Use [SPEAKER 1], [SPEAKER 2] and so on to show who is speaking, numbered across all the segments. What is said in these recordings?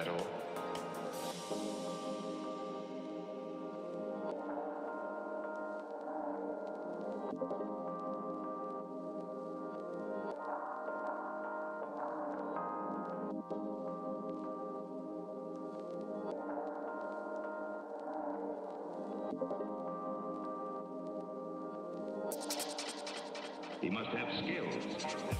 [SPEAKER 1] that all? He must have skills.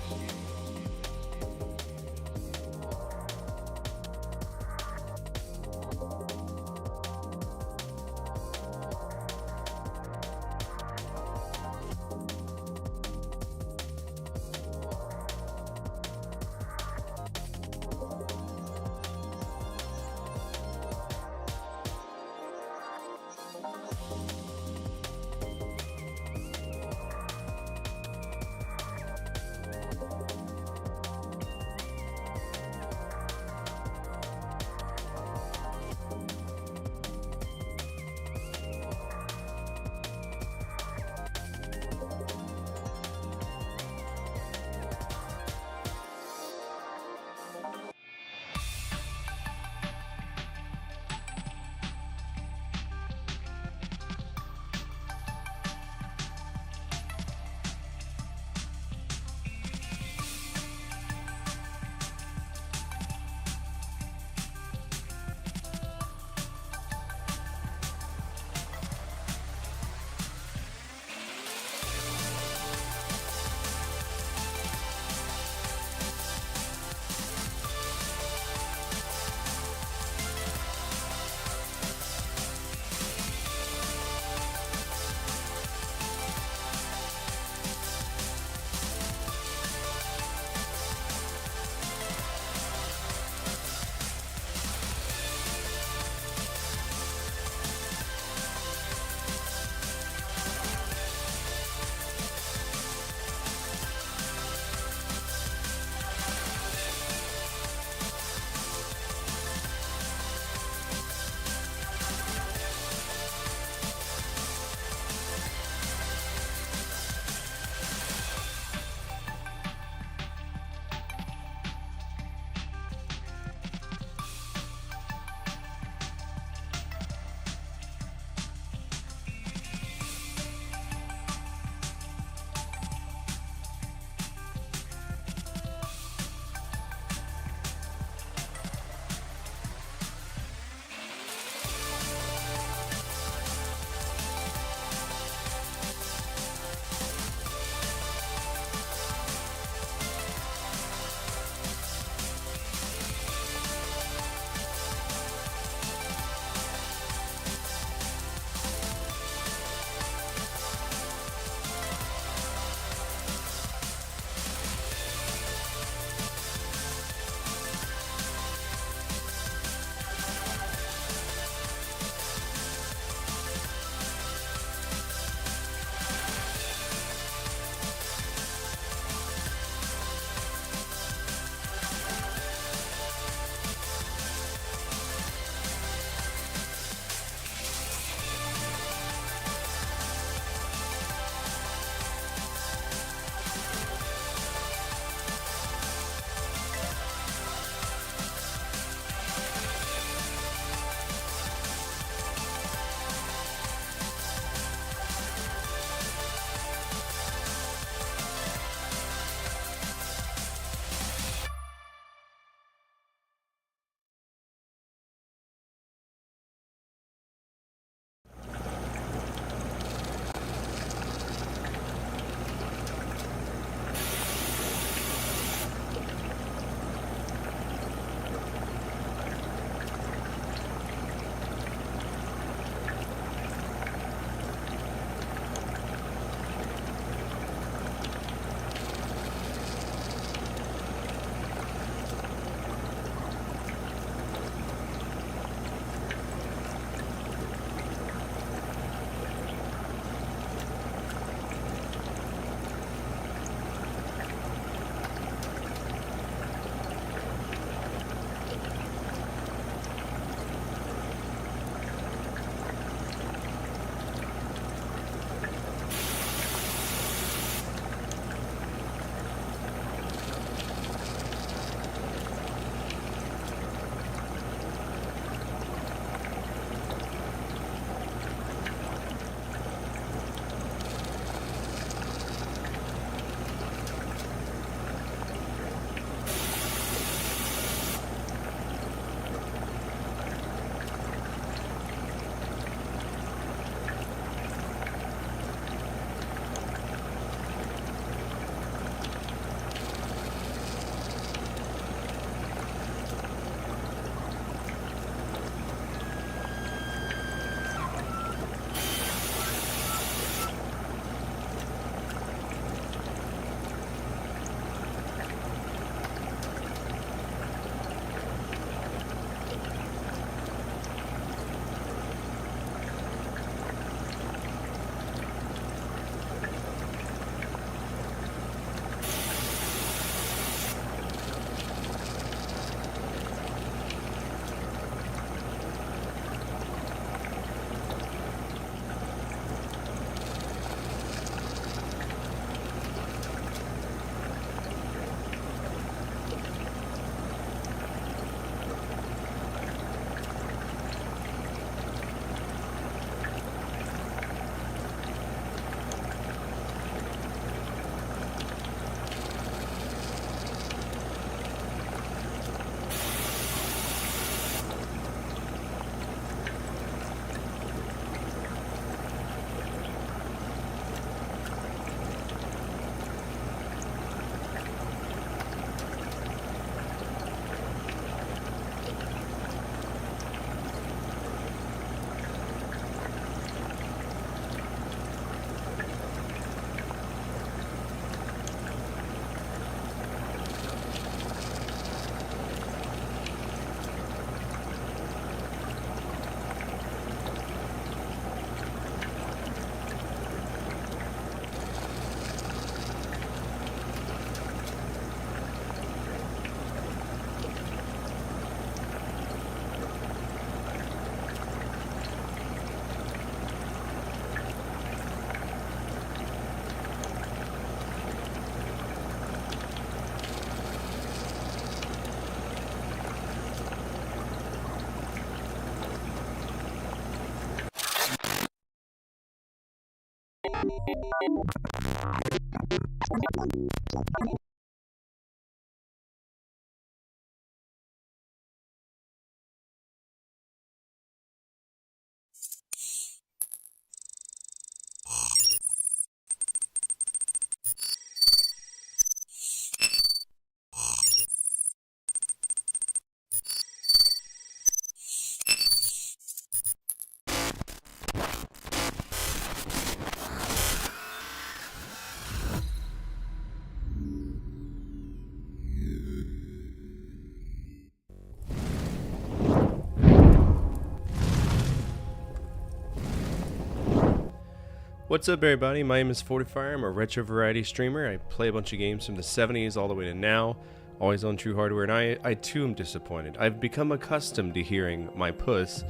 [SPEAKER 2] What's up, everybody? My name is Fortifier. I'm a retro variety streamer. I play a bunch of games from the 70s all the way to now, always on True Hardware, and I too am disappointed. I've become accustomed to hearing my puss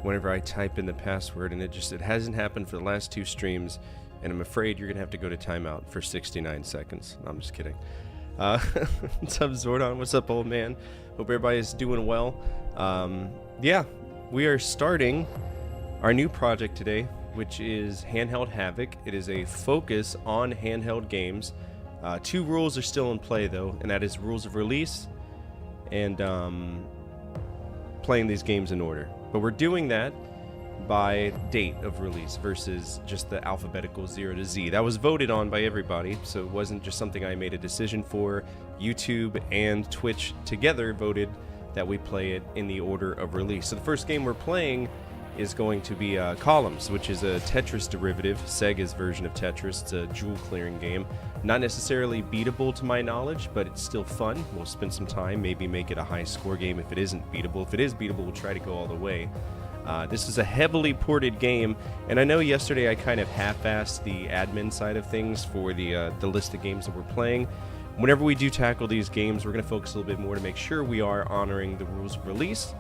[SPEAKER 2] whenever I type in the password, and it hasn't happened for the last 2 streams, and I'm afraid you're gonna have to go to timeout for 69 seconds. No, I'm just kidding. What's up, Zordon? What's up, old man? Hope everybody's doing well. Yeah, we are starting our new project today, which is Handheld Havoc. It is a focus on handheld games. 2 rules are still in play though, and that is rules of release and playing these games in order. But we're doing that by date of release versus just the alphabetical 0 to Z. That was voted on by everybody, so it wasn't just something I made a decision for. YouTube and Twitch together voted that we play it in the order of release. So the first game we're playing is going to be Columns, which is a Tetris derivative, Sega's version of Tetris. It's a jewel clearing game. Not necessarily beatable to my knowledge, but it's still fun. We'll spend some time, maybe make it a high score game if it isn't beatable. If it is beatable, we'll try to go all the way. This is a heavily ported game, and I know yesterday I kind of half-assed the admin side of things for the list of games that we're playing. Whenever we do tackle these games, we're going to focus a little bit more to make sure we are honoring the rules of release.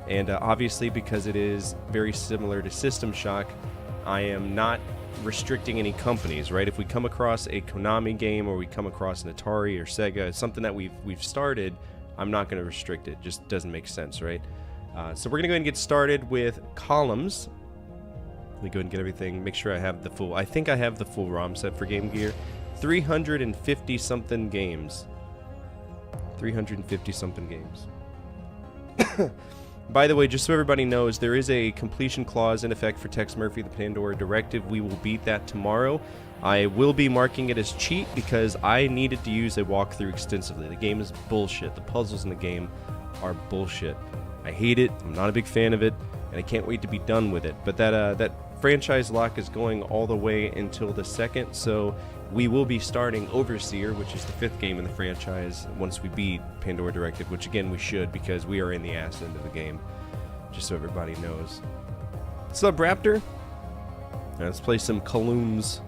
[SPEAKER 2] And obviously, because it is very similar to System Shock, I am not restricting any companies, right? If we come across a Konami game or we come across an Atari or Sega, something that we've started, I'm not going to restrict it. Just doesn't make sense, right? So we're going to go ahead and get started with Columns. Let me go ahead and get everything, make sure I have the full, I think I have the full ROM set for Game Gear. 350 something games. 350 something games. By the way, just so everybody knows, there is a completion clause in effect for Tex Murphy, the Pandora Directive. We will beat that tomorrow. I will be marking it as cheat because I needed to use a walkthrough extensively. The game is bullshit. The puzzles in the game are bullshit. I hate it. I'm not a big fan of it, and I can't wait to be done with it. But that franchise lock is going all the way until the 2nd, so we will be starting Overseer, which is the 5th game in the franchise, once we beat Pandora Directive, which again we should because we are in the ass end of the game, just so everybody knows. What's up, Raptor? Now, let's play some Columns.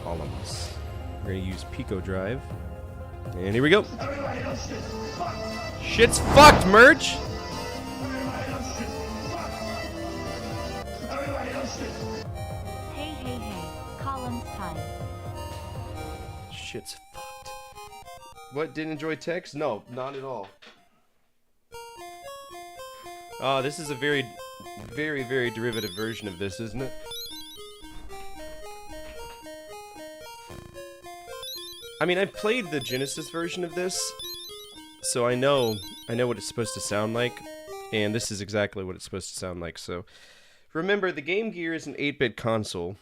[SPEAKER 2] Columns. We're going to use Pico Drive. And here we go. Shit's fucked, Merch! Shit's fucked. What, didn't enjoy text? No, not at all. Oh, this is a very, very, very derivative version of this, isn't it? I mean, I've played the Genesis version of this, so I know what it's supposed to sound like, and this is exactly what it's supposed to sound like, so... Remember, the Game Gear is an 8-bit console,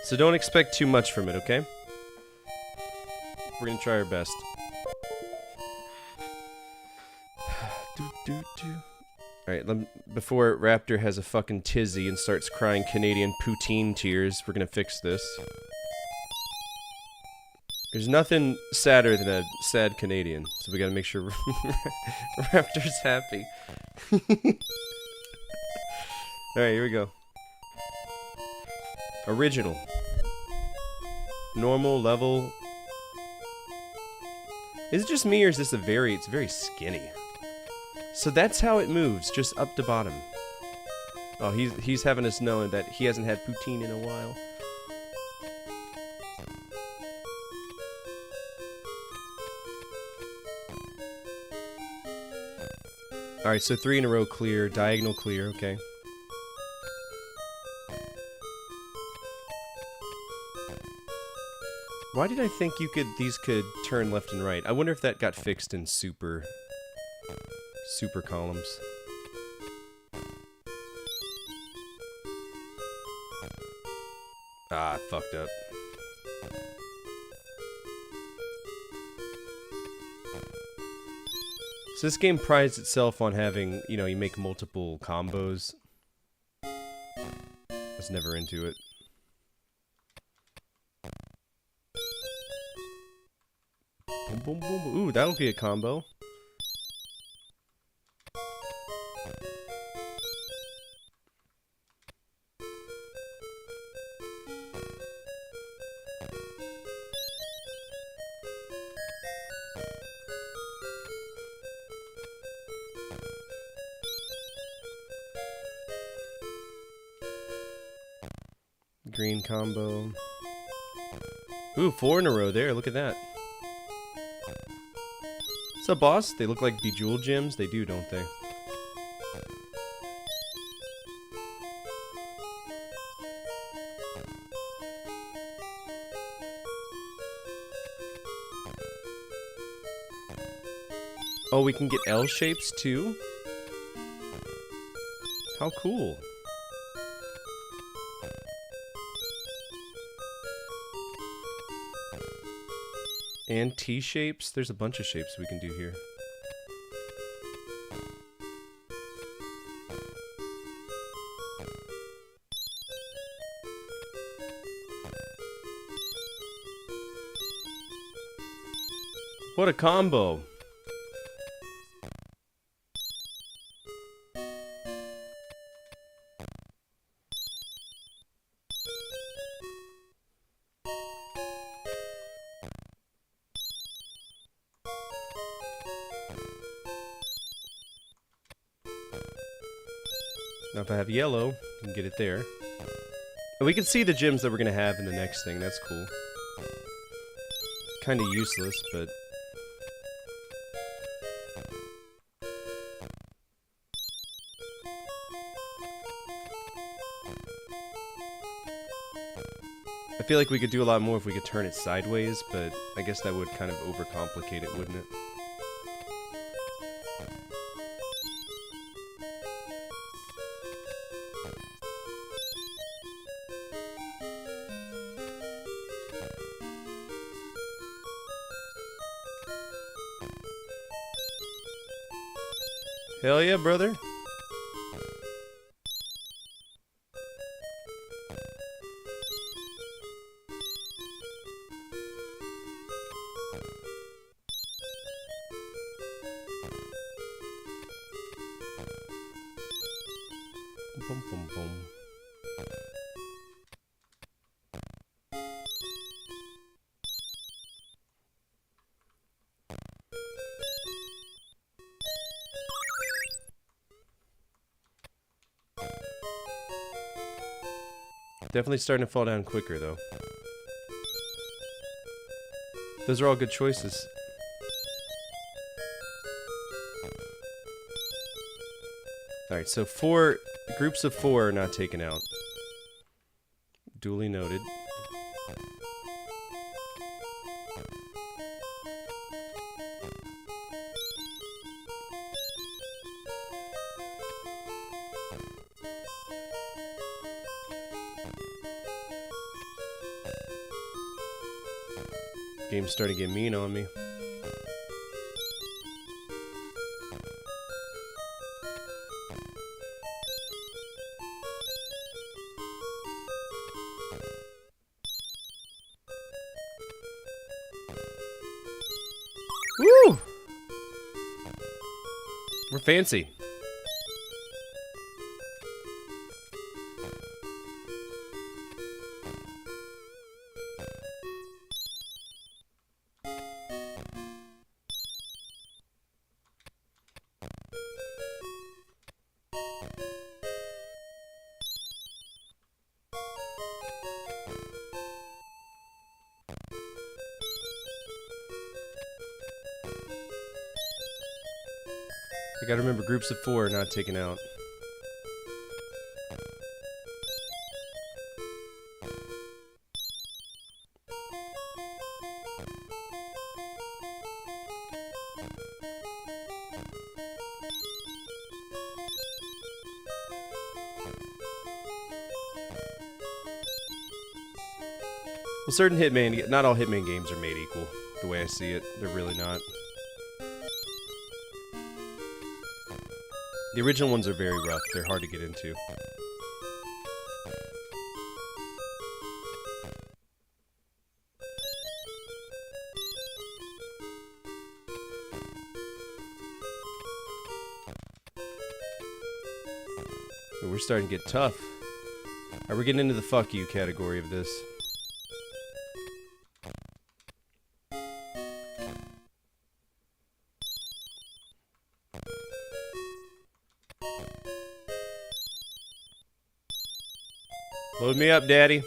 [SPEAKER 2] so don't expect too much from it, okay? We're gonna try our best. Alright, before Raptor has a fucking tizzy and starts crying Canadian poutine tears, we're gonna fix this. There's nothing sadder than a sad Canadian, so we gotta make sure Raptor's happy. Alright, here we go. Original. Normal, level. Is it just me, or is this it's very skinny. So that's how it moves, just up to bottom. Oh, he's having us know that he hasn't had poutine in a while. Alright, so 3 in a row clear, diagonal clear, okay. Why did I think these could turn left and right? I wonder if that got fixed in super columns. Ah, fucked up. So this game prides itself on having, you know, you make multiple combos. I was never into it. Boom, boom, boom, boom. Ooh, that'll be a combo. Green combo. Ooh, 4 in a row there. Look at that. What's up, boss? They look like Bejeweled gems. They do, don't they? Oh, we can get L shapes too? How cool. And T shapes? There's a bunch of shapes we can do here. What a combo! Now if I have yellow, I can get it there. And we can see the gems that we're going to have in the next thing. That's cool. Kind of useless, but... I feel like we could do a lot more if we could turn it sideways, but I guess that would kind of overcomplicate it, wouldn't it? Hell yeah, brother. Boom, boom, boom. Definitely starting to fall down quicker, though. Those are all good choices. Alright, so 4 groups of 4 are not taken out. Duly noted. Game's starting to get mean on me. Woo! We're fancy. I gotta remember, groups of 4 are not taken out. Well, certain Hitman, not all Hitman games are made equal, the way I see it. They're really not. The original ones are very rough. They're hard to get into. But we're starting to get tough. Alright, we're getting into the fuck you category of this. Load me up, Daddy.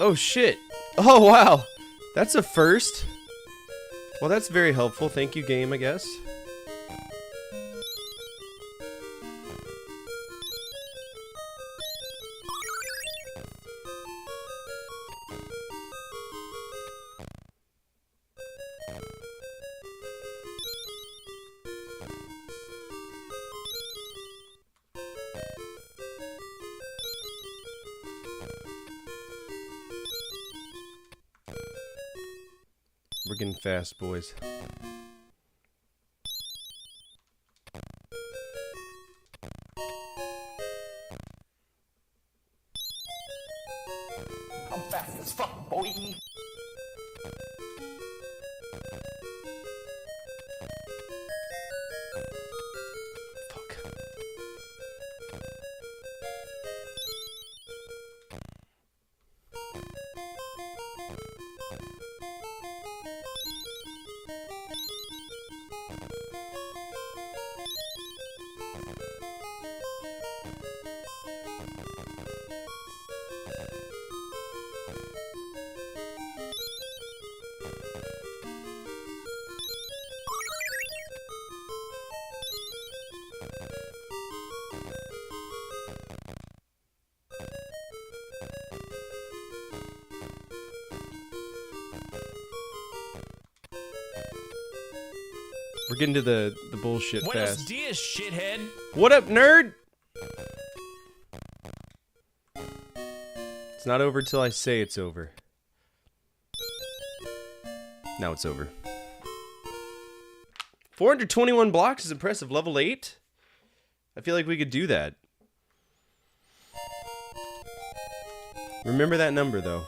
[SPEAKER 2] Oh shit. Oh wow. That's a first. Well, that's very helpful. Thank you, game, I guess. We're getting fast, boys.
[SPEAKER 3] I'm fast as fuck, boy.
[SPEAKER 2] Fuck. We're getting to the bullshit
[SPEAKER 4] Buenos
[SPEAKER 2] fast.
[SPEAKER 4] dias, shithead.
[SPEAKER 2] What up, nerd? It's not over till I say it's over. Now it's over. 421 blocks is impressive. Level 8? I feel like we could do that. Remember that number, though.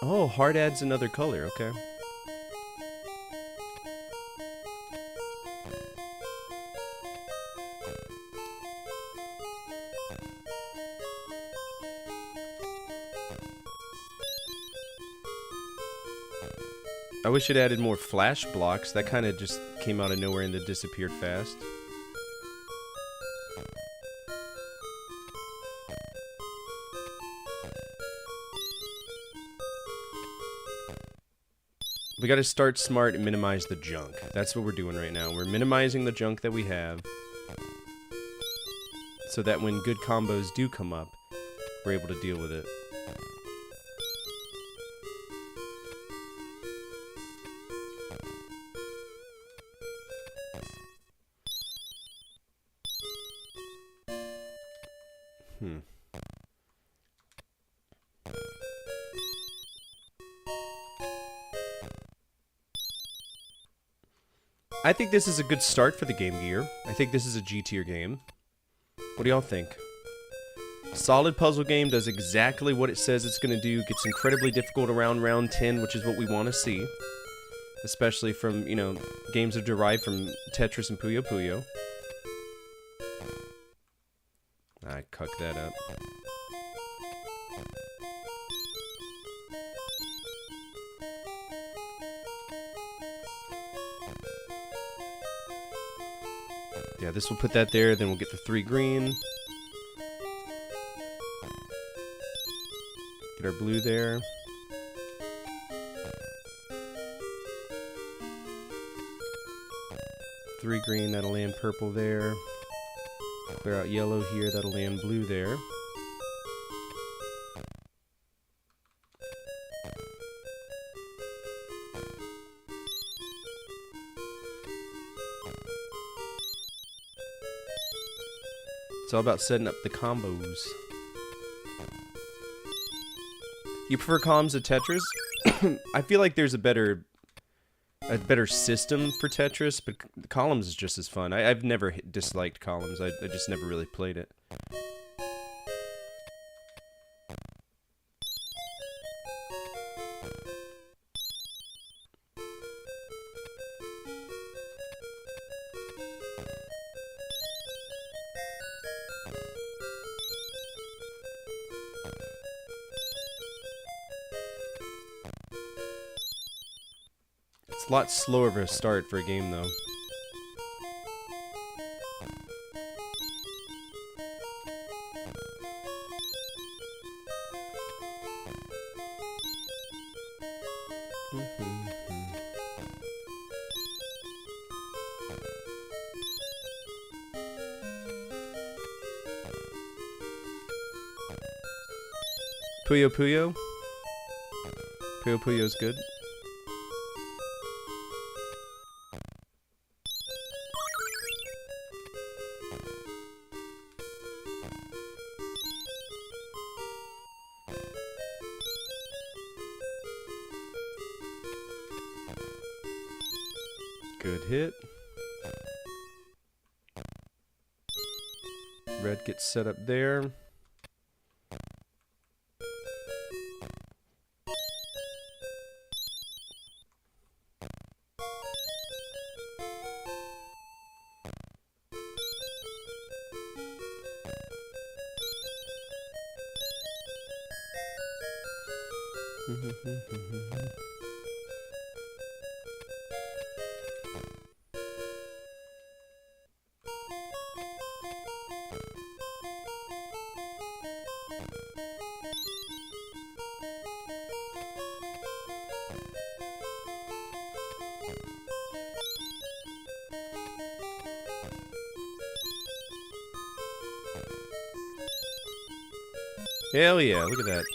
[SPEAKER 2] Oh, heart adds another color. Okay. I wish it added more flash blocks. That kind of just came out of nowhere and then disappeared fast. We gotta start smart and minimize the junk. That's what we're doing right now. We're minimizing the junk that we have, so that when good combos do come up, we're able to deal with it. I think this is a good start for the Game Gear. I think this is a G tier game. What do y'all think? Solid puzzle game, does exactly what it says it's going to do, gets incredibly difficult around round 10, which is what we want to see. Especially from, you know, games that are derived from Tetris and Puyo Puyo. I cucked that up. Yeah, this will put that there, then we'll get the 3 green. Get our blue there. 3 green, that'll land purple there. Clear out yellow here, that'll land blue there. It's all about setting up the combos. You prefer columns to Tetris? I feel like there's a better system for Tetris, but columns is just as fun. I've never disliked columns. I just never really played it. It's a lot slower of a start for a game, though. Puyo Puyo? Puyo Puyo's good. Good hit. Red gets set up there. Hell yeah, look at that.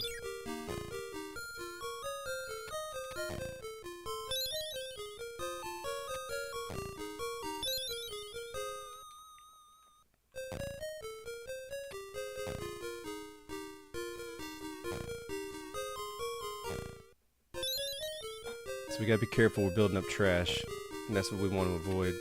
[SPEAKER 2] So we gotta be careful, we're building up trash. And that's what we want to avoid.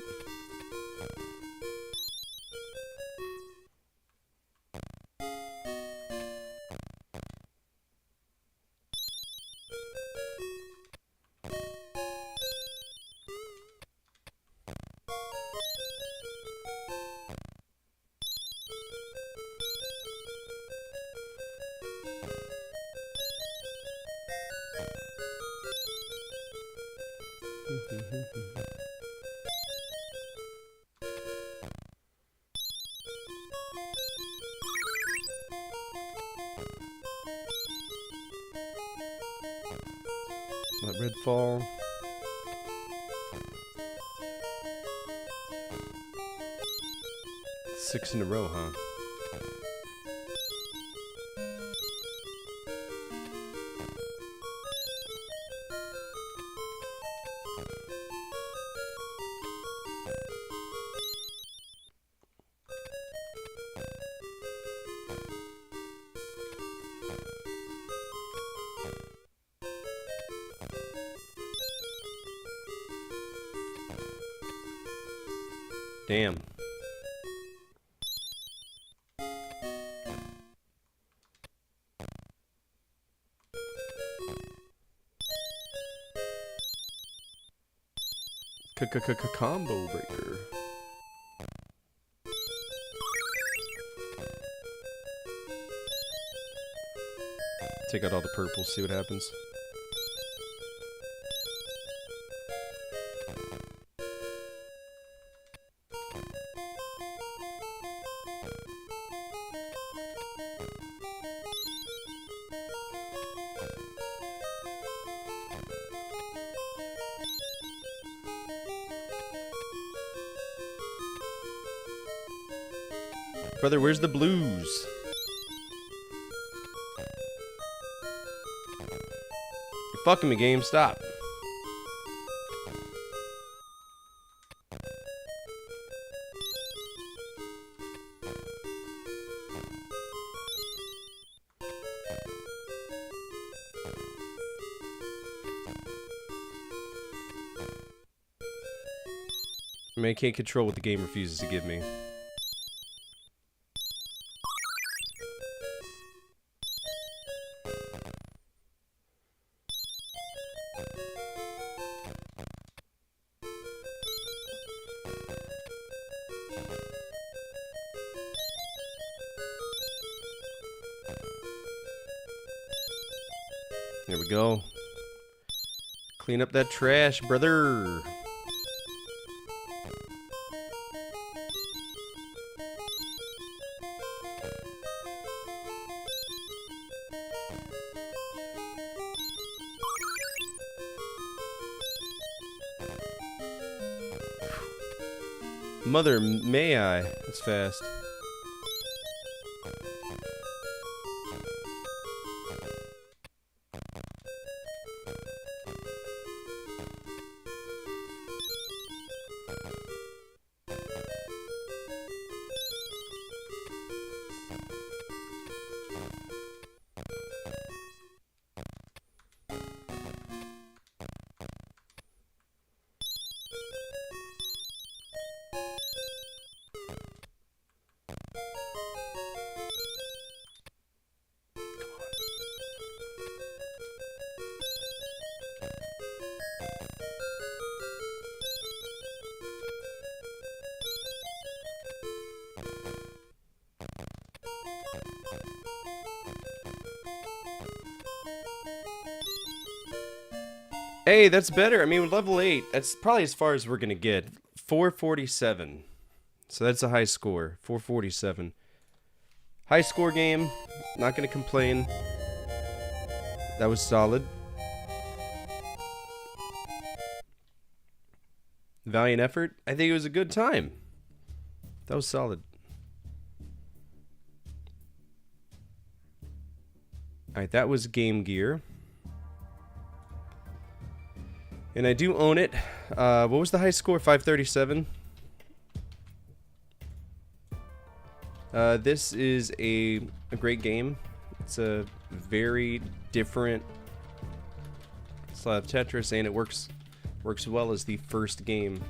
[SPEAKER 2] Let red fall. Six in a row, huh? Damn. Combo breaker. Take out all the purples, see what happens. Brother, where's the blues? You're fucking me, game. Stop. I mean, I can't control what the game refuses to give me. There we go. Clean up that trash, brother. Mother, may I? That's fast. Hey, that's better. I mean, with level 8, that's probably as far as we're going to get. 447. So that's a high score. 447. High score game. Not going to complain. That was solid. Valiant effort. I think it was a good time. That was solid. Alright, that was Game Gear. And I do own it. What was the high score? 537. This is a great game. It's a very different slab Tetris, and it works well as the first game,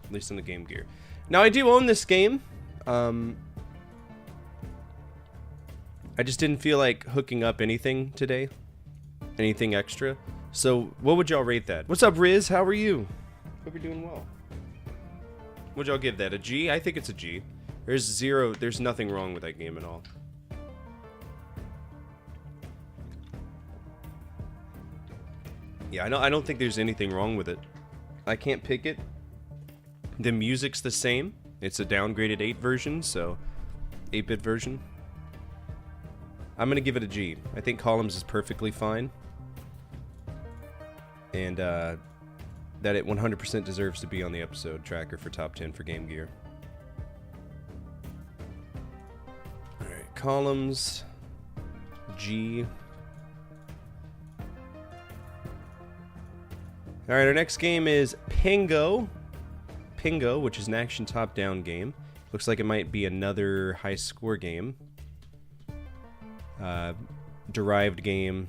[SPEAKER 2] at least on the Game Gear. Now I do own this game. I just didn't feel like hooking up anything today, anything extra. So, what would y'all rate that? What's up, Riz? How are you? Hope you're doing well. Would y'all give that a G? I think it's a G. There's nothing wrong with that game at all. Yeah, I don't think there's anything wrong with it. I can't pick it. The music's the same. It's a downgraded 8 version, so 8-bit version. I'm gonna give it a G. I think Columns is perfectly fine. And that it 100% deserves to be on the episode tracker for top 10 for Game Gear. Alright, Columns, G. Alright, our next game is Pingo. Pingo, which is an action top-down game. Looks like it might be another high-score game. Derived game.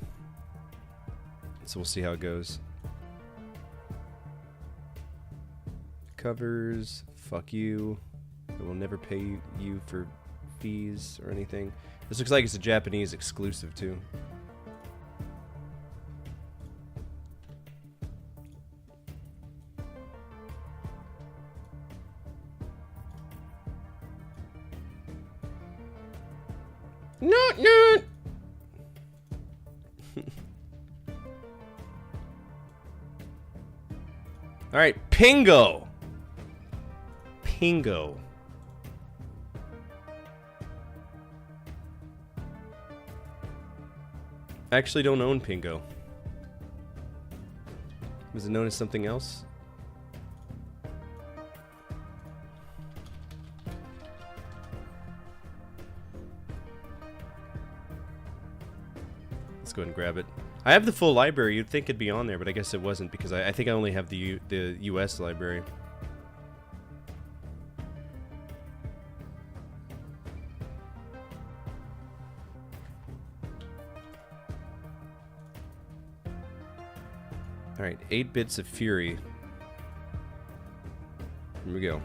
[SPEAKER 2] So we'll see how it goes. Covers, fuck you. I will never pay you for fees or anything. This looks like it's a Japanese exclusive too. No. All right, Pingo. Pingo. I actually don't own Pingo. Was it known as something else? go ahead and grab it. I have the full library. You'd think it'd be on there, but I guess it wasn't because I think I only have the US library. Alright, 8 Bits of Fury. Here we go.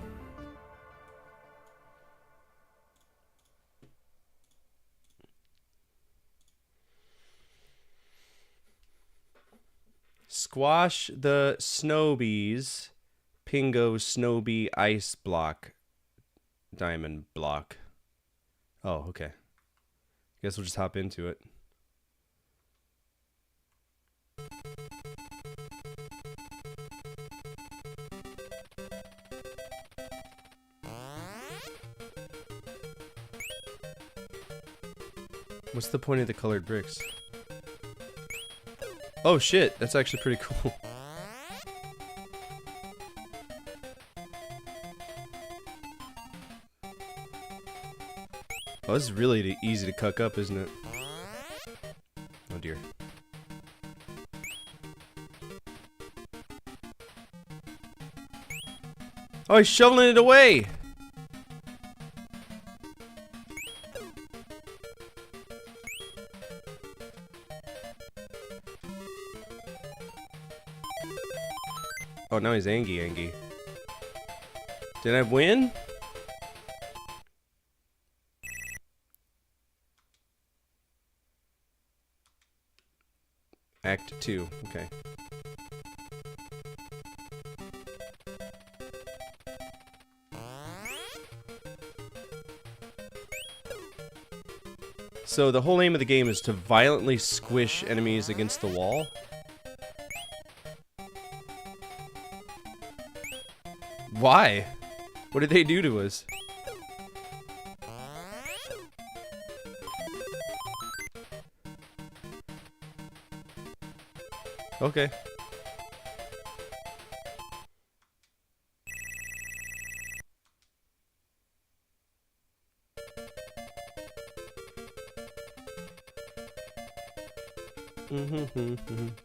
[SPEAKER 2] Squash the Snowbees. Pingo Snowbee Ice Block. Diamond Block. Oh, okay. Guess we'll just hop into it. What's the point of the colored bricks? Oh shit, that's actually pretty cool. Oh, this is really easy to cuck up, isn't it? Oh dear. Oh, he's shoveling it away! Oh, now he's angry. Did I win? Act 2, okay. So the whole aim of the game is to violently squish enemies against the wall. Why? What did they do to us? Okay.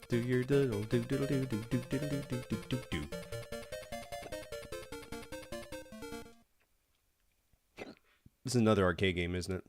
[SPEAKER 2] Do your diddle do diddle do do do diddle do do do do do. This is another arcade game, isn't it?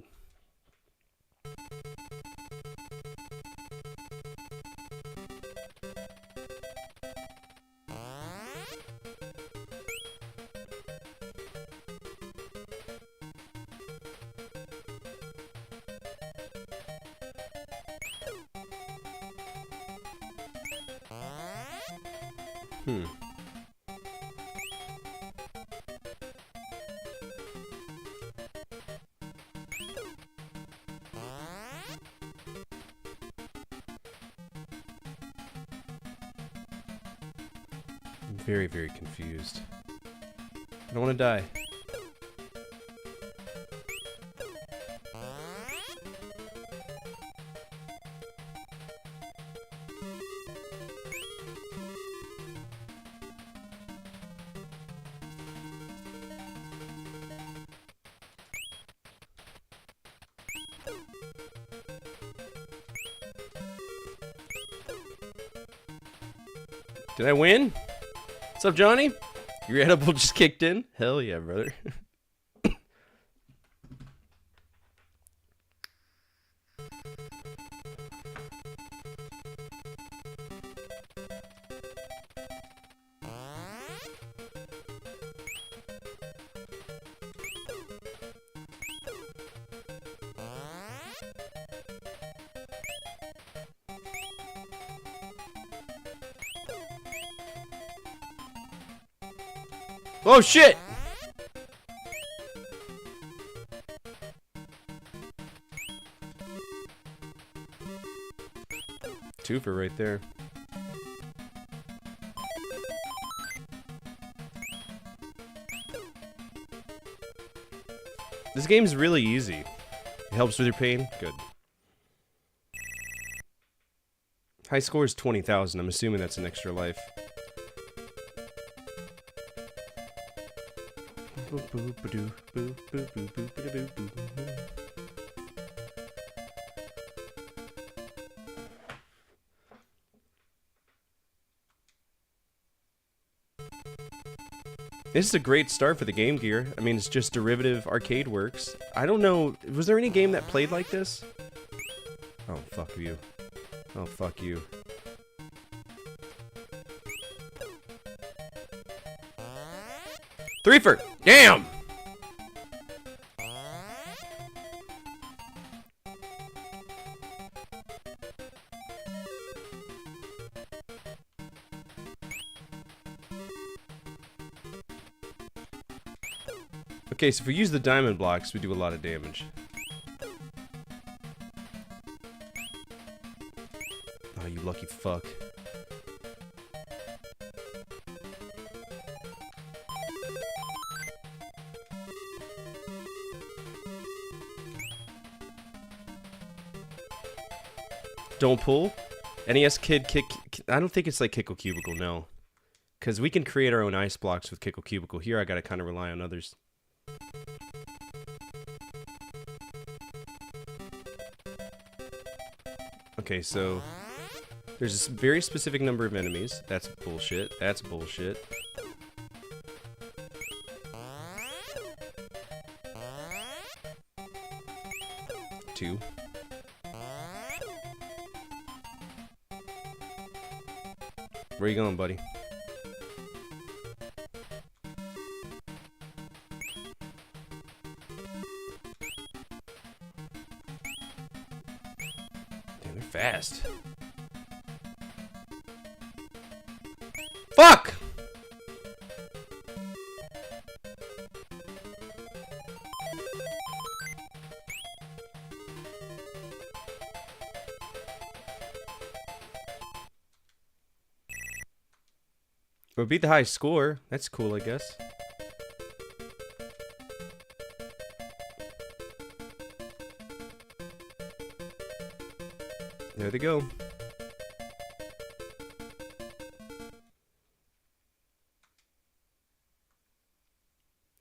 [SPEAKER 2] I'm very, very confused. I don't want to die. Did I win? What's up, Johnny? Your edible just kicked in? Hell yeah, brother. Oh shit! Twofer right there. This game's really easy. It helps with your pain? Good. High score is 20,000. I'm assuming that's an extra life. This is a great start for the Game Gear. I mean, it's just derivative arcade works. I don't know, was there any game that played like this? Oh, fuck you. Oh, fuck you. Threefer! Damn! Okay, so if we use the diamond blocks, we do a lot of damage. Oh, you lucky fuck. Don't pull. NES Kid kick. I don't think it's like Kickle Cubicle, no. Because we can create our own ice blocks with Kickle Cubicle. Here, I gotta kind of rely on others. Okay, so there's a very specific number of enemies. That's bullshit. That's bullshit. Two. Where you going, buddy? Damn, they're fast. Fuck! We beat the high score. That's cool, I guess. There they go.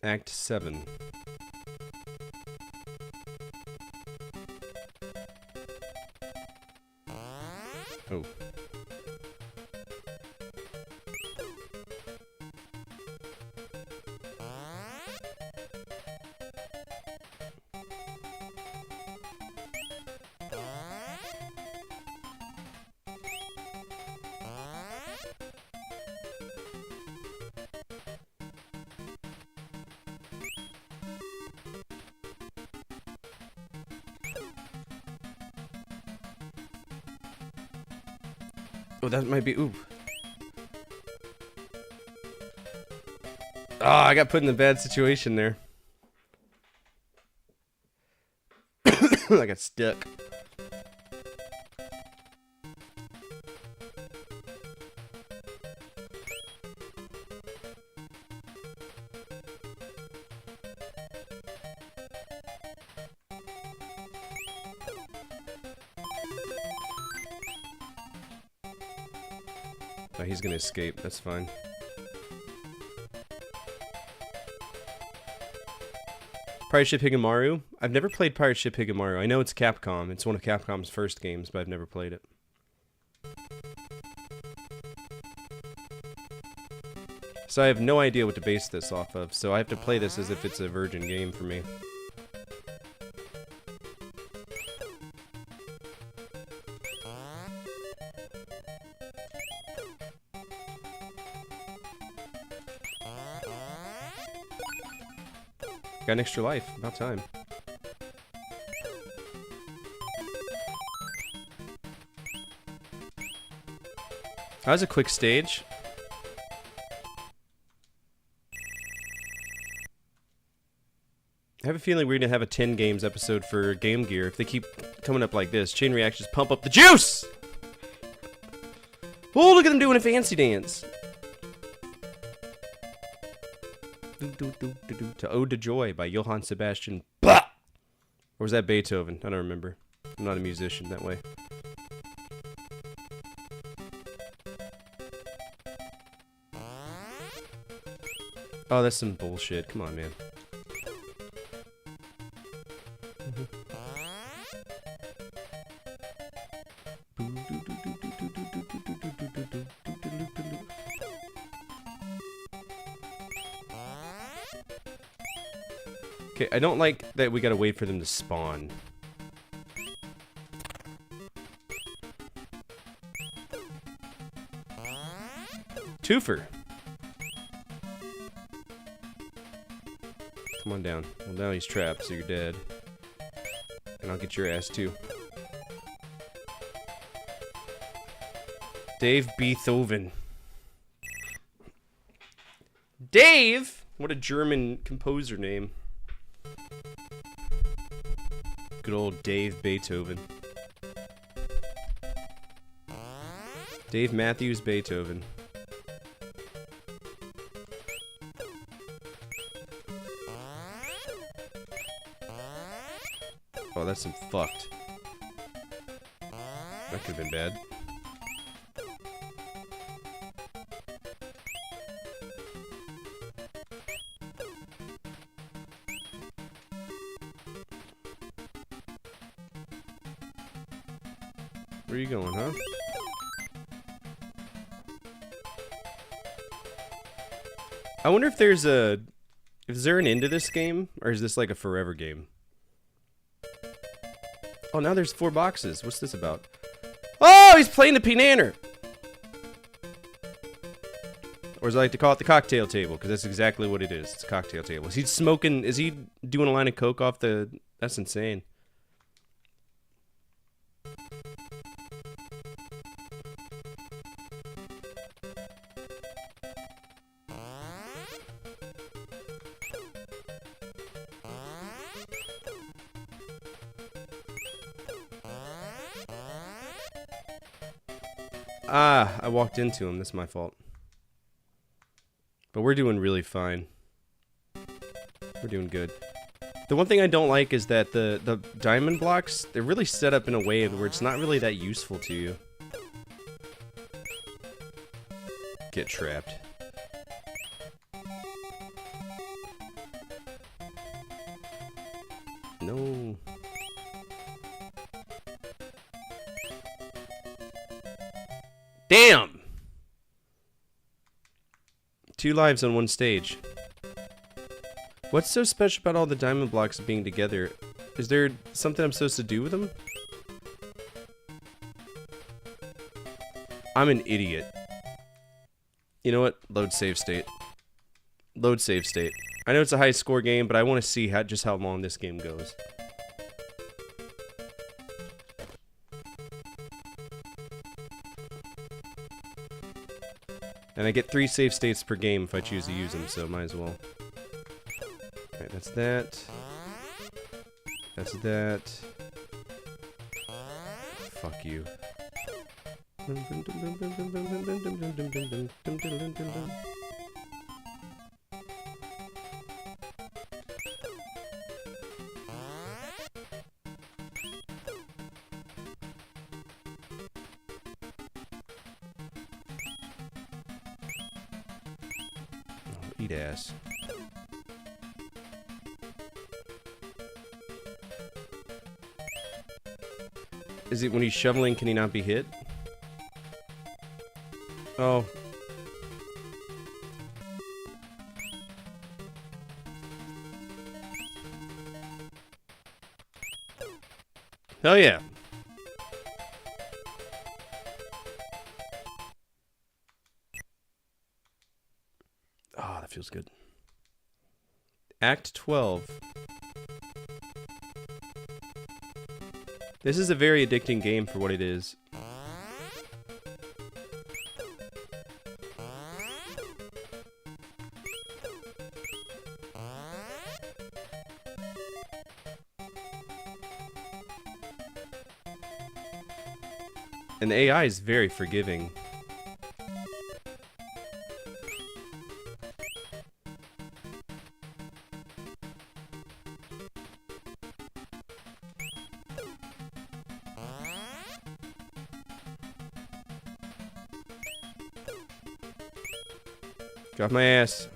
[SPEAKER 2] Act 7. Oh. Oh, that might be. Ooh. Ah, I got put in a bad situation there. I got stuck. Oh, he's gonna escape. That's fine. Pirate Ship Higemaru? I've never played Pirate Ship Higemaru. I know it's Capcom. It's one of Capcom's first games, but I've never played it. So I have no idea what to base this off of, so I have to play this as if it's a virgin game for me. Got an extra life. About time. That was a quick stage. I have a feeling we're gonna have a 10 games episode for Game Gear if they keep coming up like this. Chain reactions pump up the juice! Oh, look at them doing a fancy dance! To Ode to Joy by Johann Sebastian Bach! Or was that Beethoven? I don't remember. I'm not a musician that way. Oh, that's some bullshit. Come on, man. Okay, I don't like that we gotta wait for them to spawn. Twofer. Come on down. Well, now he's trapped, so you're dead. And I'll get your ass too. Dave Beethoven. Dave! What a German composer name. Good old Dave Beethoven. Dave Matthews Beethoven. Oh, that's some fucked. That could have been bad. Where are you going, huh? I wonder if there's a... Is there an end to this game? Or is this like a forever game? Oh, now there's 4 boxes. What's this about? Oh, he's playing the P-Nanner! Or as I like to call it, the cocktail table, because that's exactly what it is. It's a cocktail table. Is he smoking... Is he doing a line of coke off the... That's insane. Ah, I walked into him. That's my fault. But we're doing really fine. We're doing good. The one thing I don't like is that the diamond blocks, they're really set up in a way where it's not really that useful to you. Get trapped. No. Damn! 2 lives on 1 stage. What's so special about all the diamond blocks being together? Is there something I'm supposed to do with them? I'm an idiot. You know what? Load save state. Load save state. I know it's a high score game, but I want to see just how long this game goes. And I get 3 save states per game if I choose to use them, so might as well. Alright, that's that. That's that. Fuck you. Eat ass. Is it when he's shoveling, can he not be hit? Oh. Hell yeah. Ah, that feels good. Act 12. This is a very addicting game for what it is. And the AI is very forgiving. Got my ass.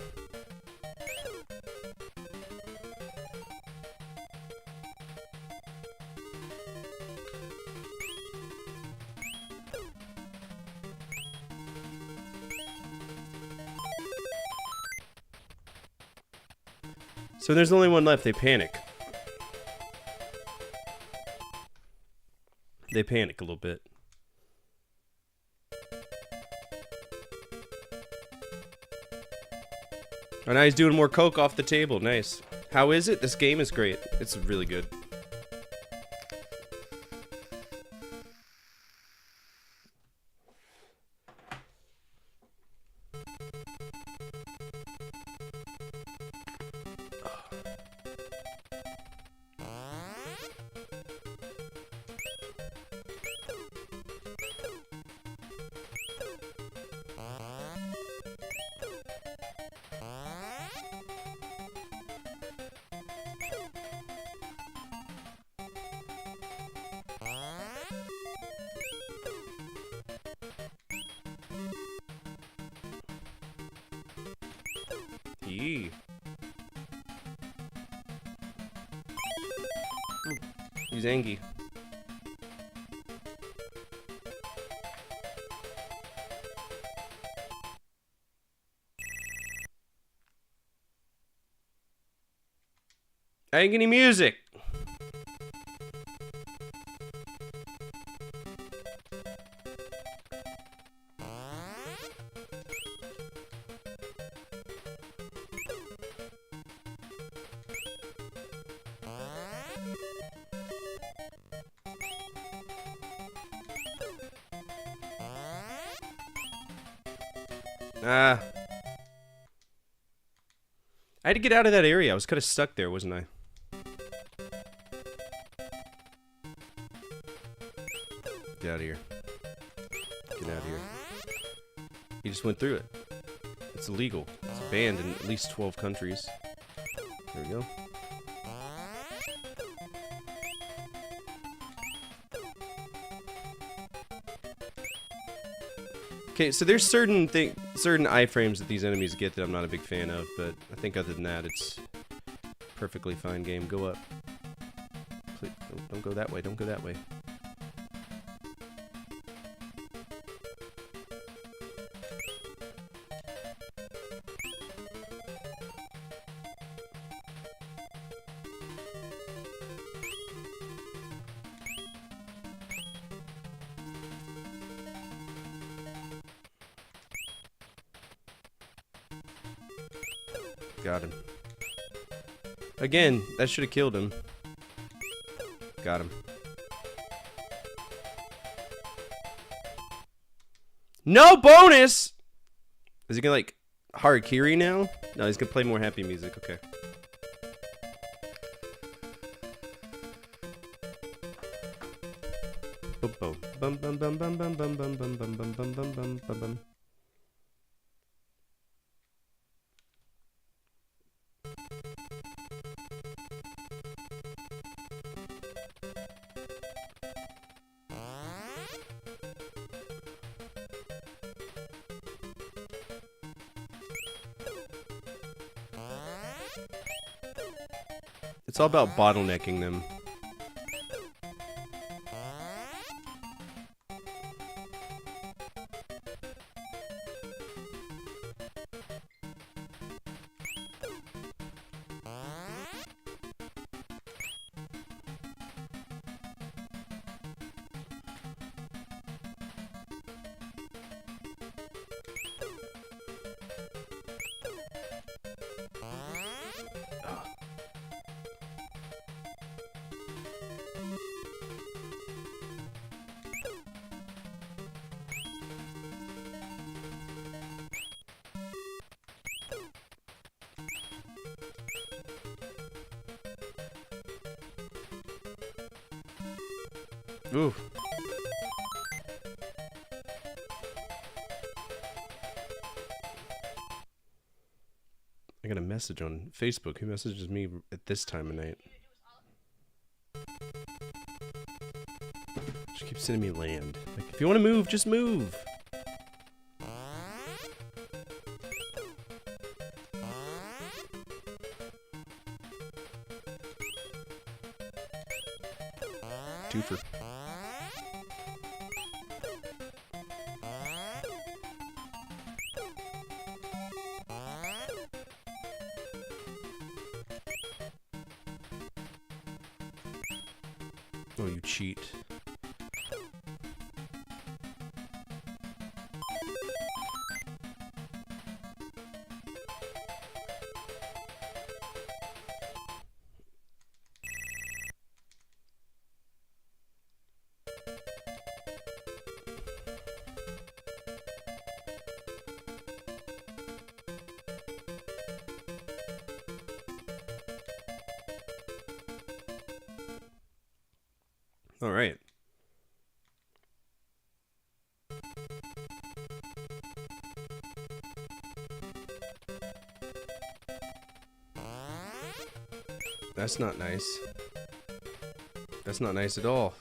[SPEAKER 2] So there's only one left. They panic. They panic a little bit. Oh, now he's doing more coke off the table. Nice. How is it? This game is great. It's really good. Yee. He's angry. I ain't any music. I had to get out of that area. I was kind of stuck there, wasn't I? Get out of here. Get out of here. He just went through it. It's illegal. It's banned in at least 12 countries. There we go. Okay, so there's certain iframes that these enemies get that I'm not a big fan of, but I think other than that, it's perfectly fine game. Go up. Please, don't go that way. Don't go that way. Got him. Again, that should have killed him. Got him. No bonus! Is he gonna, like, Harakiri now? No, he's gonna play more happy music. Okay. Bum bum bum bum bum bum bum bum bum bum bum bum bum bum bum. It's all about bottlenecking them. Ooh. I got a message on Facebook. Who messages me at this time of night? She keeps sending me land. Like, if you want to move, just move. Twofer. Oh, you cheat. All right. That's not nice. That's not nice at all.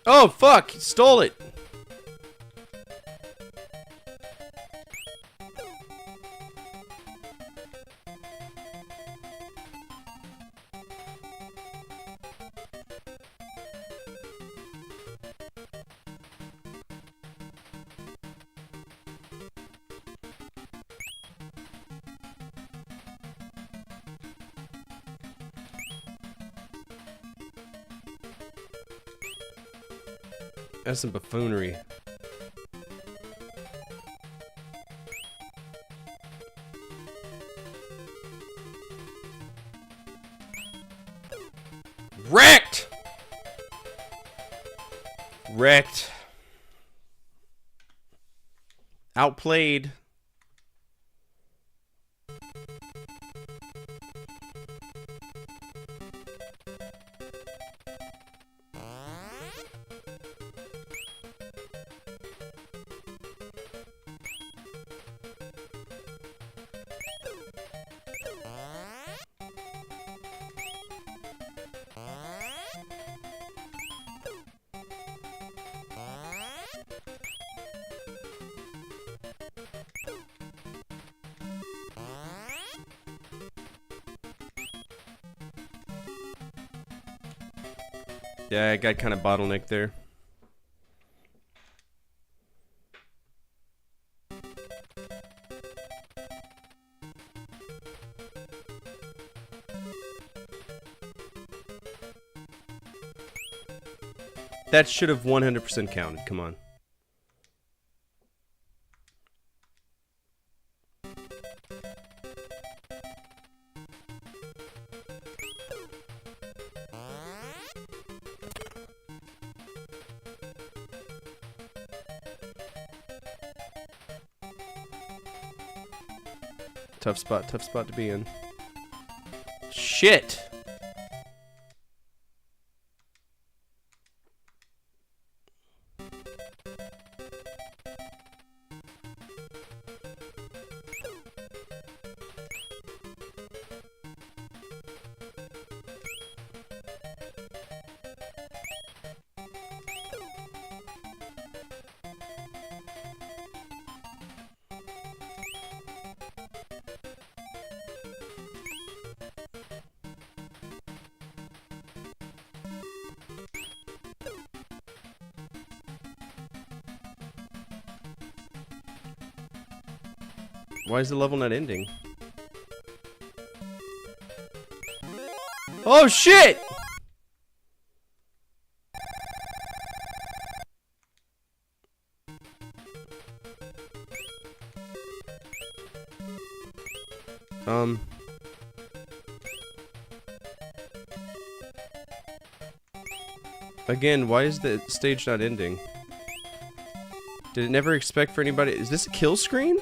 [SPEAKER 2] Oh, fuck! He stole it! That's some buffoonery. Wrecked! Wrecked. Outplayed. Yeah, I got kind of bottlenecked there. That should have 100% counted. Come on. Tough spot to be in. Shit! Why is the level not ending? Oh shit! Again, why is the stage not ending? Did it never expect for anybody? Is this a kill screen?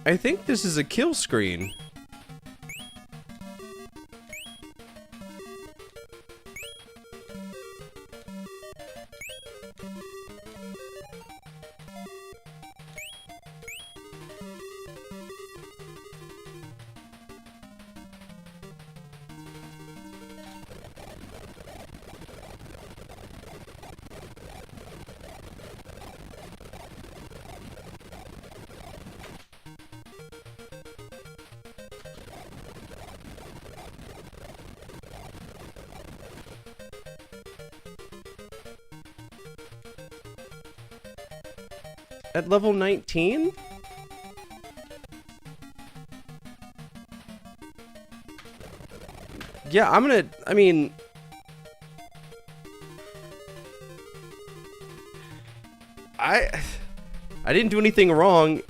[SPEAKER 2] I think this is a kill screen. At level 19? Yeah, I mean... I didn't do anything wrong.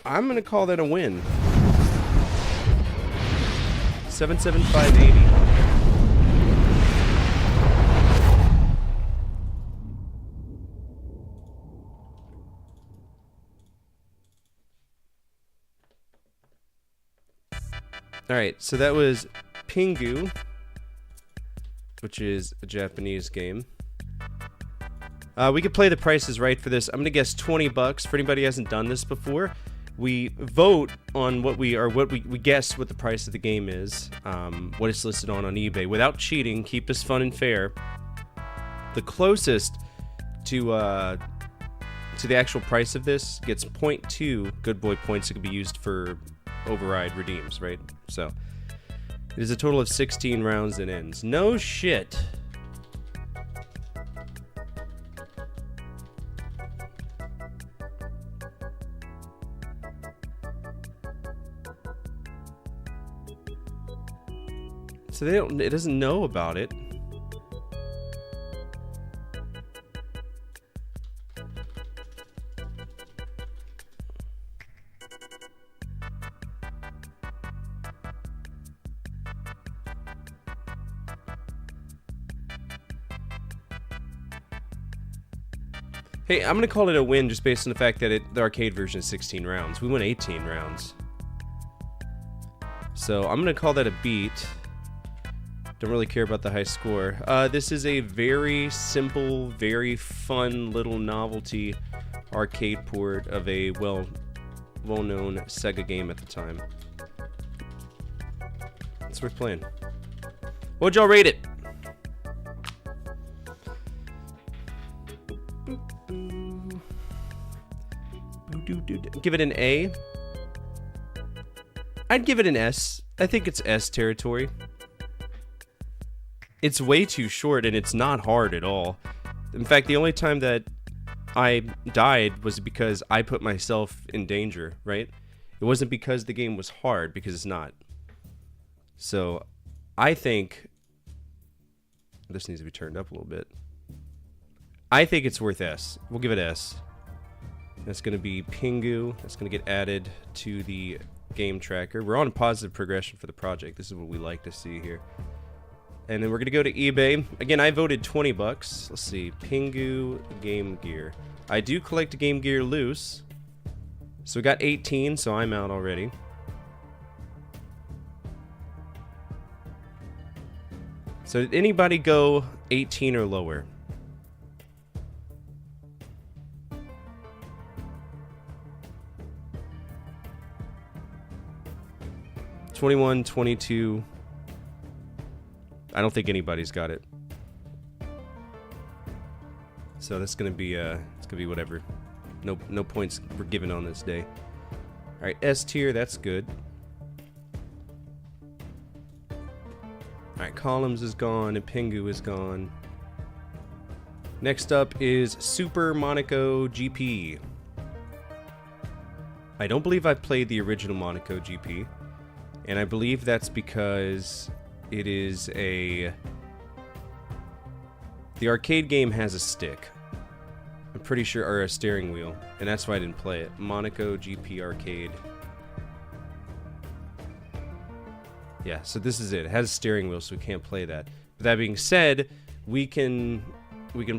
[SPEAKER 2] I'm gonna call that a win. 77580. Alright, so that was Pingu, which is a Japanese game. We could play the Price is Right for this. I'm gonna guess $20 for anybody who hasn't done this before. We vote on what we guess what the price of the game is, what it's listed on eBay, without cheating. Keep this fun and fair. The closest to the actual price of this gets 0.2 good boy points that could be used for override redeems, right? So it is a total of 16 rounds that ends. No shit. So it doesn't know about it. Hey, I'm gonna call it a win just based on the fact that the arcade version is 16 rounds. We went 18 rounds. So I'm gonna call that a beat. Don't really care about the high score. This is a very simple, very fun little novelty arcade port of a well-known Sega game at the time. It's worth playing. What'd y'all rate it? Give it an A. I'd give it an S. I think it's S territory. It's way too short and it's not hard at all. In fact, the only time that I died was because I put myself in danger, right? It wasn't because the game was hard, because it's not. So, I think this needs to be turned up a little bit. I think it's worth S. We'll give it S. That's going to be Pingu. That's going to get added to the game tracker. We're on a positive progression for the project. This is what we like to see here. And then we're going to go to eBay. Again, I voted $20. Let's see. Pingu Game Gear. I do collect Game Gear loose. So we got 18, so I'm out already. So did anybody go 18 or lower? 21, 22. I don't think anybody's got it. So that's gonna be it's gonna be whatever. No points were given on this day. All right, S tier, that's good. All right, Columns is gone and Pingu is gone. Next up is Super Monaco GP. I don't believe I've played the original Monaco GP. And I believe that's because it is the arcade game has a stick. I'm pretty sure, or a steering wheel, and that's why I didn't play it. Monaco GP Arcade. Yeah, so this is it. It has a steering wheel, so we can't play that. But that being said, we can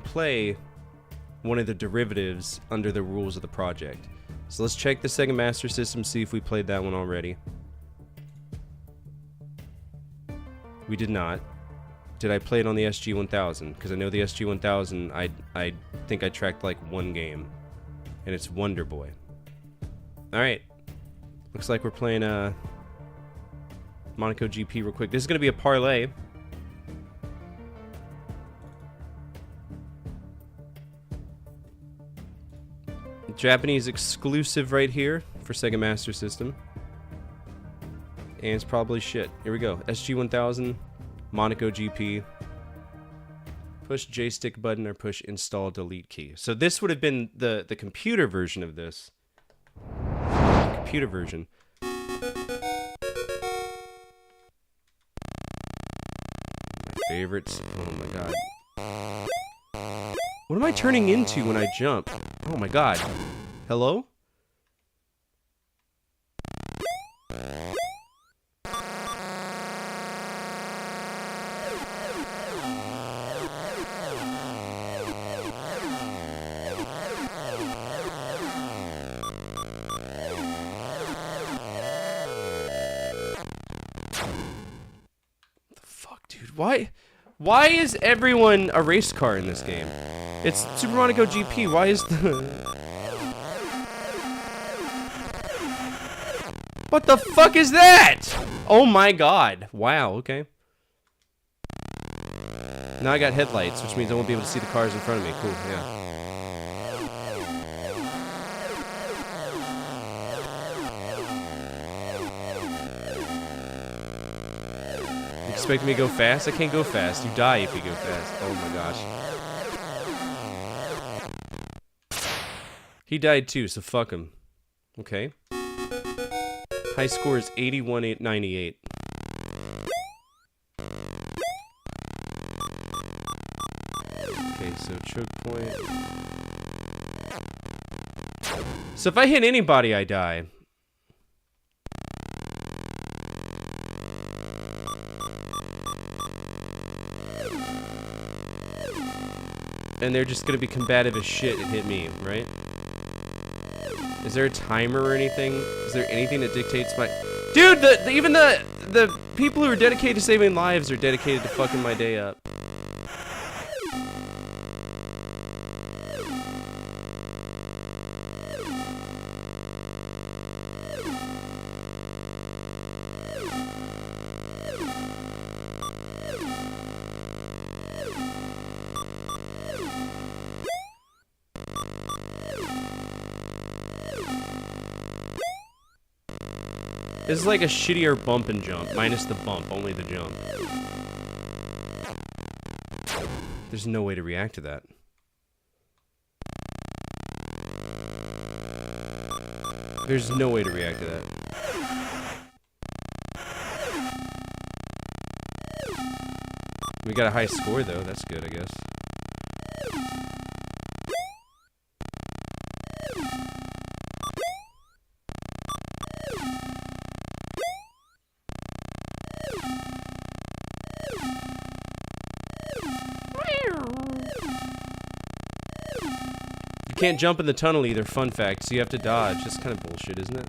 [SPEAKER 2] play one of the derivatives under the rules of the project. So let's check the Sega Master System, see if we played that one already. We did not. Did I play it on the SG-1000? Because I know the SG-1000, I think I tracked like one game. And it's Wonder Boy. Alright. Looks like we're playing Monaco GP real quick. This is going to be a parlay. Japanese exclusive right here for Sega Master System. And it's probably shit. Here we go. SG-1000, Monaco GP. Push J-stick button or push install delete key. So this would have been the computer version of this. Computer version. My favorites. Oh my god. What am I turning into when I jump? Oh my god. Hello? Why is everyone a race car in this game? It's Super Monaco GP. Why is the... What the fuck is that? Oh my god. Wow, okay. Now I got headlights, which means I won't be able to see the cars in front of me. Cool, yeah. Expect me to go fast? I can't go fast. You die if you go fast. Oh my gosh. He died too, so fuck him. Okay. High score is 81.98. Okay, so choke point. So if I hit anybody, I die. And they're just gonna be combative as shit and hit me, right? Is there a timer or anything? Is there anything that dictates my... Dude, even the people who are dedicated to saving lives are dedicated to fucking my day up. This is like a shittier bump and jump, minus the bump, only the jump. There's no way to react to that. There's no way to react to that. We got a high score though, that's good, I guess. You can't jump in the tunnel either, fun fact, so you have to dodge. That's kind of bullshit, isn't it?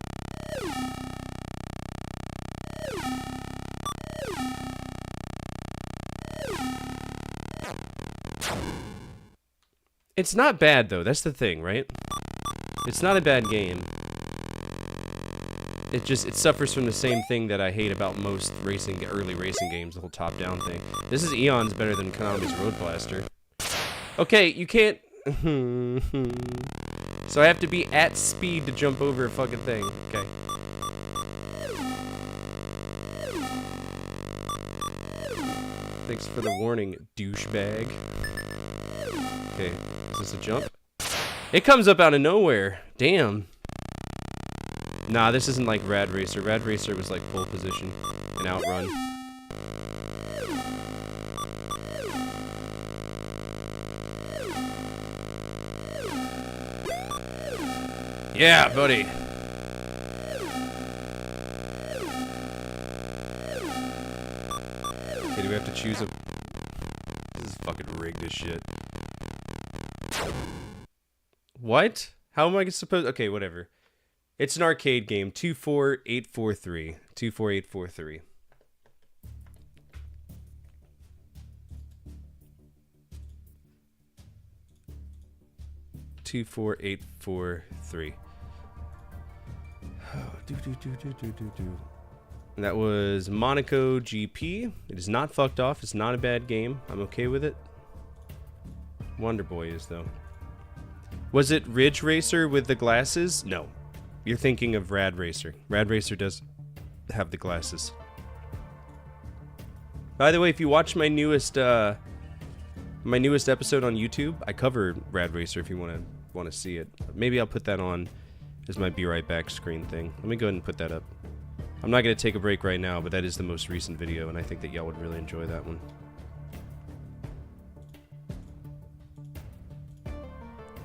[SPEAKER 2] It's not bad though, that's the thing, right? It's not a bad game. It suffers from the same thing that I hate about most early racing games, the whole top-down thing. This is eons better than Konami's Road Blaster. Okay, you can't... So I have to be at speed to jump over a fucking thing. Okay. Thanks for the warning, douchebag. Okay, is this a jump? It comes up out of nowhere. Damn. Nah, this isn't like Rad Racer. Rad Racer was like pole position and outrun. Yeah, buddy. Okay, do we have to choose a... This is fucking rigged as shit. What? How am I supposed... Okay, whatever. It's an arcade game. 24843. 24843. Two, 4, 8, 4, 3. And that was Monaco GP. It is not fucked off. It's not a bad game. I'm okay with it. Wonder Boy is, though. Was it Ridge Racer with the glasses? No. You're thinking of Rad Racer. Rad Racer does have the glasses. By the way, if you watch my newest episode on YouTube, I cover Rad Racer if you want to see it. Maybe I'll put that on as my Be Right Back screen thing. Let me go ahead and put that up. I'm not going to take a break right now, but that is the most recent video, and I think that y'all would really enjoy that one.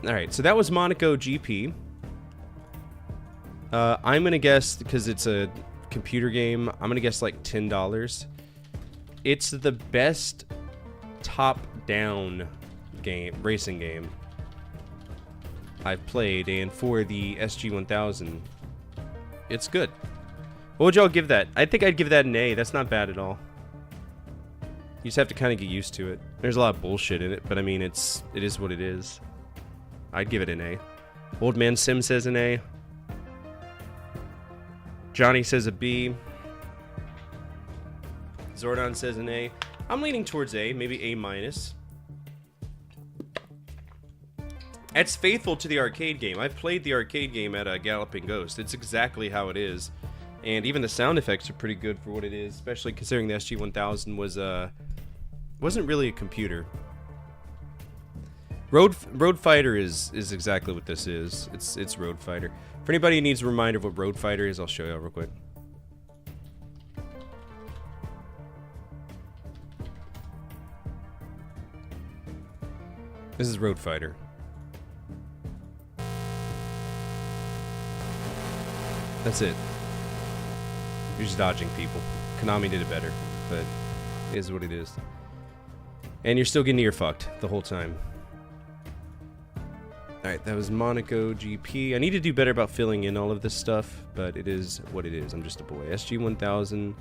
[SPEAKER 2] Alright, so that was Monaco GP. I'm going to guess, because it's a computer game, I'm going to guess like $10. It's the best top-down racing game I've played, and for the SG-1000, it's good. What would y'all give that? I think I'd give that an A. That's not bad at all. You just have to kind of get used to it. There's a lot of bullshit in it, but I mean, it is what it is. I'd give it an A. Old Man Sim says an A. Johnny says a B. Zordon says an A. I'm leaning towards A, maybe A minus. It's faithful to the arcade game. I've played the arcade game at Galloping Ghost. It's exactly how it is. And even the sound effects are pretty good for what it is, especially considering the SG-1000 wasn't really a computer. Road Fighter is exactly what this is. It's Road Fighter. For anybody who needs a reminder of what Road Fighter is, I'll show you real quick. This is Road Fighter. That's it. You're just dodging people. Konami did it better, but it is what it is. And you're still getting ear fucked the whole time. Alright, that was Monaco GP. I need to do better about filling in all of this stuff, but it is what it is. I'm just a boy. SG-1000,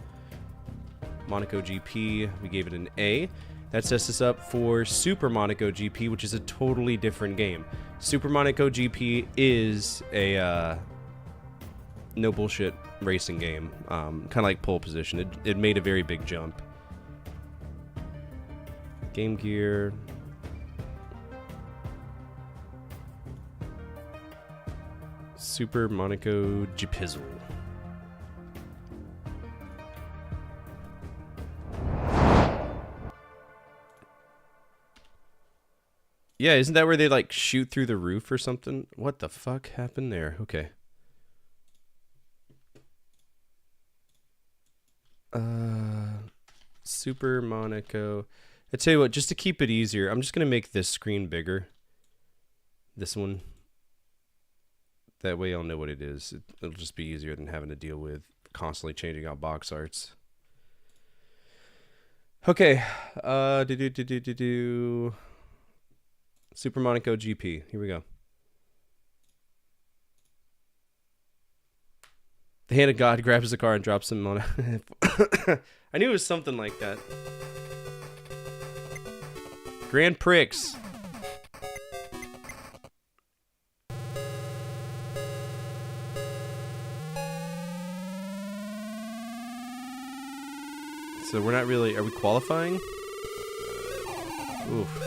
[SPEAKER 2] Monaco GP, we gave it an A. That sets us up for Super Monaco GP, which is a totally different game. Super Monaco GP is a no bullshit racing game, kind of like Pole Position. It made a very big jump. Game Gear. Super Monaco GPizzle. Yeah, isn't that where they like shoot through the roof or something? What the fuck happened there? Okay. Super Monaco. I tell you what, just to keep it easier, I'm just gonna make this screen bigger. This one. That way I'll know what it is. It'll just be easier than having to deal with constantly changing out box arts. Okay. Super Monaco GP. Here we go. The hand of God grabs the car and drops him on a... I knew it was something like that. Grand Prix. So we're not really... Are we qualifying? Oof.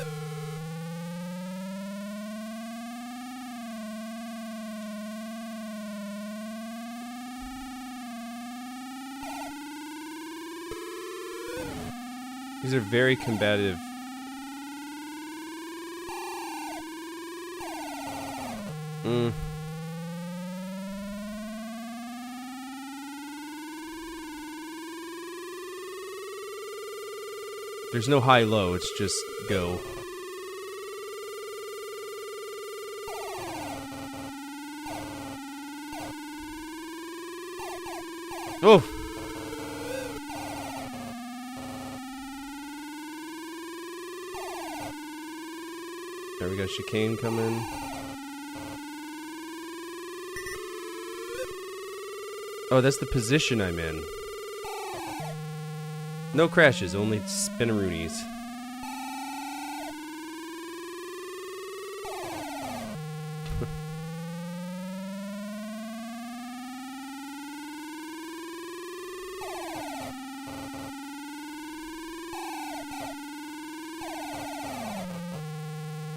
[SPEAKER 2] These are very combative. There's no high-low, it's just go. Oh! There we go, chicane coming. Oh, that's the position I'm in. No crashes, only spinaroonies.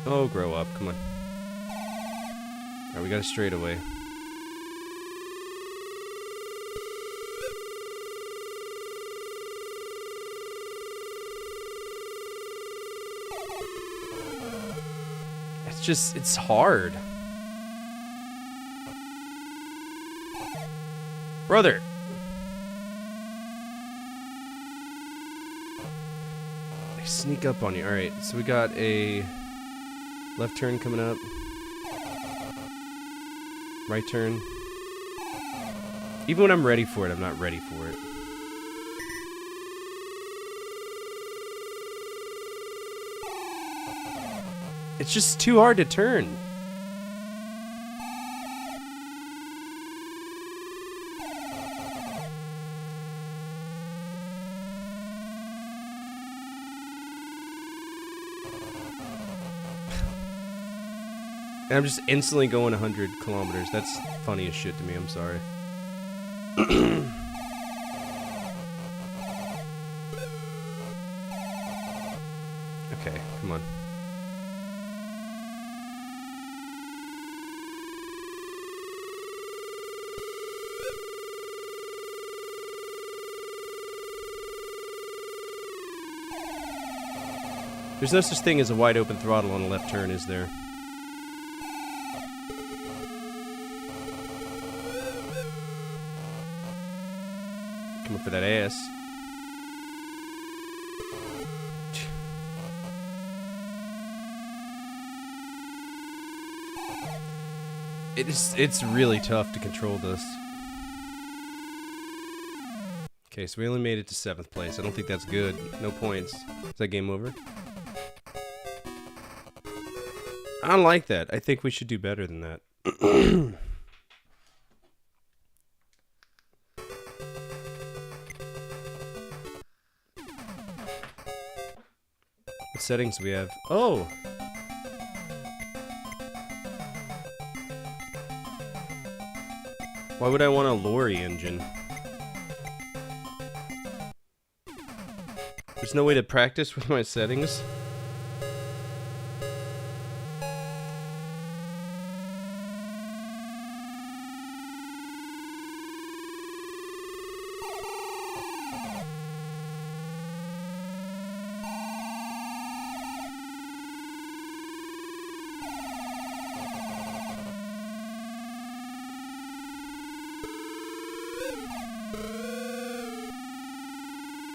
[SPEAKER 2] Oh, grow up, come on. Alright, we got a straightaway. It's hard. Brother. They sneak up on you. Alright, so we got a left turn coming up. Right turn. Even when I'm ready for it, I'm not ready for it. It's just too hard to turn. And I'm just instantly going 100 kilometers. That's funny as shit to me, I'm sorry. Okay, come on. There's no such thing as a wide open throttle on a left turn, is there? Coming for that ass. It's really tough to control this. Okay, so we only made it to 7th place. I don't think that's good. No points. Is that game over? I don't like that. I think we should do better than that. What settings do we have? Oh! Why would I want a lorry engine? There's no way to practice with my settings?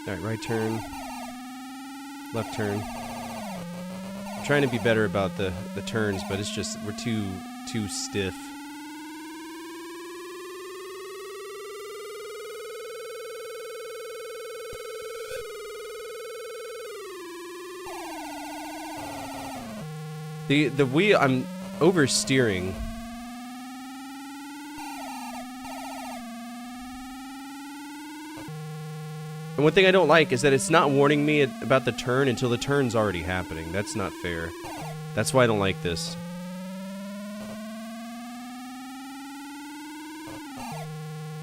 [SPEAKER 2] Alright, right turn. Left turn. I'm trying to be better about the turns, but it's just, we're too stiff. The wheel, I'm oversteering. And one thing I don't like is that it's not warning me about the turn until the turn's already happening. That's not fair. That's why I don't like this.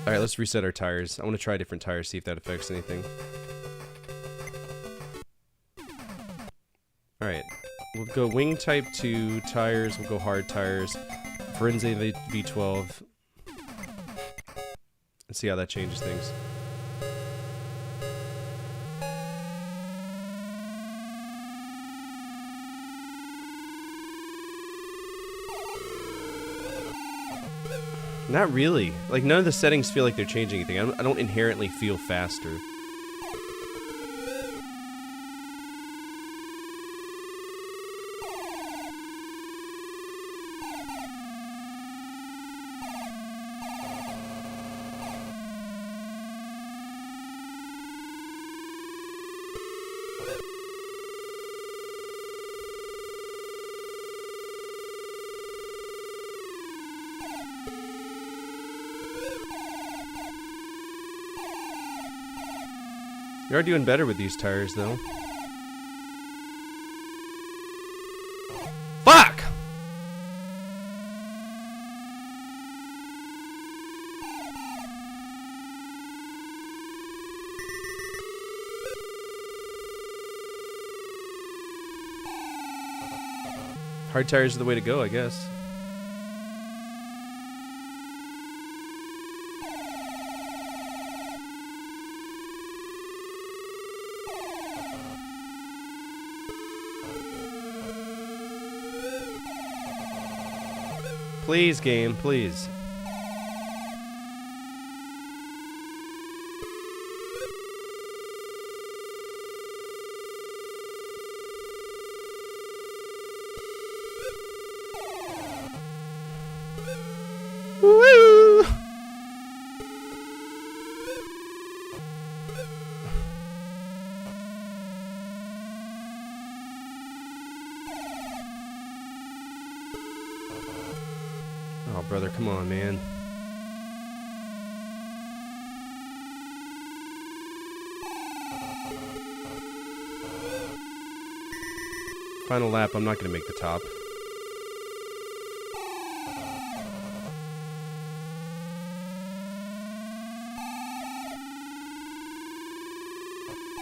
[SPEAKER 2] Alright, let's reset our tires. I want to try different tires, see if that affects anything. Alright, we'll go wing type 2 tires, we'll go hard tires. Firenze V12. Let's see how that changes things. Not really. Like, none of the settings feel like they're changing anything. I don't inherently feel faster. You are doing better with these tires, though. Fuck! Hard tires are the way to go, I guess. Please, game, please. Woo! Oh, brother, come on, man. Final lap, I'm not going to make the top.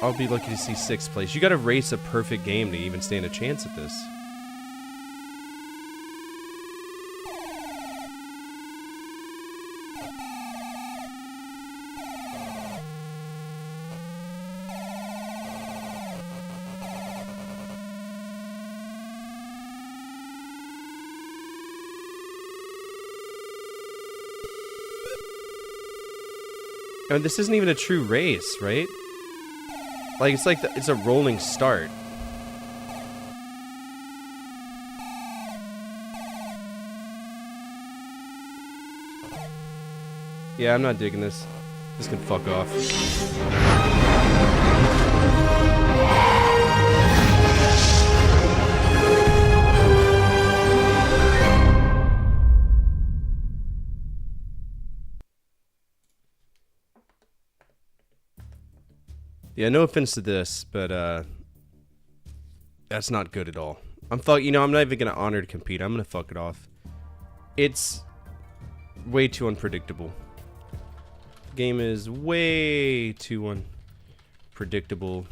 [SPEAKER 2] I'll be lucky to see 6th place. You got to race a perfect game to even stand a chance at this. I mean, this isn't even a true race, right? Like, it's a rolling start. Yeah, I'm not digging this. This can fuck off. Yeah, no offense to this, but that's not good at all. I'm not even gonna honor to compete. I'm gonna fuck it off. It's way too unpredictable. The game is way too unpredictable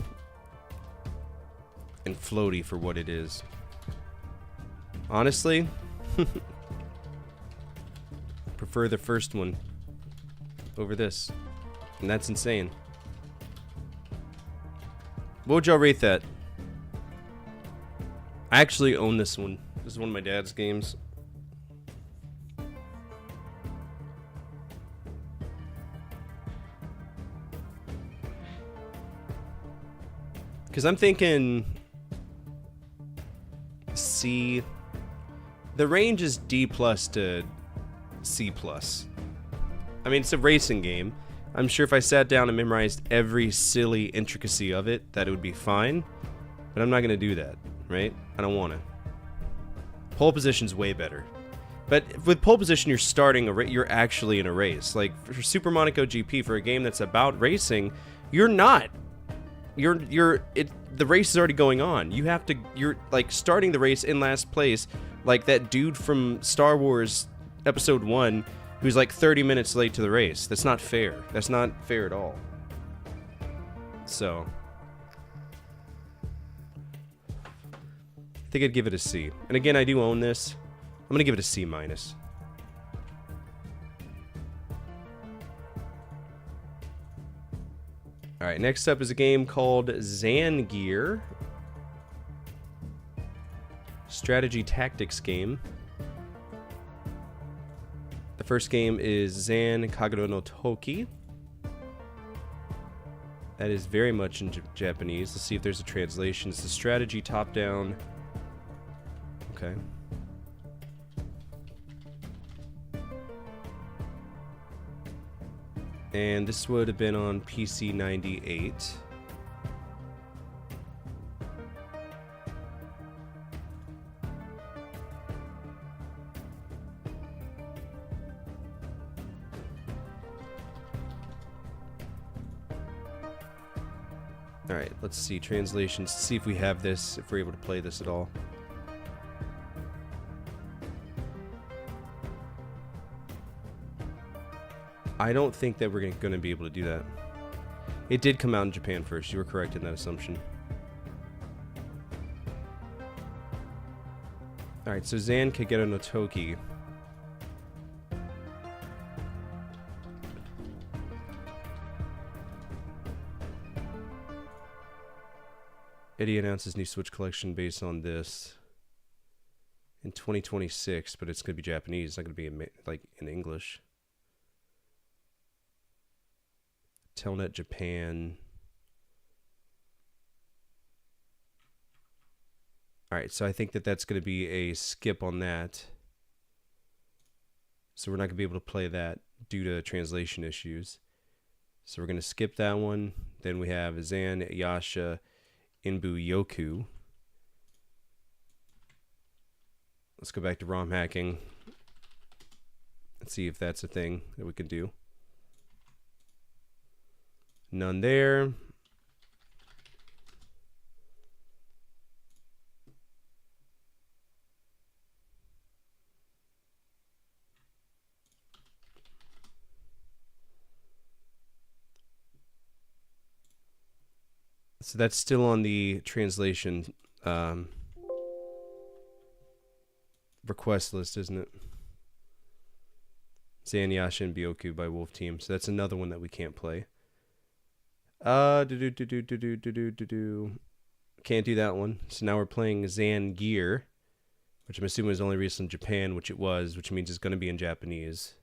[SPEAKER 2] and floaty for what it is. Honestly, prefer the first one over this, and that's insane. What would y'all rate that? I actually own this one. This is one of my dad's games. Because I'm thinking C. The range is D plus to C plus. I mean, it's a racing game. I'm sure if I sat down and memorized every silly intricacy of it, that it would be fine. But I'm not going to do that, right? I don't want to. Pole position's way better. But with pole position, you're starting you're actually in a race. Like for Super Monaco GP, for a game that's about racing, you're not. The race is already going on. You're like starting the race in last place, like that dude from Star Wars Episode 1 who's like 30 minutes late to the race. That's not fair. That's not fair at all. So I think I'd give it a C. And again, I do own this. I'm gonna give it a C minus. Alright, next up is a game called Zangier. Strategy tactics game. The first game is Zan Kagero no Toki. That is very much in Japanese. Let's see if there's a translation. It's the strategy top-down. Okay. And this would have been on PC 98. Alright, let's see. Translations. See if we have this, if we're able to play this at all. I don't think that we're going to be able to do that. It did come out in Japan first. You were correct in that assumption. Alright, so Zan Kagero no Toki. Eddie announces new Switch collection based on this in 2026, but it's going to be Japanese. It's not going to be like in English. Telnet Japan. Alright, so I think that that's going to be a skip on that. So we're not going to be able to play that due to translation issues. So we're going to skip that one. Then we have Zan Yasha Inbu Yoku. Let's go back to ROM hacking. Let's see if that's a thing that we can do. None there. So that's still on the translation request list, isn't it? Zanyasha and Byoku by Wolf Team. So that's another one that we can't play. Can't do that one. So now we're playing Zan Gear, which I'm assuming is only released in Japan, which it was, which means it's going to be in Japanese.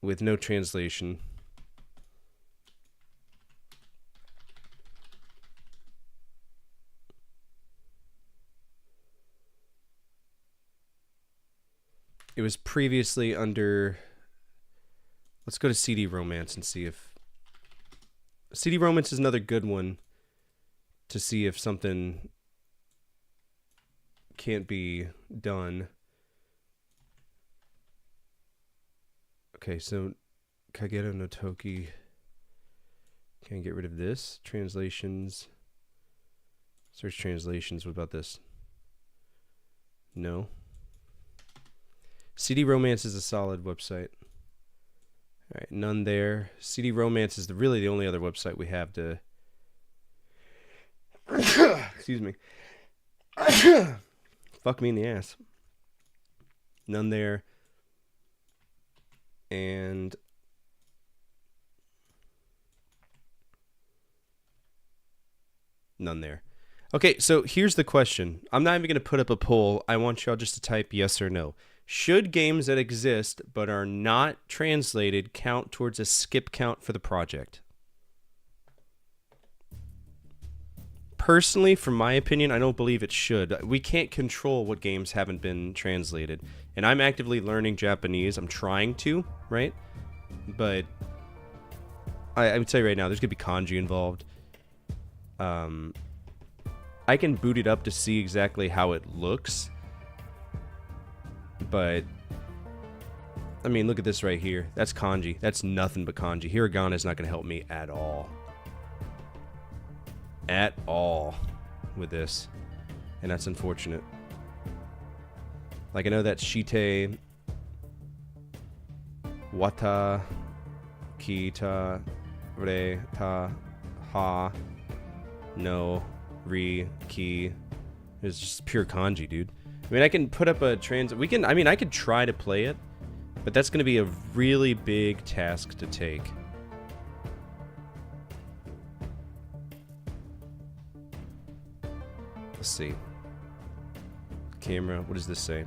[SPEAKER 2] With no translation. It was previously under... Let's go to CD Romance and see if... CD Romance is another good one to see if something can't be done. Okay, so Kagero no Toki. Can I get rid of this? Translations. Search translations. What about this? No. CD Romance is a solid website. Alright, none there. CD Romance is really the only other website we have to... Excuse me. Fuck me in the ass. None there. And... none there. Okay, so here's the question. I'm not even going to put up a poll. I want y'all just to type yes or no. Should games that exist but are not translated count towards a skip count for the project? Personally, from my opinion, I don't believe it should. We can't control what games haven't been translated. And I'm actively learning Japanese. I'm trying to, right? But I would say right now, there's going to be kanji involved. I can boot it up to see exactly how it looks. But, I mean, look at this right here. That's kanji. That's nothing but kanji. Hiragana is not going to help me at all. At all with this. And that's unfortunate. Like, I know that Shite, Wata, Kita, Re, Ta, Ha, No, Ri, Ki. It's just pure kanji, dude. I mean, I can put up a I could try to play it, but that's going to be a really big task to take. Let's see. Camera, what does this say?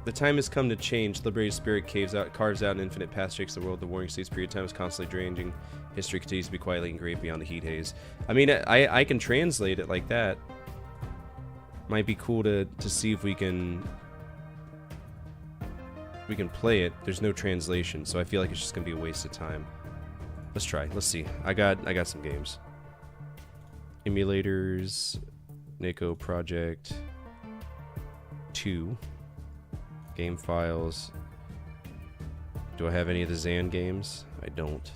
[SPEAKER 2] The time has come to change. The liberated spirit carves out an infinite path, shakes the world. The warring state's period of time is constantly draining. History continues to be quietly engraved beyond the heat haze. I mean, I can translate it like that. Might be cool to see if we can play it. There's no translation, so I feel like it's just gonna be a waste of time. Let's try. Let's see. I got some games. Emulators, Neko Project 2. Game files. Do I have any of the Xan games? I don't.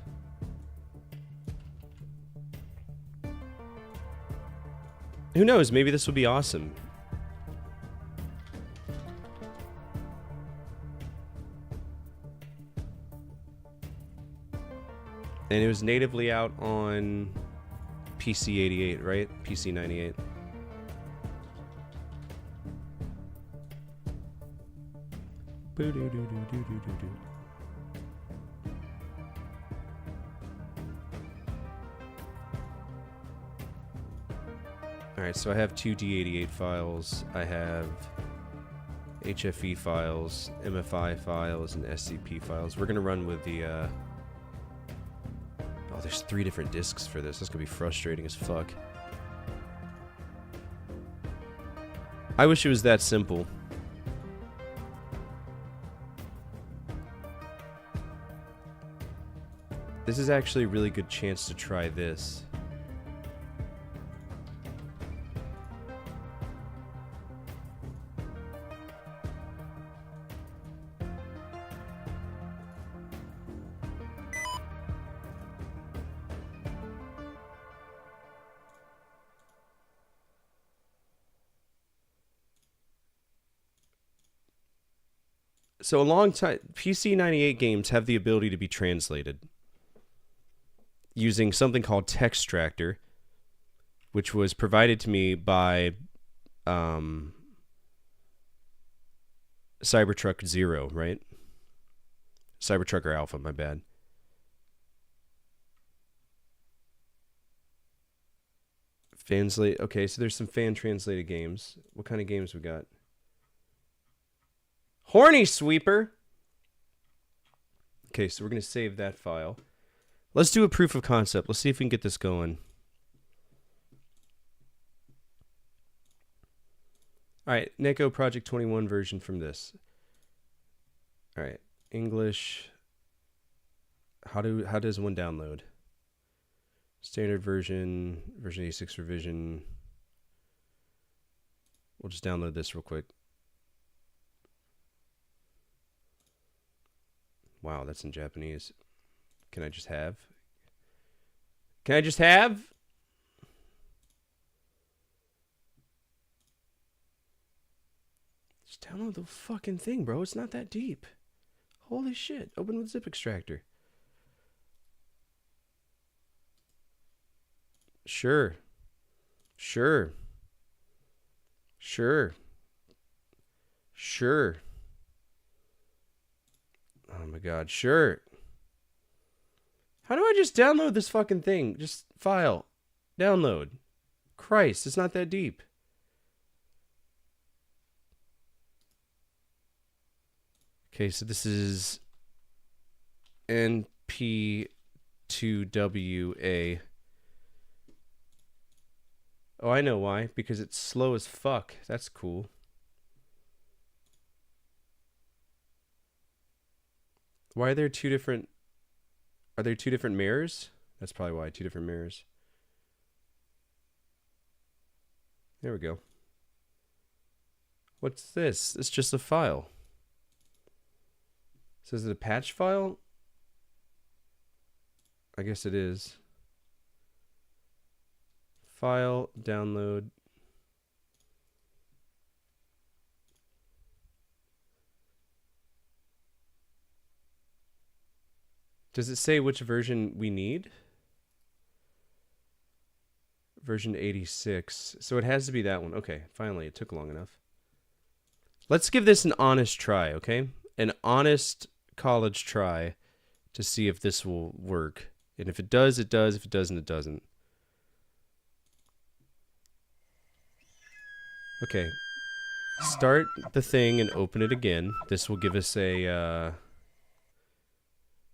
[SPEAKER 2] Who knows? Maybe this will be awesome. And it was natively out on PC 88, right? PC 98. Alright, so I have two D88 files. I have HFE files, MFI files, and SCP files. We're gonna run with the, Oh, there's 3 different disks for this. That's gonna be frustrating as fuck. I wish it was that simple. This is actually a really good chance to try this. So a long time, PC 98 games have the ability to be translated using something called Textractor, which was provided to me by Cybertruck Zero, right? Cybertrucker Alpha, my bad. Fanslate. Okay, so there's some fan translated games. What kind of games we got? Horny Sweeper. Okay, so we're going to save that file. Let's do a proof of concept. Let's see if we can get this going. All right, Neko Project 21 version from this. All right, English. How does one download? Standard version, version 86 revision. We'll just download this real quick. Wow, that's in Japanese. Can I just have? Can I just have? Just download the fucking thing, bro. It's not that deep. Holy shit. Open with zip extractor. Sure. Sure. Sure. Sure. Oh my god, sure. How do I just download this fucking thing? Just file. Download. Christ, it's not that deep. Okay, so this is NP2WA. Oh, I know why. Because it's slow as fuck. That's cool. Why are there 2 different... Are there 2 different mirrors? That's probably why. 2 different mirrors. There we go. What's this? It's just a file. So is it a patch file? I guess it is. File, download. Does it say which version we need? Version 86. So it has to be that one. Okay, finally, it took long enough. Let's give this an honest try, okay? An honest college try to see if this will work. And if it does, it does. If it doesn't, it doesn't. Okay. Start the thing and open it again. This will give us a...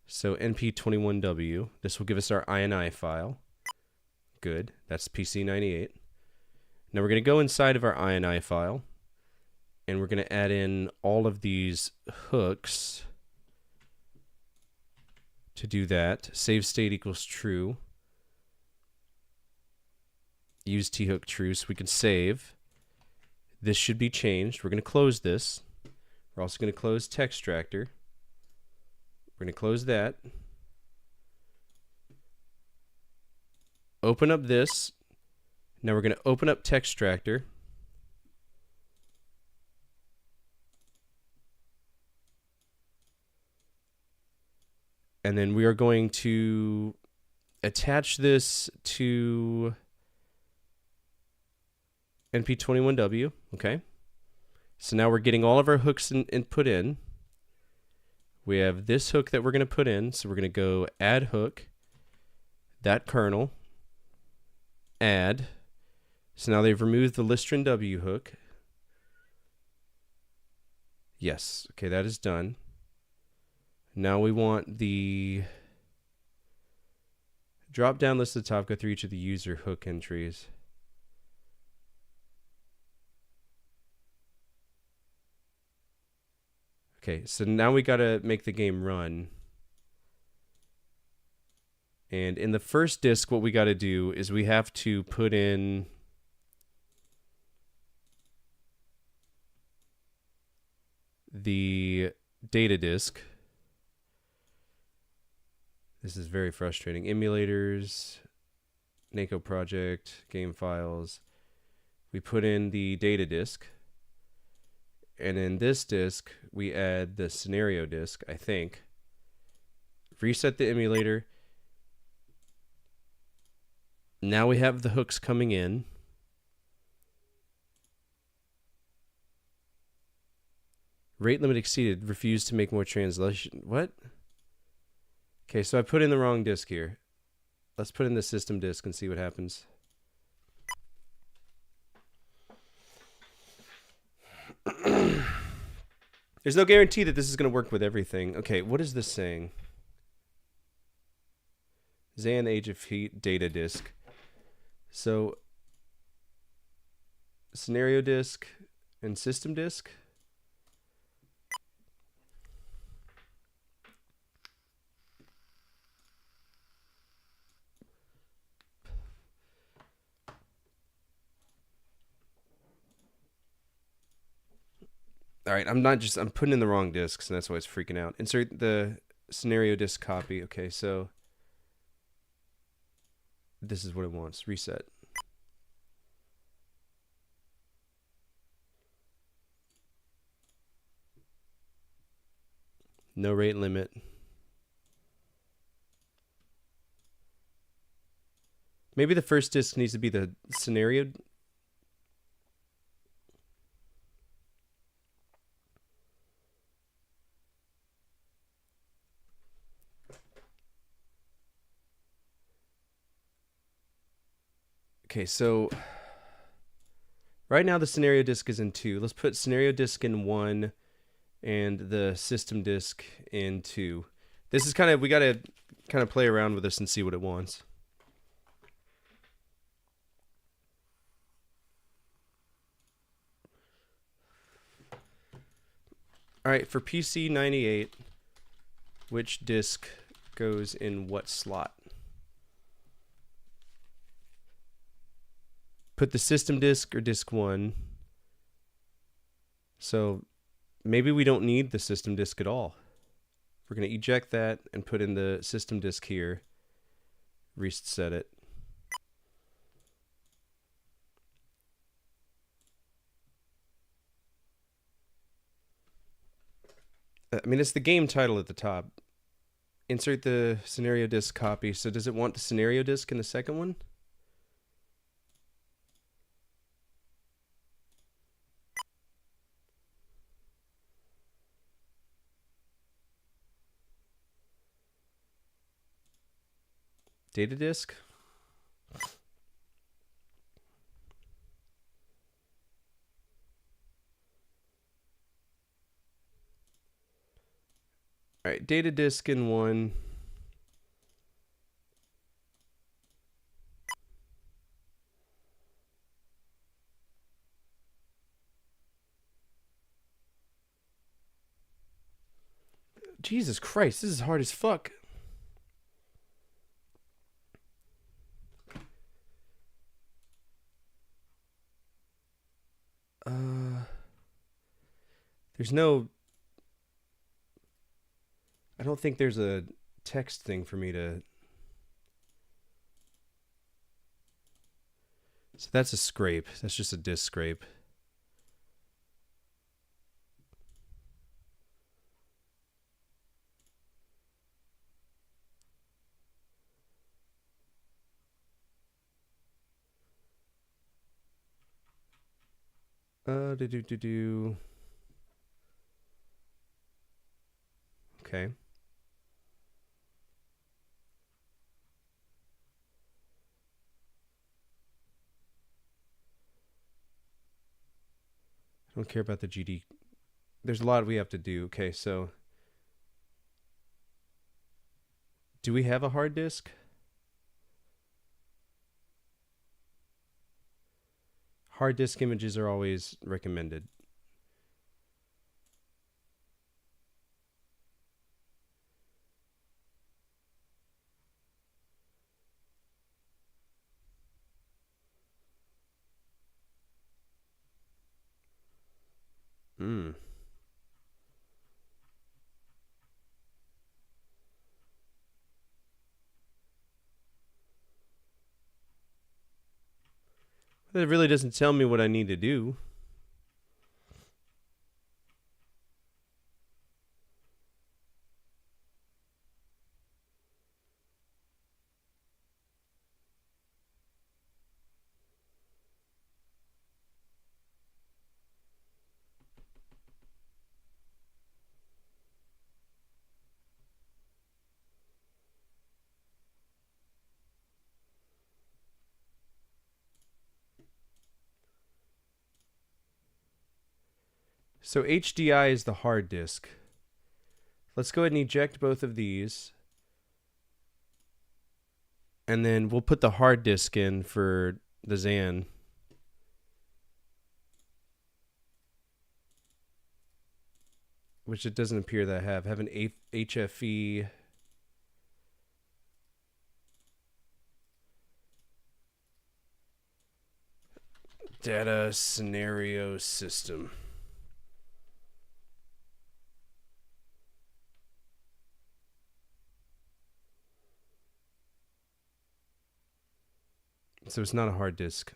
[SPEAKER 2] So NP21W. This will give us our INI file. Good. That's PC98. Now we're going to go inside of our INI file. And we're going to add in all of these hooks. To do that, save state equals true. Use thook true so we can save. This should be changed. We're going to close this. We're also going to close Textractor. We're going to close that. Open up this. Now we're going to open up Textractor. And then we are going to attach this to NP21W. Okay. So now we're getting all of our hooks put in. We have this hook that we're going to put in. So we're going to go add hook, that kernel, add. So now they've removed the Listrin W hook. Yes. Okay, that is done. Now we want the drop down list at the top, go through each of the user hook entries. Okay, so now we got to make the game run. And in the first disk, what we got to do is we have to put in the data disk. This is very frustrating. Emulators, NACO project, game files. We put in the data disk. And in this disk, we add the scenario disk, I think. Reset the emulator. Now we have the hooks coming in. Rate limit exceeded. Refused to make more translation. What? Okay, so I put in the wrong disk here. Let's put in the system disk and see what happens. There's no guarantee that this is going to work with everything. Okay, what is this saying? Xan Age of Heat data disk. So, scenario disk and system disk. All right, I'm putting in the wrong disks, and that's why it's freaking out. Insert the scenario disk copy. Okay, so this is what it wants. Reset. No rate limit. Maybe the first disk needs to be the scenario. Okay, so right now the scenario disk is in 2. Let's put scenario disk in 1 and the system disk in 2. This is we got to kind of play around with this and see what it wants. All right, for PC98, which disk goes in what slot? Put the system disk or disk 1. So maybe we don't need the system disk at all. We're going to eject that and put in the system disk here. Reset it. I mean, it's the game title at the top. Insert the scenario disk copy. So does it want the scenario disk in the second one? Data disk. All right, data disk in 1. Jesus Christ, this is hard as fuck. There's no I don't think there's a text thing for me to... So that's a scrape. That's just a disk scrape. Do. Okay. I don't care about the GD. There's a lot we have to do. Okay, so do we have a hard disk? Hard disk images are always recommended. It really doesn't tell me what I need to do. So HDI is the hard disk. Let's go ahead and eject both of these. And then we'll put the hard disk in for the Xan. Which it doesn't appear that I have. I have an HFE. Data scenario system. So it's not a hard disk.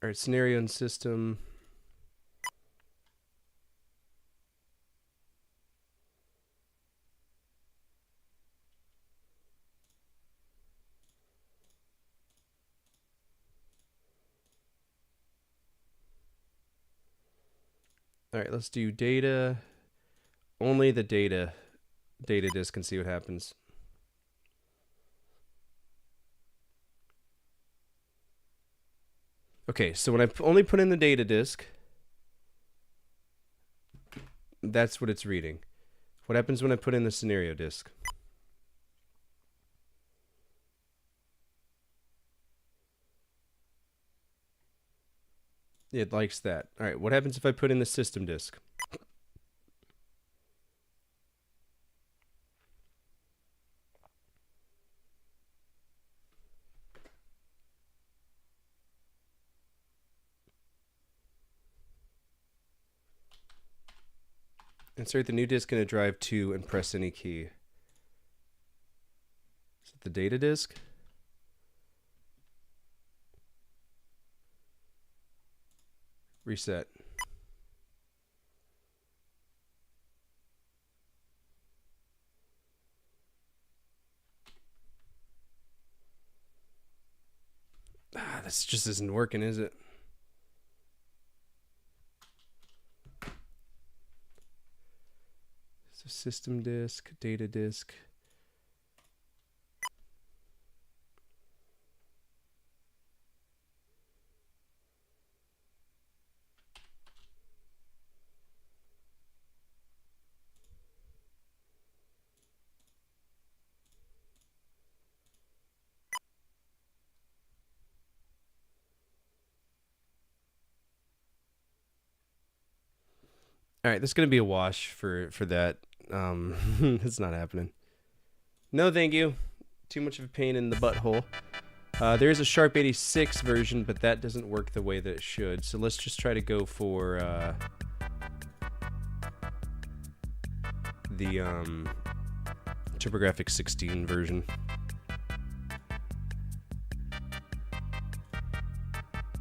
[SPEAKER 2] All right, scenario and system. All right, let's do data. Only the data disk and see what happens. Okay, so when I only put in the data disk, that's what it's reading. What happens when I put in the scenario disk? It likes that. All right, what happens if I put in the system disk? Insert the new disk in a drive 2 and press any key. Is it the data disk? Reset. This just isn't working, is it? So system disk, data disk. All right, this is gonna be a wash for that. It's not happening. No, thank you. Too much of a pain in the butthole. There is a Sharp 86 version, but that doesn't work the way that it should. So let's just try to go for the TurboGrafx 16 version.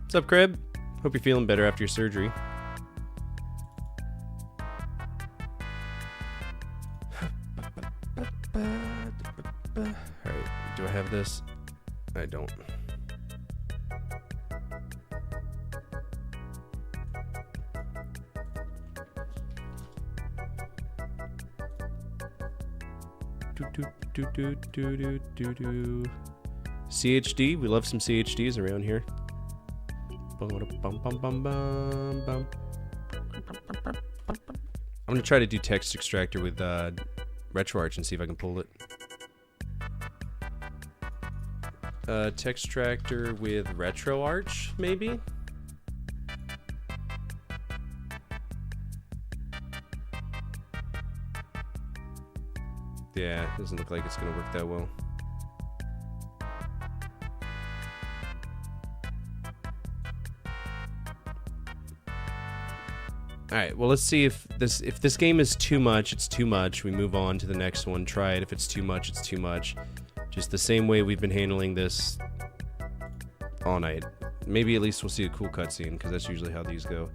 [SPEAKER 2] What's up, Crib? Hope you're feeling better after your surgery. Alright, do I have this? I don't. CHD, we love some CHDs around here. I'm gonna try to do text extractor with RetroArch and see if I can pull it. Text extractor with RetroArch, maybe? Yeah, doesn't look like it's gonna work that well. Alright, well let's see if this game is too much, it's too much. We move on to the next one, try it. If it's too much, it's too much. Just the same way we've been handling this all night. Maybe at least we'll see a cool cutscene, because that's usually how these go.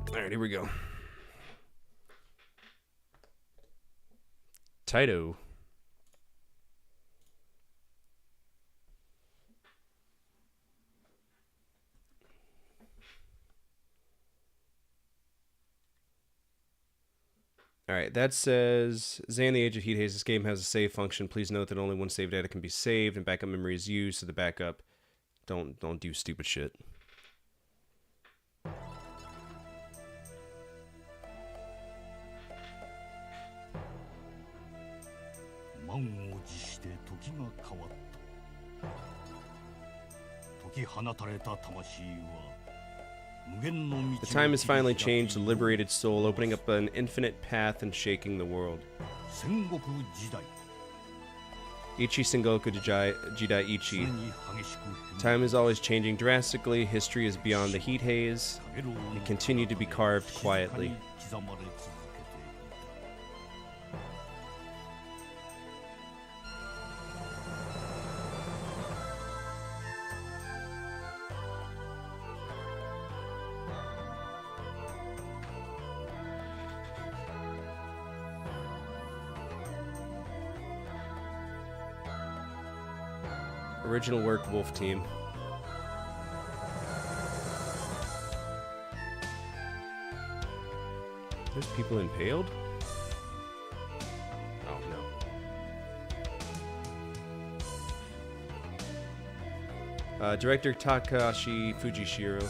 [SPEAKER 2] Alright, here we go. Taito. Alright, that says, Zan, the Age of Heat Haze, this game has a save function. Please note that only one save data can be saved and backup memory is used, so the backup don't do stupid shit. The time has finally changed, the liberated soul, opening up an infinite path and shaking the world. Ichi Sengoku Jidai Ichi. Time is always changing drastically, history is beyond the heat haze, and continue to be carved quietly. Original work, Wolf Team. There's people impaled? Oh no. Director Takashi Fujishiro.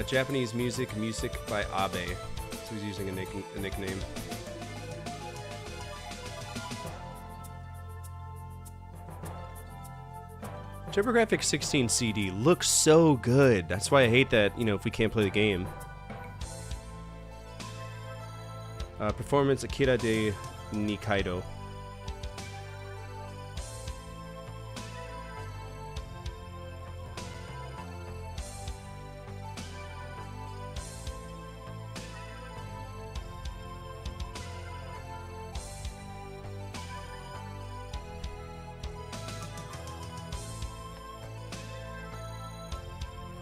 [SPEAKER 2] Japanese music by Abe. So he's using a nickname. TurboGrafx 16 CD looks so good. That's why I hate that, if we can't play the game. Performance Akira de Nikaido.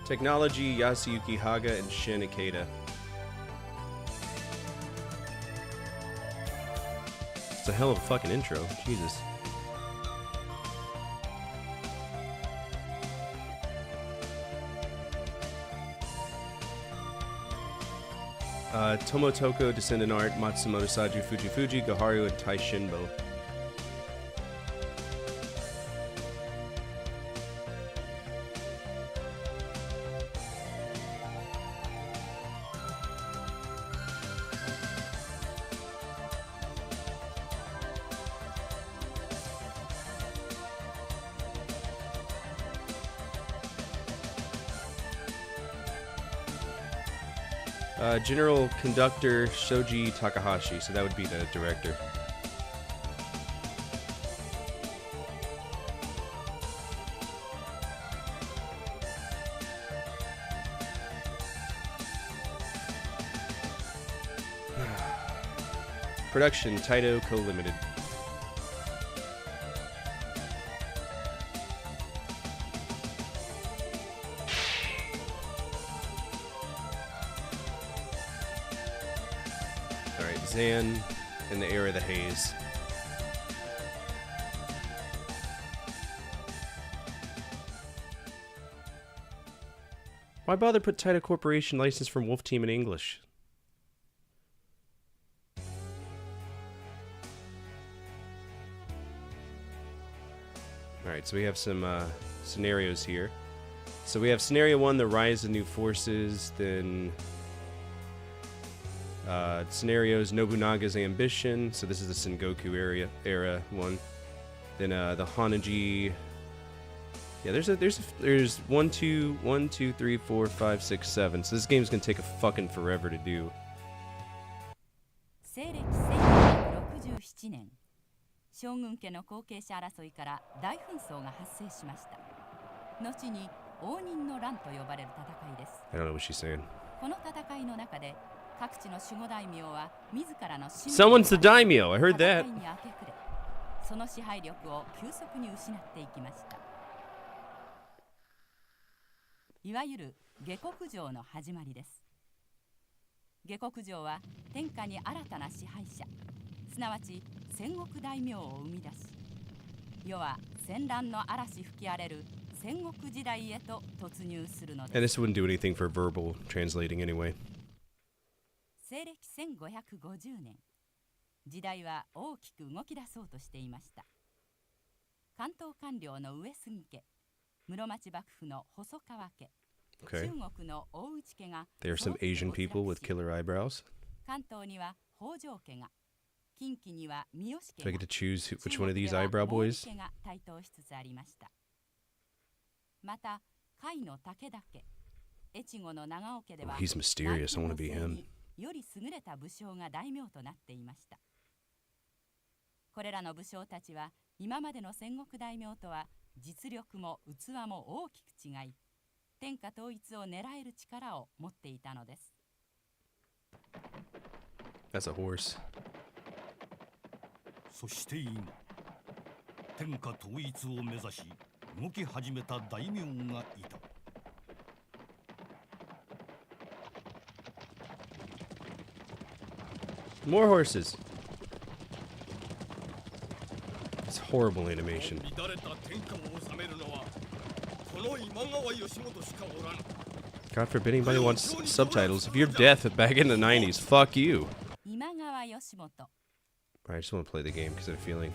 [SPEAKER 2] Technology, Yasuyuki Haga, and Shin Ikeda. It's a hell of a fucking intro. Jesus. Tomotoko, Descendant Art, Matsumoto Saju, Fuji, Goharu, and Tai Shinbo. General Conductor Shoji Takahashi, so that would be the director. Production, Taito Co. Limited. Zan in the Era of the Haze. Why bother put Taito Corporation license from Wolf Team in English? Alright, so we have some scenarios here. So we have Scenario 1, the Rise of New Forces, then scenarios, Nobunaga's Ambition, so this is the Sengoku era one. Then the Hanaji. Yeah, there's 1, 2, 3, 4, 5, 6, 7. So this game's gonna take a fucking forever to do.
[SPEAKER 4] 西暦1967年、将軍家の後継者争いから大紛争が発生しました。後に応仁の乱と呼ばれる戦いです。
[SPEAKER 2] I don't know what she's saying.
[SPEAKER 4] この戦いの中で各地の守護大名は自らの
[SPEAKER 2] Someone's the daimyo. I heard that.
[SPEAKER 4] 戦いに明け暮れ、その支配力を急速に失っていきました。いわゆる下克上の始まりです。下克上は天下に新たな支配者、すなわち戦国大名を生み出し、世は戦乱の嵐吹き荒れる戦国時代へと突入するのです。
[SPEAKER 2] And this wouldn't do anything for verbal translating anyway.
[SPEAKER 4] 西暦1550年、時代は大きく動き出そうとしていました。関東官僚の上杉家、室町幕府の細川家、
[SPEAKER 2] Okay.
[SPEAKER 4] 中国の大内家が
[SPEAKER 2] There are some Asian people with killer eyebrows.
[SPEAKER 4] 関東には北条家が、近畿には三好
[SPEAKER 2] Do I
[SPEAKER 4] 家
[SPEAKER 2] get
[SPEAKER 4] が、
[SPEAKER 2] to choose which
[SPEAKER 4] 中
[SPEAKER 2] one of
[SPEAKER 4] 国
[SPEAKER 2] these
[SPEAKER 4] では
[SPEAKER 2] eyebrow
[SPEAKER 4] 毛利
[SPEAKER 2] boys?
[SPEAKER 4] 家が台頭しつつありました。また甲斐の武田家、越後の長尾家では
[SPEAKER 2] Oh, he's mysterious. I want to be him.
[SPEAKER 4] より優れた武将が大名となっていました。これらの武将たちは今までの戦国大名とは実力も器も大きく違い、天下統一を狙える力を持っていたのです。
[SPEAKER 2] That's a horse.
[SPEAKER 5] そして今、天下統一を目指し動き始めた大名がいた。
[SPEAKER 2] More horses. It's horrible animation.
[SPEAKER 5] 乱れた天下を治めるのはこの今川義元しかおらぬ。
[SPEAKER 2] God forbid anybody wants subtitles. If you're deaf back in the 90s, fuck you.
[SPEAKER 4] 今川義元。
[SPEAKER 2] I just want to play the game because I have a feeling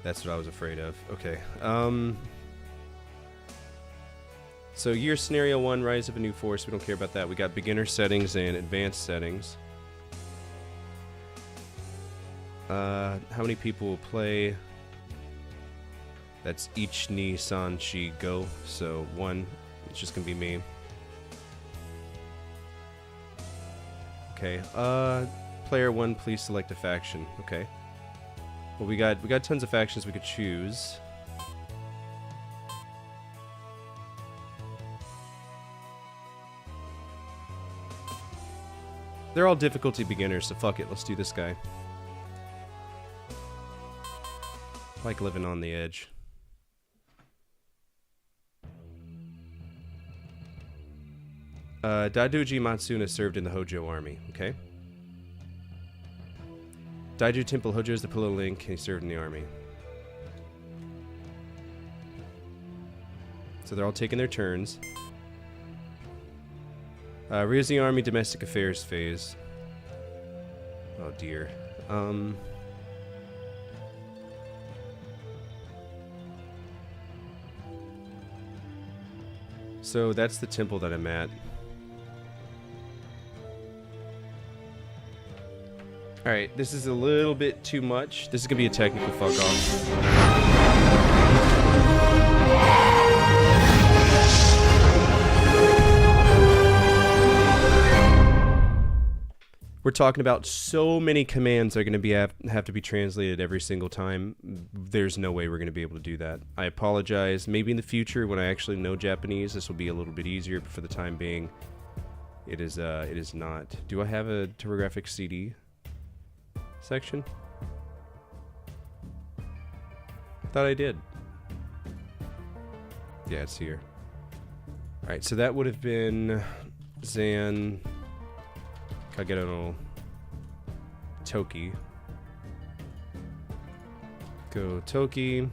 [SPEAKER 2] that's what I was afraid of. Okay. So year scenario 1, Rise of a New Force. We don't care about that. We got beginner settings and advanced settings. How many people will play? That's each ni san shi go. So 1, it's just gonna be me. Okay. Player 1, please select a faction. Okay. Well, we got tons of factions we could choose. They're all difficulty beginners, so fuck it. Let's do this guy. Like living on the edge. Daidoji Matsuna served in the Hojo army, okay? Daiju Temple Hojo is the Pillow Link, and he served in the army. So they're all taking their turns. Ryuzi Army Domestic Affairs phase. Oh dear. So that's the temple that I'm at. Alright, this is a little bit too much. This is gonna be a technical fuck off. We're talking about so many commands that are going to have to be translated every single time. There's no way we're going to be able to do that. I apologize. Maybe in the future, when I actually know Japanese, this will be a little bit easier. But for the time being, it is not. Do I have a TurboGrafx CD section? Thought I did. Yeah, it's here. All right, so that would have been Zan Kagero no Toki. Go Toki.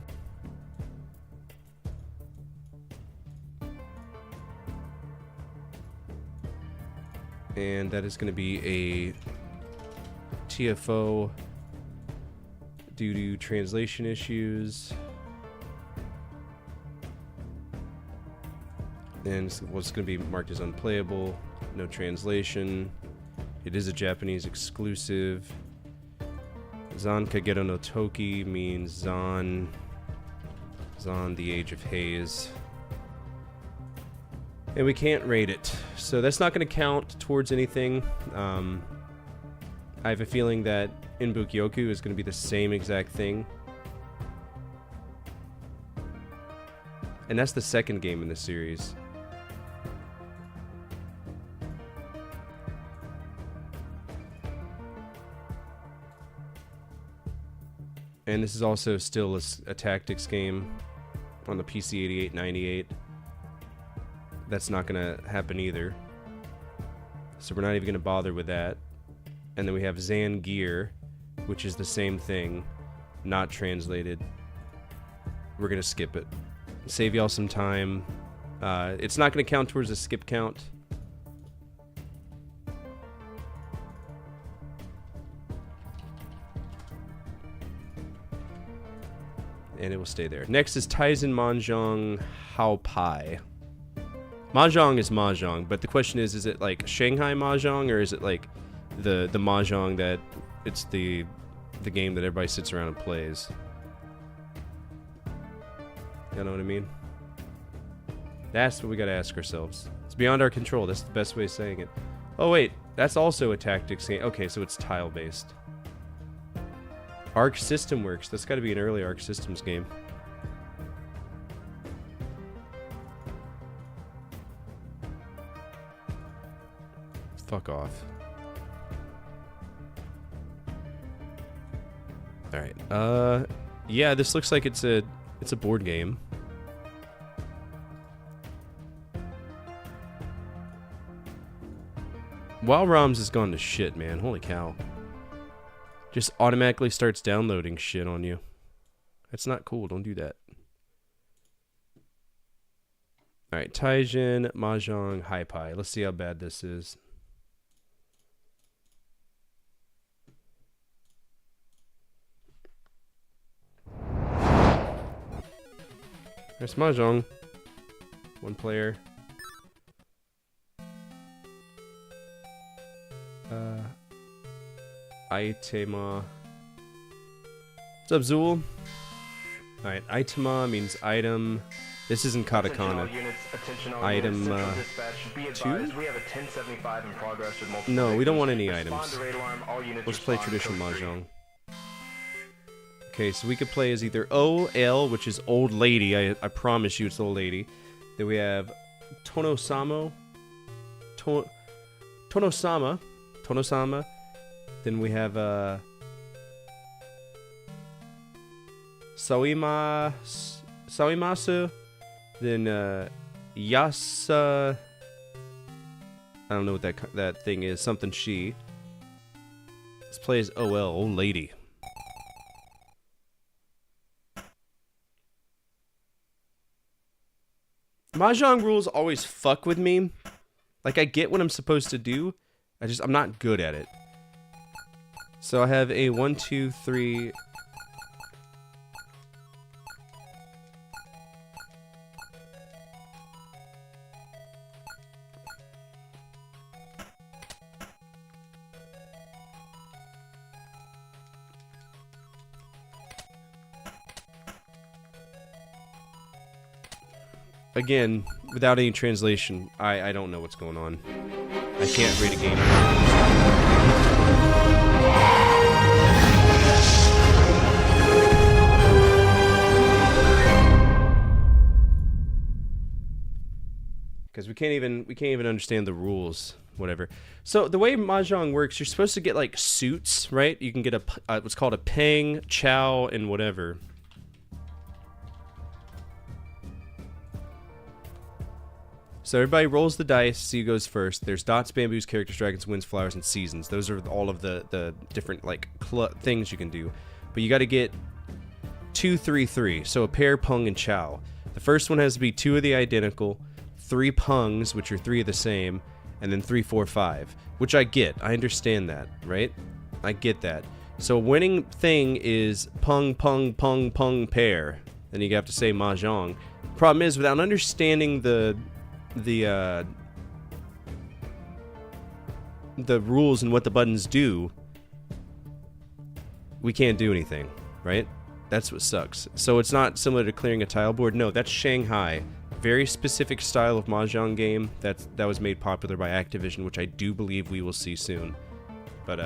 [SPEAKER 2] And that is going to be a TFO due to translation issues. And it's going to be marked as unplayable, no translation. It is a Japanese exclusive. Zan Kagero no Toki means Zan the Age of Haze. And we can't rate it. So that's not going to count towards anything. I have a feeling that Inbukyoku is going to be the same exact thing. And that's the second game in the series. And this is also still a tactics game on the PC 8898. That's not going to happen either. So we're not even going to bother with that. And then we have Zangier, which is the same thing, not translated. We're going to skip it. Save y'all some time. It's not going to count towards a skip count. And it will stay there. Next is Taizen Mahjong Hao Pai. Mahjong is Mahjong, but the question is it like Shanghai Mahjong, or is it like the Mahjong that it's the game that everybody sits around and plays? You know what I mean? That's what we gotta ask ourselves. It's beyond our control. That's the best way of saying it. Oh wait, that's also a tactics game. Okay, so it's tile-based. Arc System Works. That's got to be an early Arc Systems game. Fuck off. All right. Yeah, this looks like it's a board game. Wild ROMs has gone to shit, man. Holy cow. Just automatically starts downloading shit on you. That's not cool. Don't do that. Alright, Taijin Mahjong High Pi. Let's see how bad this is. There's Mahjong. One player. Itema. What's up, Zool? Alright, Itema means item. This isn't katakana. Item 2?
[SPEAKER 3] We have a 1075 in progress with multiple.
[SPEAKER 2] No, we don't want any
[SPEAKER 3] Respond
[SPEAKER 2] items.
[SPEAKER 3] to raid alarm, all units
[SPEAKER 2] Let's play
[SPEAKER 3] respond,
[SPEAKER 2] traditional
[SPEAKER 3] code 3.
[SPEAKER 2] Mahjong. Okay, so we could play as either OL, which is old lady. I promise you it's old lady. Then we have Tonosama. Tonosama. Then we have Sawimasu. Then Yasa I don't know what that thing is. Something she. Let's play as OL, old lady. Mahjong rules always fuck with me. Like, I get what I'm supposed to do. I'm not good at it. So I have a 1, 2, 3. Again, without any translation, I don't know what's going on. I can't rate a game. Because we can't even understand the rules, whatever. So the way Mahjong works, you're supposed to get like suits, right? You can get a what's called a peng, chow, and whatever. So everybody rolls the dice, see who goes first. There's dots, bamboos, characters, dragons, winds, flowers, and seasons. Those are all of the different like things you can do. But you got to get 2, 3, 3. So a pair, peng, and chow. The first one has to be 2 of the identical, 3 pengs, which are 3 of the same, and then 3, 4, 5. Which I get. I understand that, right? I get that. So a winning thing is peng, peng, peng, peng, pair. Then you have to say mahjong. Problem is, without understanding the rules and what the buttons do, we can't do anything, right? That's what sucks. So it's not similar to clearing a tile board. No, that's Shanghai. Very specific style of Mahjong game that was made popular by Activision, which I do believe we will see soon. But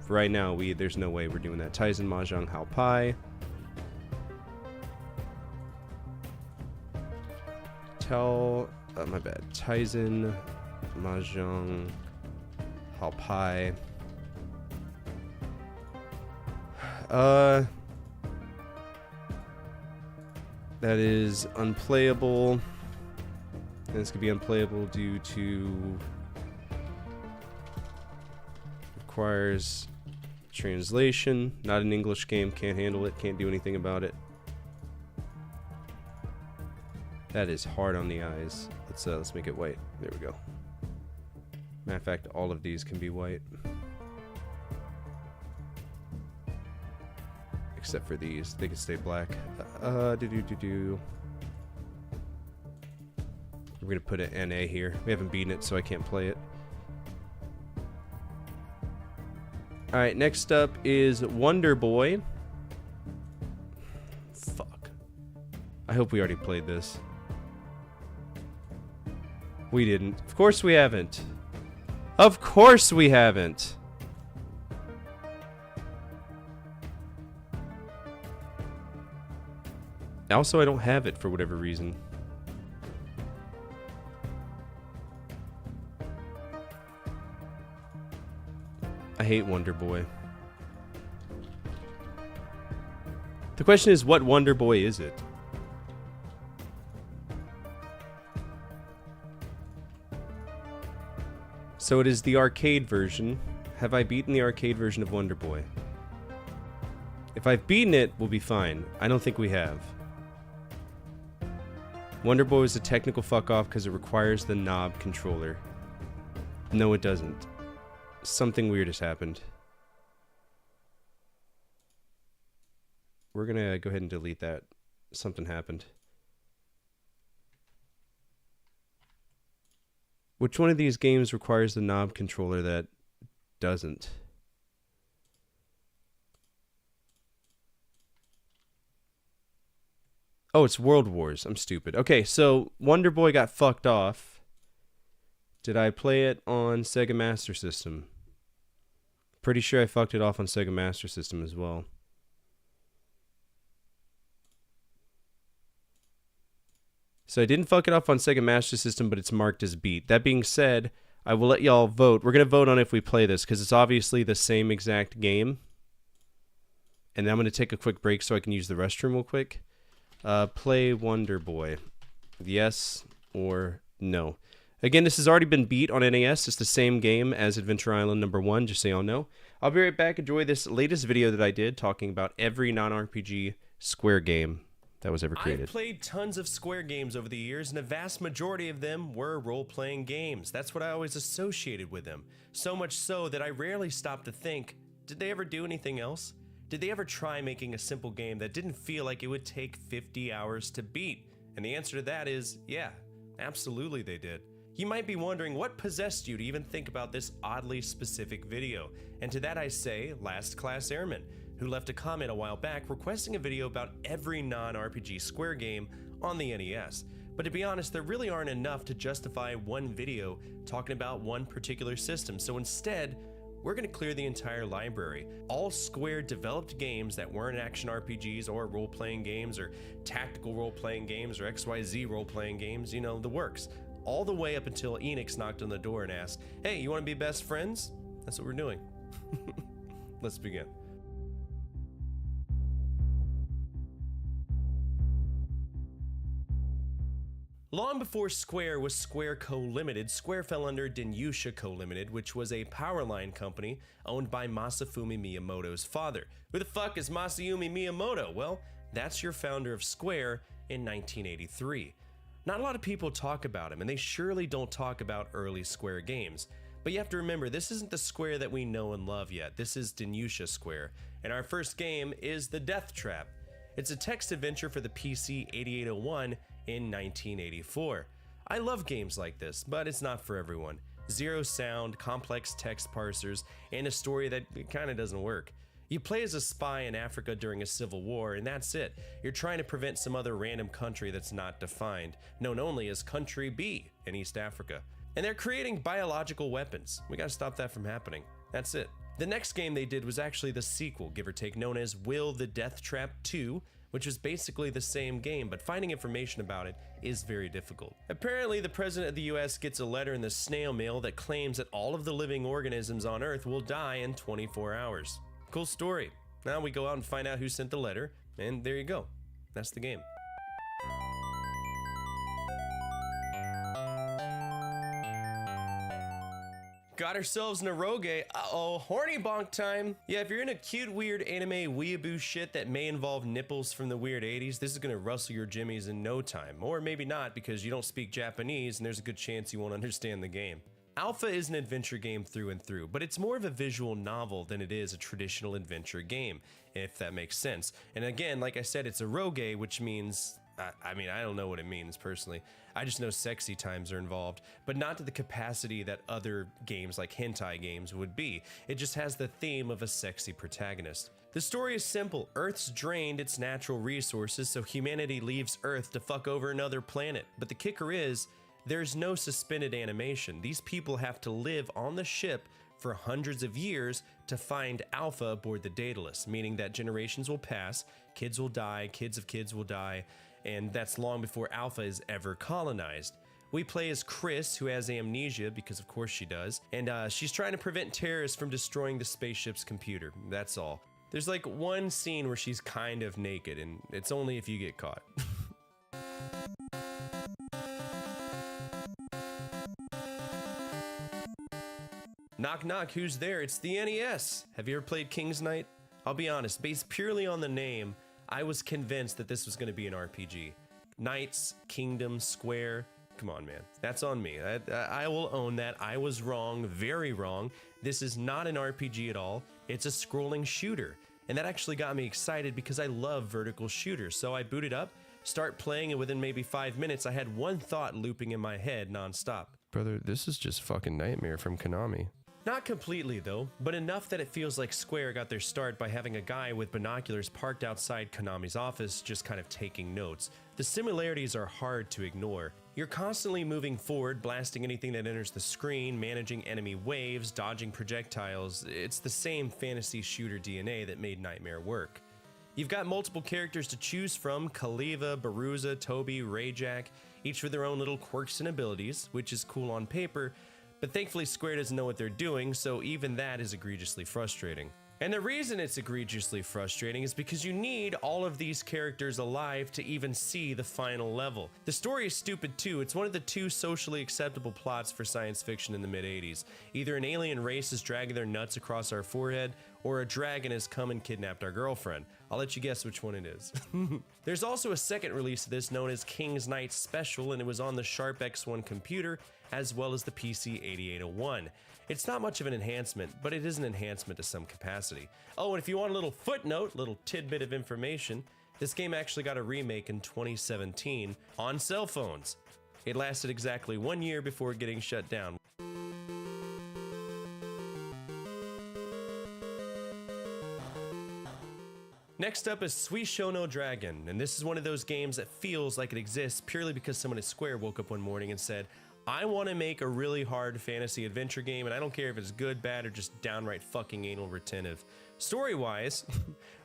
[SPEAKER 2] for right now, there's no way we're doing that. Tizen Mahjong Hao Pai. My bad. Tizen, Mahjong, Hao Pai. That is unplayable. And this could be unplayable due to requires translation. Not an English game. Can't handle it. Can't do anything about it. That is hard on the eyes. Let's make it white. There we go. Matter of fact, all of these can be white. Except for these. They can stay black. We're gonna put an NA here. We haven't beaten it, so I can't play it. Alright, next up is Wonder Boy. Fuck. I hope we already played this. We didn't. Of course we haven't. Of course we haven't. Also, I don't have it for whatever reason. I hate Wonder Boy. The question is, what Wonder Boy is it? So it is the arcade version. Have I beaten the arcade version of Wonder Boy? If I've beaten it, we'll be fine. I don't think we have. Wonder Boy is a technical fuck off because it requires the knob controller. No, it doesn't. Something weird has happened. We're gonna go ahead and delete that. Something happened. Which one of these games requires the knob controller that doesn't? Oh, it's World Wars. I'm stupid. Okay, so Wonder Boy got fucked off. Did I play it on Sega Master System? Pretty sure I fucked it off on Sega Master System as well. So I didn't fuck it off on Sega Master System, but it's marked as beat. That being said, I will let y'all vote. We're going to vote on if we play this, because it's obviously the same exact game. And then I'm going to take a quick break so I can use the restroom real quick. Play Wonder Boy. Yes or no. Again, this has already been beat on NES. It's the same game as Adventure Island number 1, just so y'all know. I'll be right back. Enjoy this latest video that I did talking about every non-RPG Square game that was ever created. I've played tons of Square games over the years, and a vast majority of them were role-playing games. That's what I always associated with them. So much so that I rarely stopped to think, did they ever do anything else? Did they ever try making a simple game that didn't feel like it would take 50 hours to beat? And the answer to that is, yeah, absolutely they did. You might be wondering what possessed you to even think about this oddly specific video. And to that I say, Last Class Airman, who left a comment a while back requesting a video about every non-RPG Square game on the NES. But to be honest, there really aren't enough to justify one video talking about one particular system. So instead, we're going to clear the entire library. All Square developed games that weren't action RPGs or role-playing games or tactical role-playing games or XYZ role-playing games, you know, the works. All the way up until Enix knocked on the door and asked, hey, you want to be best friends? That's what we're doing. Let's begin. Long before Square was Square Co. Limited, Square fell under Denusha Co. Limited, which was a Powerline company owned by Masafumi Miyamoto's father. Who the fuck is Masayumi Miyamoto? Well, that's your founder of Square in 1983. Not a lot of people talk about him, and they surely don't talk about early Square games. But you have to remember, this isn't the Square that we know and love yet. This is Denusha Square, and our first game is The Death Trap. It's a text adventure for the PC 8801 in 1984. I love games like this, but it's not for everyone. Zero sound, complex text parsers, and a story that kinda doesn't work. You play as a spy in Africa during a civil war, and that's it. You're trying to prevent some other random country that's not defined, known only as Country B in East Africa. And they're creating biological weapons. We gotta stop that from happening. That's it. The next game they did was actually the sequel, give or take, known as Will the Death Trap 2, which was basically the same game, but finding information about it is very difficult. Apparently, the president of the US gets a letter in the snail mail that claims that all of the living organisms on Earth will die in 24 hours. Cool story. Now we go out and find out who sent the letter, and there you go. That's the game. Got ourselves an eroge. Uh-oh, horny bonk time. Yeah, if you're in a cute, weird anime weeaboo shit that may involve nipples from the weird 80s, this is gonna rustle your jimmies in no time. Or maybe not, because you don't speak Japanese and there's a good chance you won't understand the game. Alpha is an adventure game through and through, but it's more of a visual novel than it is a traditional adventure game, if that makes sense. And again, like I said, it's eroge, which means, I mean, I don't know what it means personally. I just know sexy times are involved, but not to the capacity that other games like hentai games would be. It just has the theme of a sexy protagonist. The story is simple. Earth's drained its natural resources, so humanity leaves Earth to fuck over another planet. But the kicker is, there's no suspended animation. These people have to live on the ship for hundreds of years to find Alpha aboard the Daedalus, meaning that generations will pass, kids will die, kids of kids will die, and that's long before Alpha is ever colonized. We play as Chris, who has amnesia, because of course she does, and she's trying to prevent terrorists from destroying the spaceship's computer. That's all. There's like one scene where she's kind of naked, and it's only if you get caught. Knock knock, who's there? It's the NES. Have you ever played King's Knight? I'll be honest, based purely on the name, I was convinced that this was going to be an RPG. Knights, Kingdom, Square. Come on, man. That's on me. I will own that. I was wrong, very wrong. This is not an RPG at all. It's a scrolling shooter. And that actually got me excited because I love vertical shooters. So I booted up, start playing, and within maybe 5 minutes, I had one thought looping in my head nonstop. Brother, this is just fucking Nightmare from Konami. Not completely though, but enough that it feels like Square got their start by having a guy with binoculars parked outside Konami's office just kind of taking notes. The similarities are hard to ignore. You're constantly moving forward, blasting anything that enters the screen, managing enemy waves, dodging projectiles. It's the same fantasy shooter DNA that made Nightmare work. You've got multiple characters to choose from: Kaliva, Baruza, Toby, Rayjack, each with their own little quirks and abilities, which is cool on paper. But thankfully Square doesn't know what they're doing, so even that is egregiously frustrating. And the reason it's egregiously frustrating is because you need all of these characters alive to even see the final level. The story is stupid too. It's one of the two socially acceptable plots for science fiction in the mid-80s. Either an alien race is dragging their nuts across our forehead, or a dragon has come and kidnapped our girlfriend. I'll let you guess which one it is. There's also a second release of this known as King's Knight Special, and it was on the Sharp X1 computer, as well as the PC 8801. It's not much of an enhancement, but it is an enhancement to some capacity. Oh, and if you want a little footnote, little tidbit of information, this game actually got a remake in 2017 on cell phones. It lasted exactly 1 year before getting shut down. Next up is Suishou no Dragon, and this is one of those games that feels like it exists purely because someone at Square woke up one morning and said, I want to make a really hard fantasy adventure game, and I don't care if it's good, bad, or just downright fucking anal retentive. Story-wise,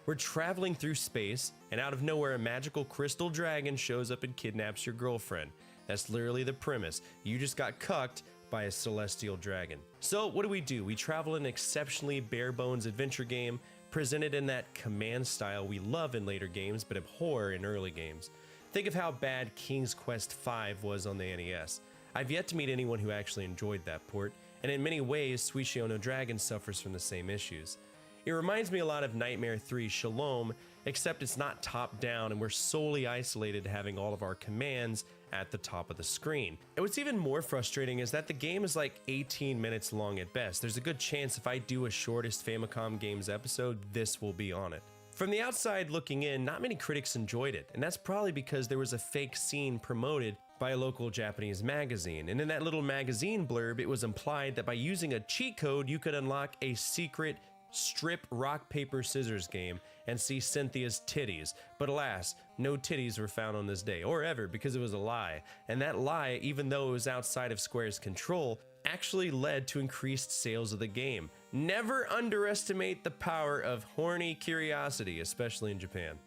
[SPEAKER 2] we're traveling through space, and out of nowhere a magical crystal dragon shows up and kidnaps your girlfriend. That's literally the premise. You just got cucked by a celestial dragon. So what do? We travel in an exceptionally bare-bones adventure game, presented in that command style we love in later games, but abhor in early games. Think of how bad King's Quest V was on the NES. I've yet to meet anyone who actually enjoyed that port, and in many ways, Suishou no Dragon suffers from the same issues. It reminds me a lot of Nightmare 3 Shalom, except it's not top-down and we're solely isolated to having all of our commands at the top of the screen. And what's even more frustrating is that the game is like 18 minutes long at best. There's a good chance if I do a shortest Famicom Games episode, this will be on it. From the outside looking in, not many critics enjoyed it, and that's probably because there was a fake scene promoted by a local Japanese magazine, and in that little magazine blurb, it was implied that by using a cheat code, you could unlock a secret strip rock paper scissors game and see Cynthia's titties. But alas, no titties were found on this day, or ever, because it was a lie. And that lie, even though it was outside of Square's control, actually led to increased sales of the game. Never underestimate the power of horny curiosity, especially in Japan.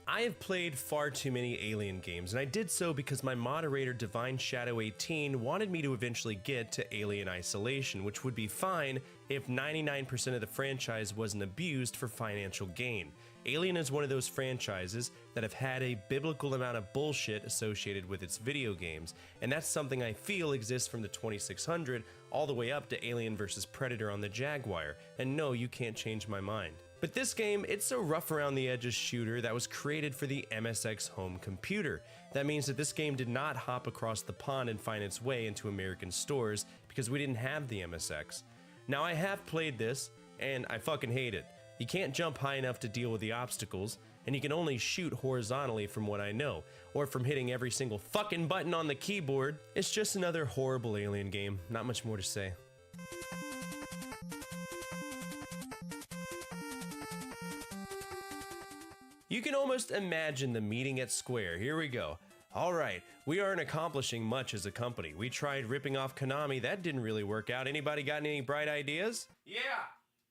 [SPEAKER 2] I have played far too many Alien games, and I did so because my moderator Divine Shadow 18 wanted me to eventually get to Alien Isolation, which would be fine if 99% of the franchise wasn't abused for financial gain. Alien is one of those franchises that have had a biblical amount of bullshit associated with its video games, and that's something I feel exists from the 2600 all the way up to Alien vs. Predator on the Jaguar, and no, you can't change my mind. But this game, it's a rough around the edges shooter that was created for the MSX home computer. That means that this game did not hop across the pond and find its way into American stores because we didn't have the MSX. Now I have played this, and I fucking hate it. You can't jump high enough to deal with the obstacles, and you can only shoot horizontally from what I know, or from hitting every single fucking button on the keyboard. It's just another horrible Alien game, not much more to say. You can almost imagine the meeting at Square. Here we go. Alright, we aren't accomplishing much as a company. We tried ripping off Konami, that didn't really work out. Anybody got any bright ideas? Yeah,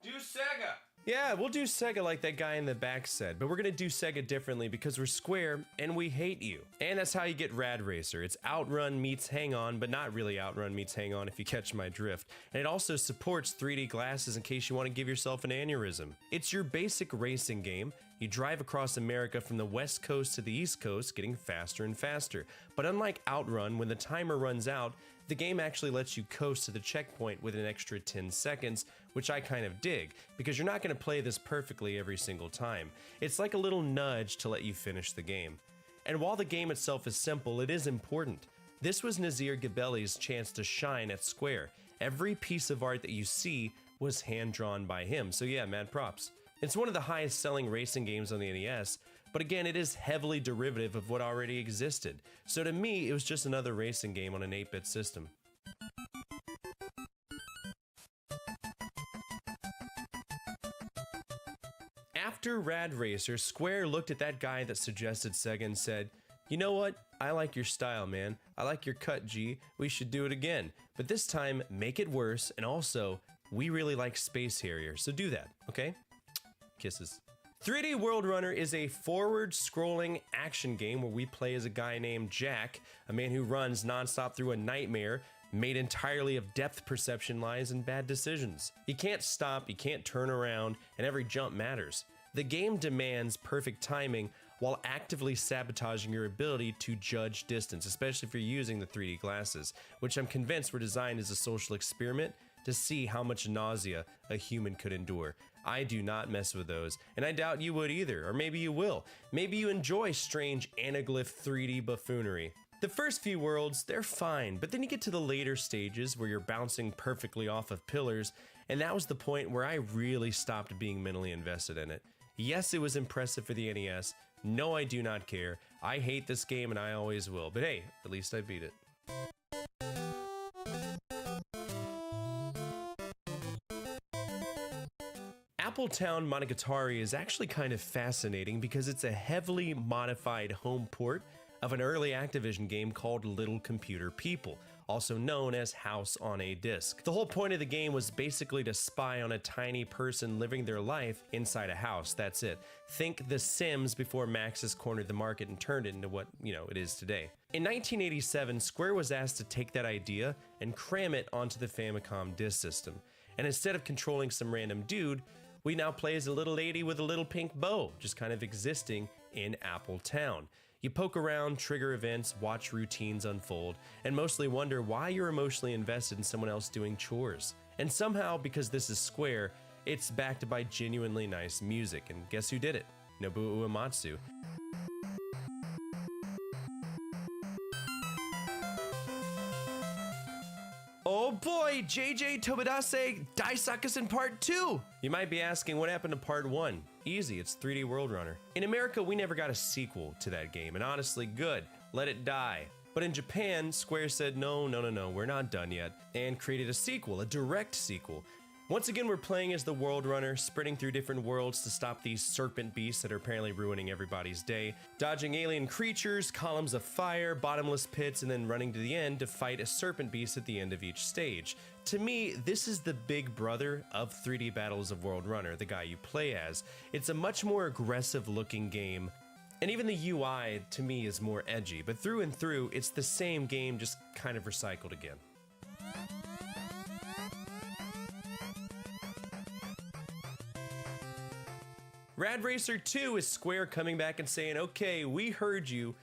[SPEAKER 2] do Sega! Yeah, we'll do Sega like that guy in the back said, but we're gonna do Sega differently because we're Square and we hate you. And that's how you get Rad Racer. It's Outrun meets Hang On, but not really Outrun meets Hang On if you catch my drift. And it also supports 3D glasses in case you want to give yourself an aneurysm. It's your basic racing game. You drive across America from the West Coast to the East Coast, getting faster and faster. But unlike Outrun, when the timer runs out, the game actually lets you coast to the checkpoint with an extra 10 seconds, which I kind of dig, because you're not going to play this perfectly every single time. It's like a little nudge to let you finish the game. And while the game itself is simple, it is important. This was Nazir Gebelli's chance to shine at Square. Every piece of art that you see was hand-drawn by him, so yeah, mad props. It's one of the highest selling racing games on the NES, but again, it is heavily derivative of what already existed. So to me, it was just another racing game on an 8-bit system. After Rad Racer, Square looked at that guy that suggested Sega and said, you know what? I like your style, man. I like your cut, G. We should do it again. But this time, make it worse, and also, we really like Space Harrier, so do that, okay? Kisses. 3D World Runner is a forward-scrolling action game where we play as a guy named Jack, a man who runs nonstop through a nightmare made entirely of depth perception lies and bad decisions. You can't stop, you can't turn around, and every jump matters. The game demands perfect timing while actively sabotaging your ability to judge distance, especially if you're using the 3D glasses, which I'm convinced were designed as a social experiment to see how much nausea a human could endure. I do not mess with those, and I doubt you would either, or maybe you will. Maybe you enjoy strange anaglyph 3D buffoonery. The first few worlds, they're fine, but then you get to the later stages where you're bouncing perfectly off of pillars, and that was the point where I really stopped being mentally invested in it. Yes, it was impressive for the NES. No, I do not care. I hate this game and I always will, but hey, at least I beat it. Appletown Monogatari is actually kind of fascinating because it's a heavily modified home port of an early Activision game called Little Computer People, also known as House on a Disc. The whole point of the game was basically to spy on a tiny person living their life inside a house. That's it. Think The Sims before Maxis cornered the market and turned it into what, it is today. In 1987, Square was asked to take that idea and cram it onto the Famicom disk system. And instead of controlling some random dude, we now play as a little lady with a little pink bow, just kind of existing in Appletown. You poke around, trigger events, watch routines unfold, and mostly wonder why you're emotionally invested in someone else doing chores. And somehow, because this is Square, it's backed by genuinely nice music, and guess who did it? Nobuo Uematsu. Oh boy, JJ Tobadase Daisakusen Part 2! You might be asking what happened to Part 1. Easy, it's 3D World Runner. In America, we never got a sequel to that game, and honestly, good. Let it die. But in Japan, Square said, no, we're not done yet, and created a sequel, a direct sequel. Once again, we're playing as the World Runner, sprinting through different worlds to stop these serpent beasts that are apparently ruining everybody's day, dodging alien creatures, columns of fire, bottomless pits, and then running to the end to fight a serpent beast at the end of each stage. To me, this is the big brother of 3D Battles of World Runner, the guy you play as. It's a much more aggressive looking game, and even the UI, to me, is more edgy, but through and through, it's the same game, just kind of recycled again. Rad Racer 2 is Square coming back and saying, okay, we heard you.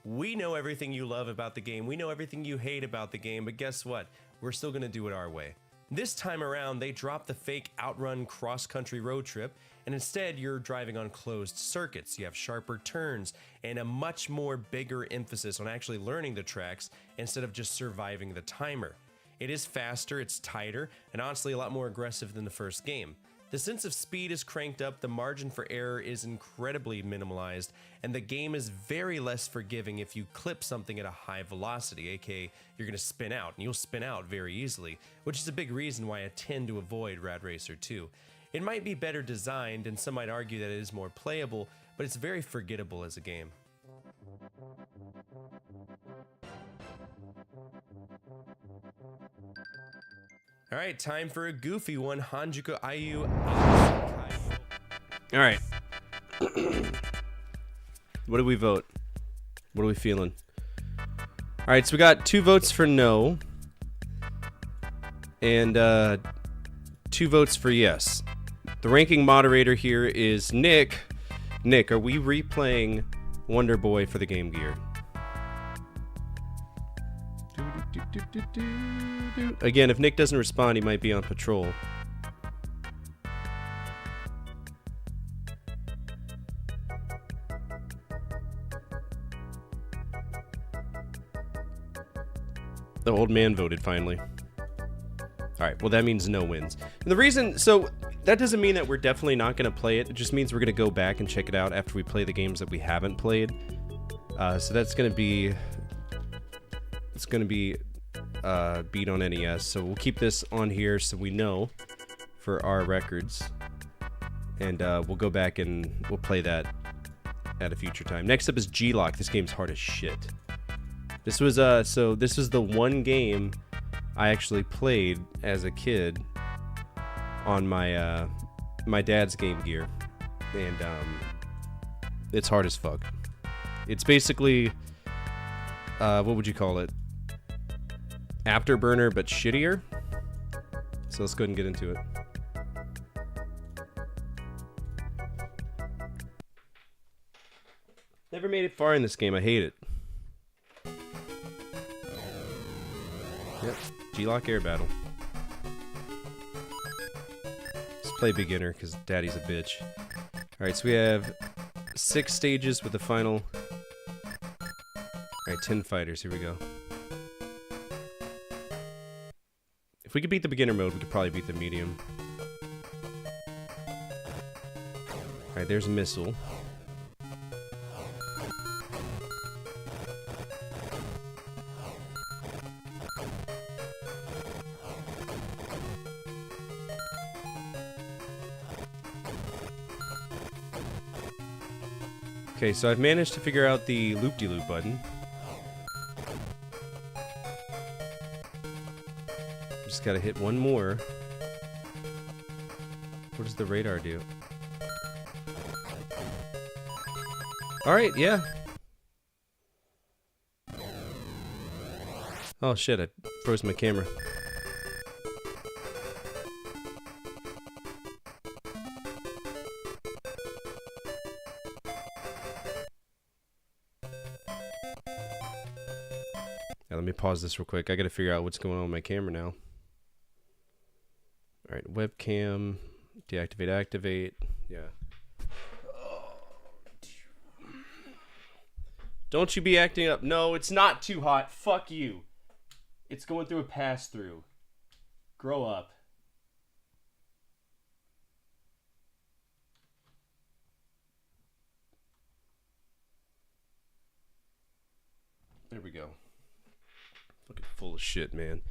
[SPEAKER 2] We know everything you love about the game. We know everything you hate about the game, but guess what? We're still gonna do it our way. This time around, they dropped the fake Outrun cross-country road trip, and instead you're driving on closed circuits. You have sharper turns and a much more bigger emphasis on actually learning the tracks instead of just surviving the timer. It is faster, it's tighter, and honestly a lot more aggressive than the first game. The sense of speed is cranked up, the margin for error is incredibly minimalized, and the game is very less forgiving if you clip something at a high velocity, aka you're going to spin out, and you'll spin out very easily, which is a big reason why I tend to avoid Rad Racer 2. It might be better designed, and some might argue that it is more playable, but it's very forgettable as a game. All right, time for a goofy one. Hanjuku Ayu. All right. What do we vote? What are we feeling? All right, so we got 2 votes for no and 2 votes for yes. The ranking moderator here is Nick. Nick, are we replaying Wonder Boy for the Game Gear? Again, if Nick doesn't respond, he might be on patrol. The old man voted finally. Alright, well that means no wins. And the reason, so that doesn't mean that we're definitely not going to play it. It just means we're going to go back and check it out after we play the games that we haven't played. So that's going to be... It's going to be beat on NES, so we'll keep this on here so we know for our records, and we'll go back and we'll play that at a future time. Next up is G-Lock. This game's hard as shit. This was so this was the one game I actually played as a kid on my my dad's Game Gear. and it's hard as fuck. It's basically, what would you call it? Afterburner, but shittier. So let's go ahead and get into it. Never made it far in this game. I hate it. Yep. G-Lock Air Battle. Let's play beginner because daddy's a bitch. Alright, so we have 6 stages with the final. Alright, 10 fighters. Here we go. If we could beat the beginner mode, we could probably beat the medium. Alright, there's a missile. Okay, so I've managed to figure out the loop-de-loop button. Just gotta hit one more. What does the radar do? Alright, yeah. Oh shit, I froze my camera. Let me pause this real quick. I gotta figure out what's going on with my camera now. Alright, webcam. Deactivate, activate. Yeah. Don't you be acting up. No, it's not too hot. Fuck you. It's going through a pass-through. Grow up. There we go. Fucking full of shit, man.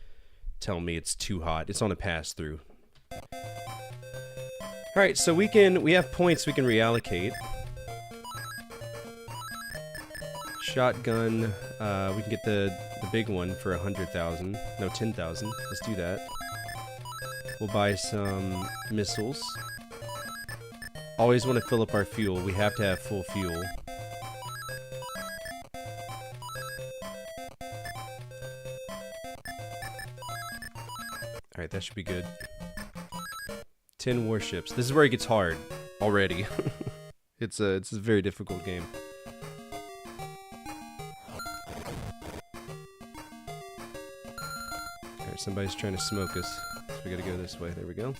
[SPEAKER 2] Tell me it's too hot. It's on a pass-through. Alright, so we have points we can reallocate. Shotgun, we can get the big one for 100,000. No, 10,000. Let's do that. We'll buy some missiles. Always want to fill up our fuel. We have to have full fuel. Alright, that should be good. 10 warships. This is where it gets hard already. It's a very difficult game. Alright, somebody's trying to smoke us. So we gotta go this way. There we go.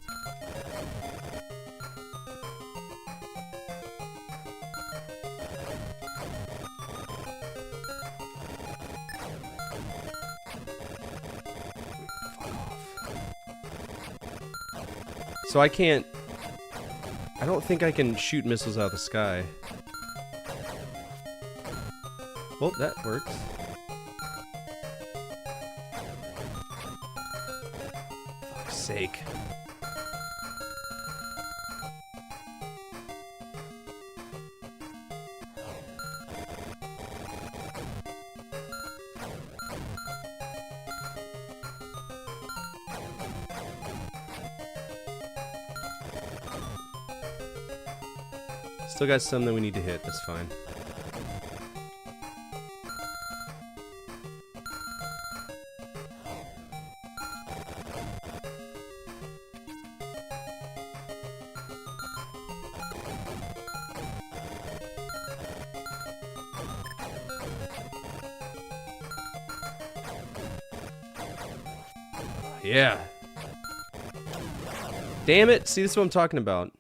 [SPEAKER 2] So I don't think I can shoot missiles out of the sky. Well, that works. Fuck's sake. Still got some that we need to hit, that's fine. Yeah. Damn it, see, this is what I'm talking about.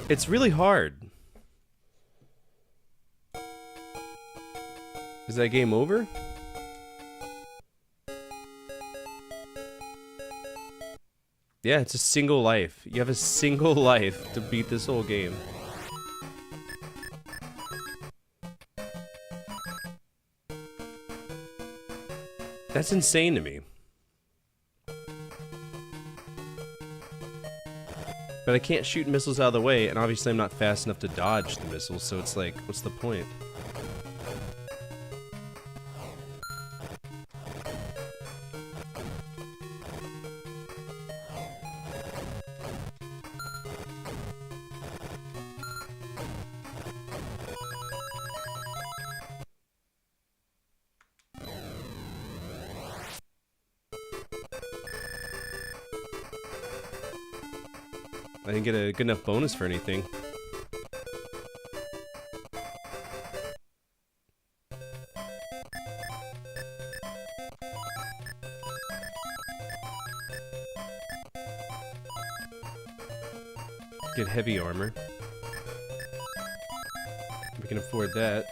[SPEAKER 2] It's really hard. Is that game over? Yeah, it's a single life. You have a single life to beat this whole game. That's insane to me. But I can't shoot missiles out of the way, and obviously I'm not fast enough to dodge the missiles, so it's like, what's the point? I didn't get a good enough bonus for anything. Get heavy armor. We can afford that.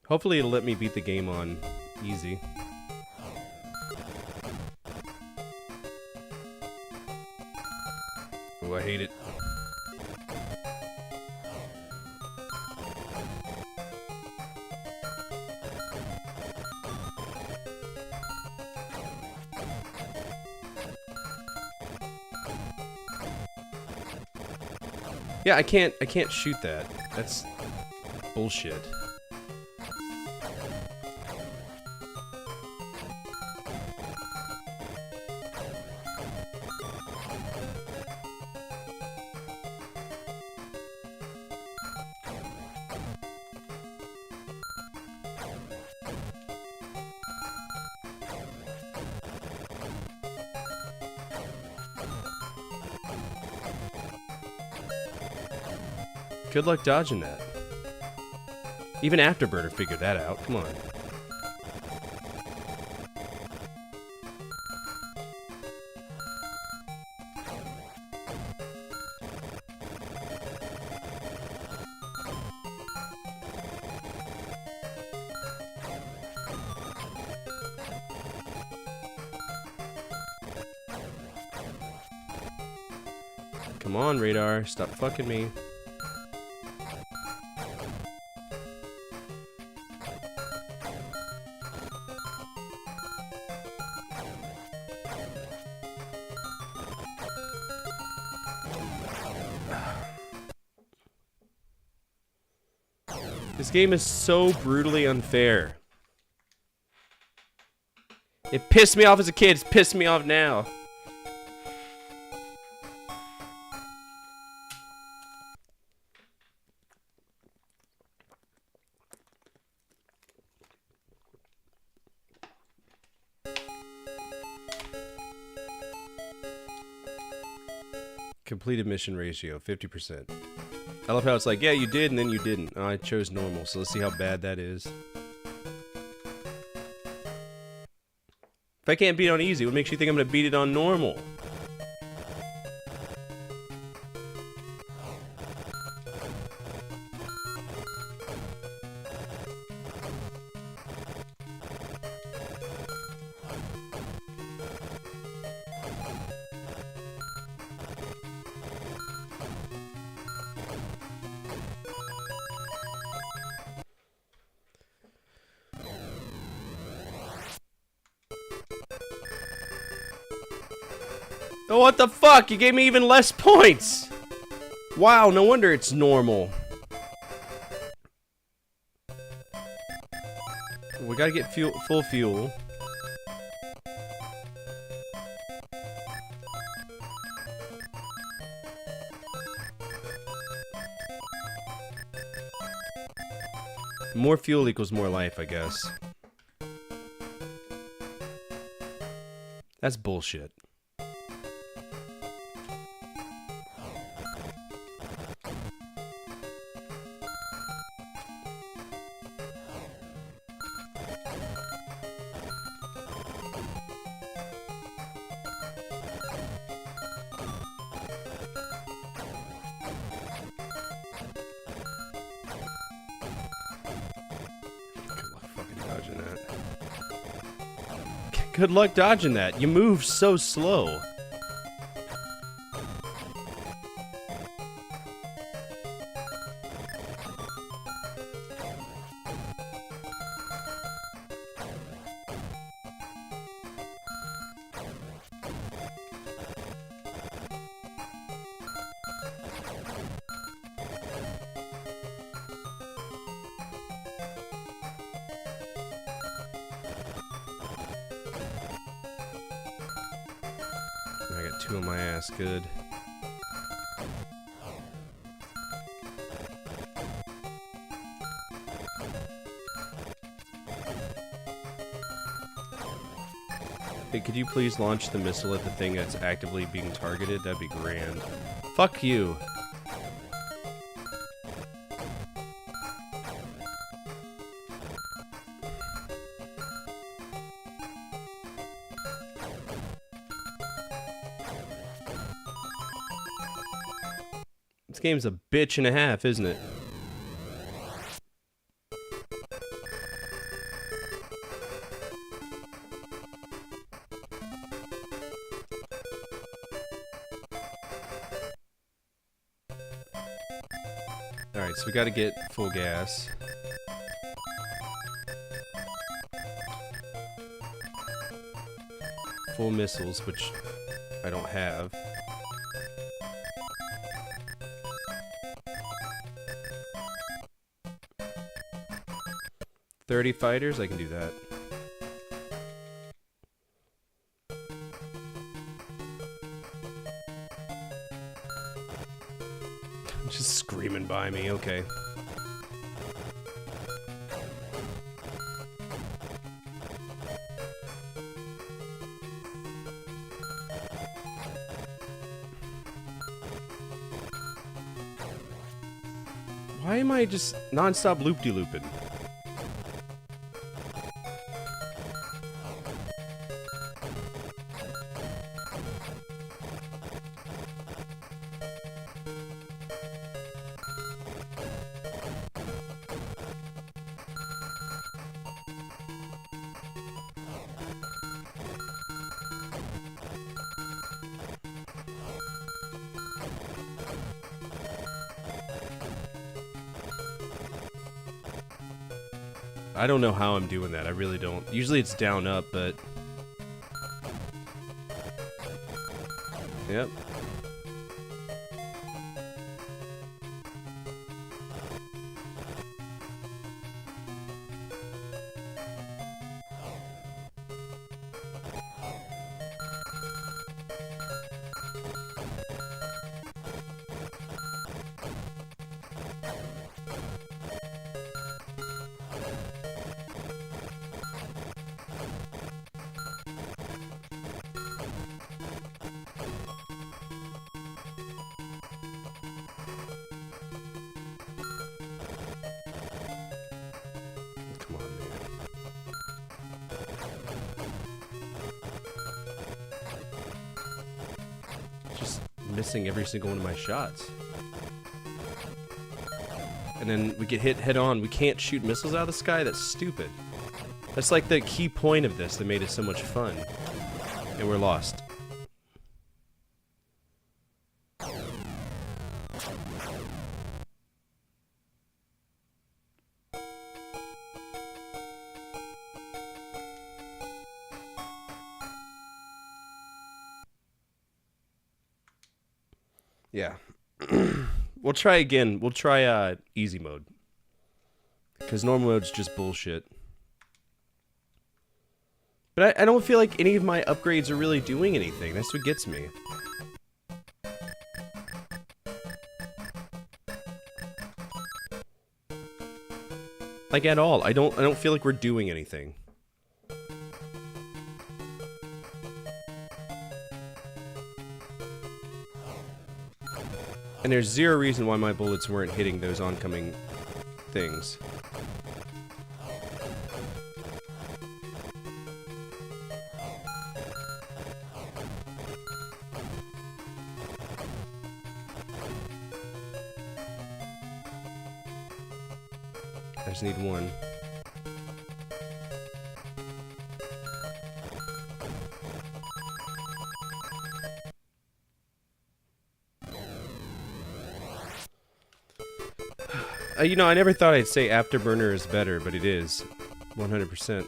[SPEAKER 2] Hopefully it'll let me beat the game on easy. Oh, I hate it. Yeah, I can't shoot that. That's bullshit. Good luck dodging that. Even Afterburner figured that out. Come on. Come on, radar. Stop fucking me. This game is so brutally unfair. It pissed me off as a kid, it's pissed me off now. Completed mission ratio, 50%. I love how it's like, yeah, you did, and then you didn't. Oh, I chose normal, so let's see how bad that is. If I can't beat it on easy, what makes you think I'm gonna beat it on normal? Oh, what the fuck? You gave me even less points! Wow, no wonder it's normal. We gotta get full fuel. More fuel equals more life, I guess. That's bullshit. Good luck dodging that. You move so slow. I got two on my ass, good. Hey, could you please launch the missile at the thing that's actively being targeted? That'd be grand. Fuck you. This game's a bitch and a half, isn't it? Alright, so we gotta get full gas. Full missiles, which I don't have. $30 fighters, I can do that. Just screaming by me, okay. Why am I just non-stop loop-de-looping? I don't know how I'm doing that. I really don't. Usually it's down up, but... Yep. Come on, man. Just missing every single one of my shots. And then we get hit head on. We can't shoot missiles out of the sky? That's stupid. That's like the key point of this that made it so much fun. And we're lost. Yeah. We'll try again. We'll try easy mode. Because normal mode's just bullshit. But I don't feel like any of my upgrades are really doing anything. That's what gets me. Like at all. I don't feel like we're doing anything. And there's zero reason why my bullets weren't hitting those oncoming things. I just need one. You know, I never thought I'd say Afterburner is better, but it is. 100%.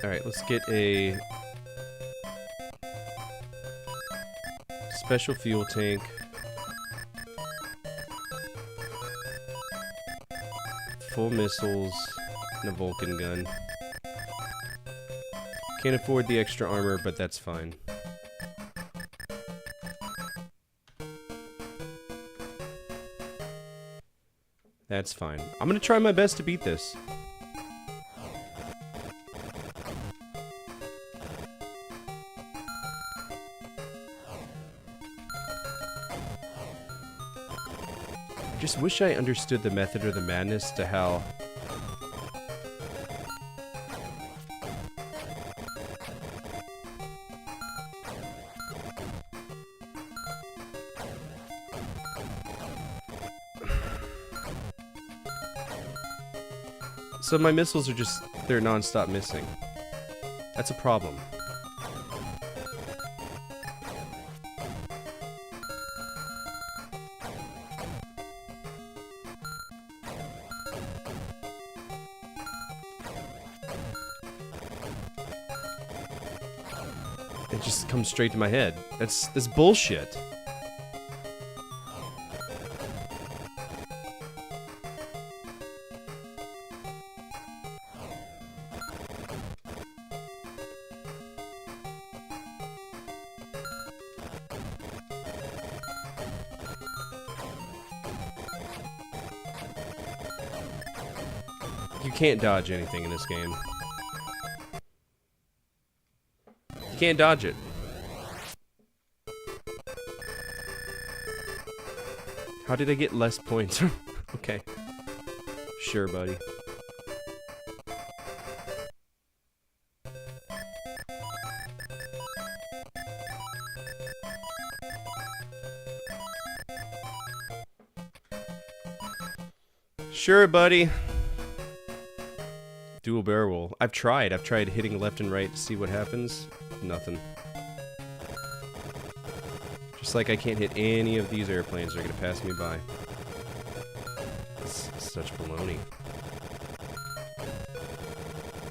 [SPEAKER 2] Alright, let's get a special fuel tank. Full missiles and a Vulcan gun. Can't afford the extra armor, but that's fine. That's fine. I'm gonna try my best to beat this. I just wish I understood the method or the madness to how... So my missiles are just, they're non-stop missing. That's a problem. It just comes straight to my head. That's bullshit. You can't dodge anything in this game. You can't dodge it. How did I get less points? Okay. Sure, buddy. Sure, buddy. Dual barrel roll. I've tried hitting left and right to see what happens. Nothing. Just like I can't hit any of these airplanes, they're gonna pass me by. It's such baloney.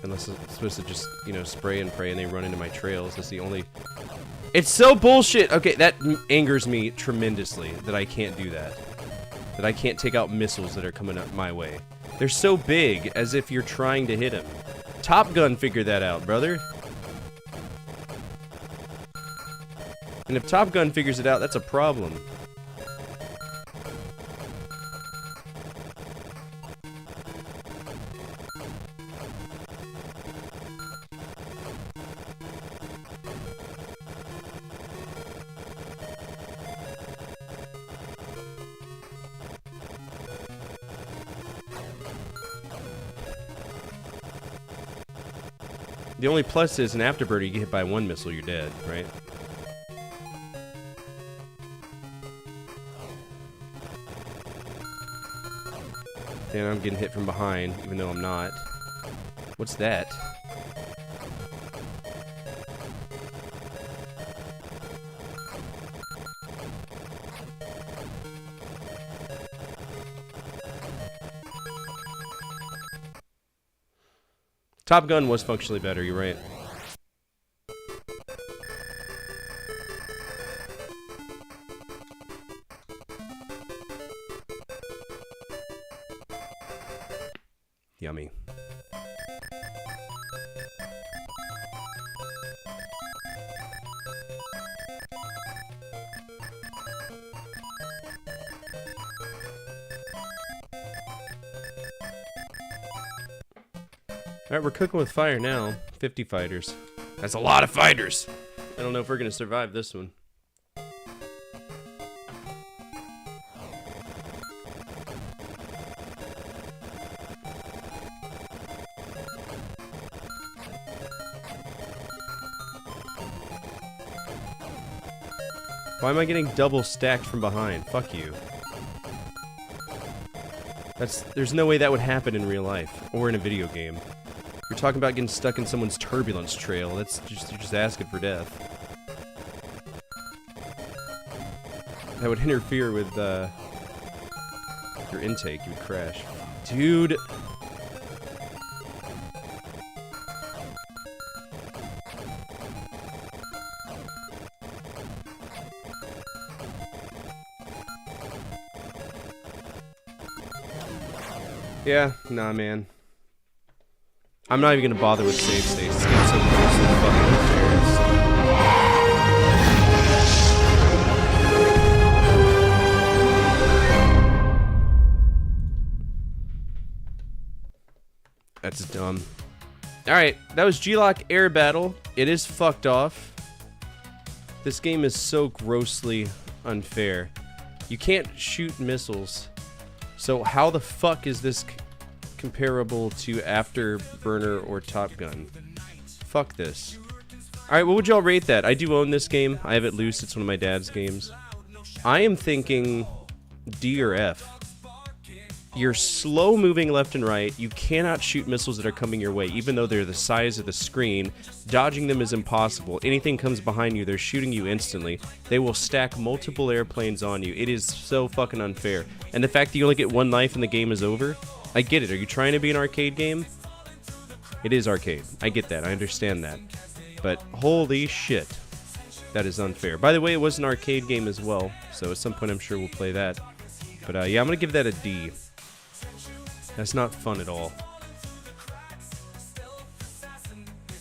[SPEAKER 2] Unless it's supposed to just, you know, spray and pray and they run into my trails. That's the only... It's so bullshit! Okay, that angers me tremendously that I can't do that. That I can't take out missiles that are coming up my way. They're so big, as if you're trying to hit him. Top Gun figured that out, brother. And if Top Gun figures it out, that's a problem. The only plus is an Afterbird, you get hit by one missile, you're dead, right? Then I'm getting hit from behind, even though I'm not. What's that? Top Gun was functionally better, you're right. Yummy. Alright, we're cooking with fire now. 50 fighters. That's a lot of fighters! I don't know if we're gonna survive this one. Why am I getting double stacked from behind? Fuck you. There's no way that would happen in real life, or in a video game. You're talking about getting stuck in someone's turbulence trail. You're just asking for death. That would interfere with your intake. You would crash. Dude. Yeah, nah, man. I'm not even gonna bother with save states. It's getting so close to the fucking chairs. Dumb. Alright, that was G-Lock Air Battle. It is fucked off. This game is so grossly unfair. You can't shoot missiles. So how the fuck is this comparable to Afterburner or Top Gun? Fuck this. Alright, what would y'all rate that? I do own this game. I have it loose. It's one of my dad's games. I am thinking D or F. You're slow moving left and right. You cannot shoot missiles that are coming your way, even though they're the size of the screen. Dodging them is impossible. Anything comes behind you, they're shooting you instantly. They will stack multiple airplanes on you. It is so fucking unfair. And the fact that you only get one life and the game is over, I get it. Are you trying to be an arcade game? It is arcade. I get that. I understand that. But holy shit. That is unfair. By the way, it was an arcade game as well, so at some point I'm sure we'll play that. But yeah, I'm gonna give that a D. That's not fun at all.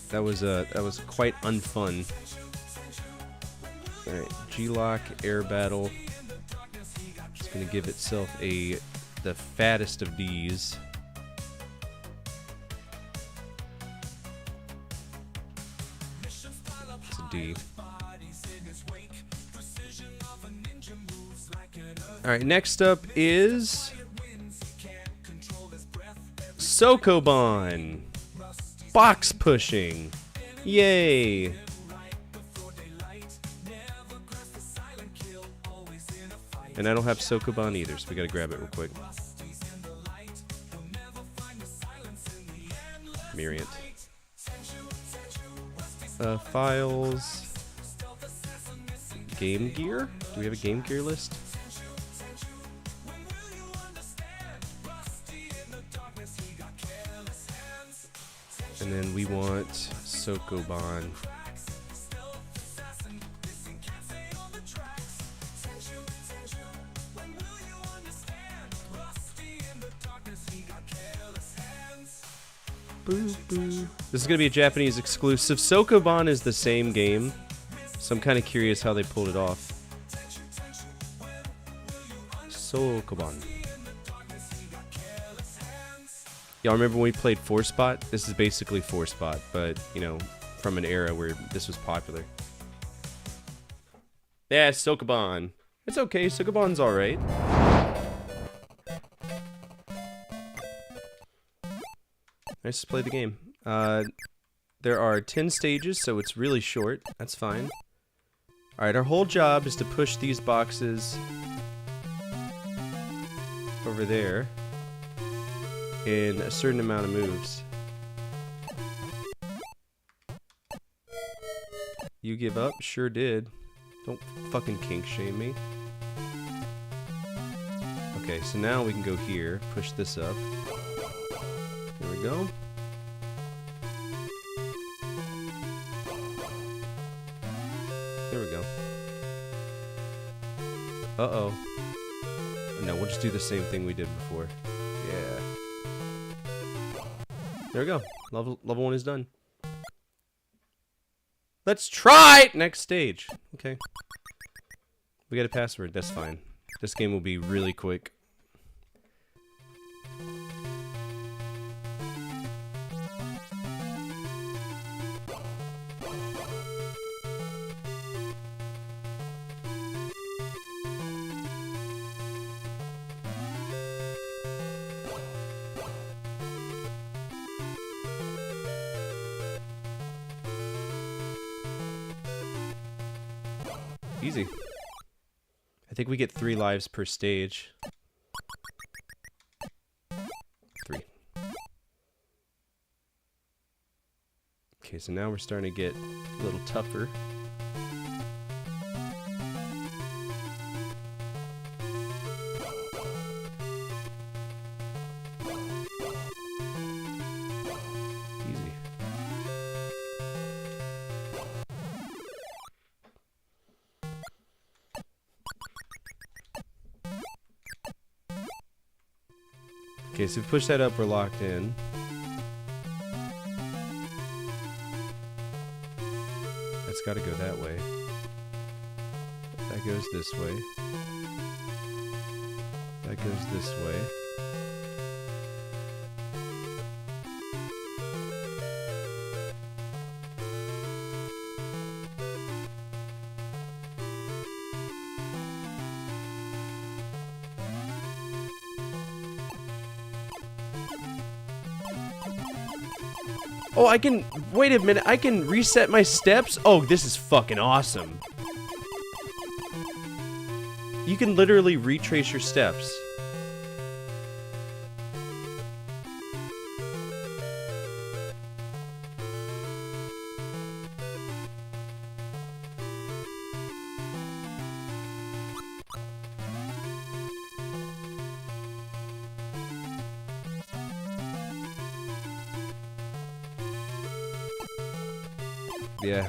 [SPEAKER 2] That was quite unfun. All right, G-Lock Air Battle. It's gonna give itself the fattest of D's. It's a D. All right, next up is Sokoban. Box pushing. Yay. And I don't have Sokoban either, so we gotta grab it real quick. Myriad. Files. Game Gear? Do we have a Game Gear list? And then we want Sokoban. Boo boo. This is going to be a Japanese exclusive. Sokoban is the same game, so I'm kind of curious how they pulled it off. Sokoban. Y'all remember when we played 4-Spot? This is basically 4-Spot, but, you know, from an era where this was popular. Yeah, Sokoban. It's okay, Sokoban's alright. Nice to play the game. There are 10 stages, so it's really short. That's fine. Alright, our whole job is to push these boxes over there in a certain amount of moves. You give up? Sure did. Don't fucking kink shame me. Okay, so now we can go here, push this up. There we go. There we go. Uh-oh. No, we'll just do the same thing we did before. Yeah. There we go. Level 1 is done. Let's try next stage. Okay. We got a password. That's fine. This game will be really quick. Easy. I think we get 3 lives per stage. 3. Okay, so now we're starting to get a little tougher. Easy. Okay, so if we push that up, we're locked in. That's got to go that way. That goes this way. That goes this way. Oh, I can... Wait a minute. I can reset my steps? Oh, this is fucking awesome. You can literally retrace your steps. Yeah.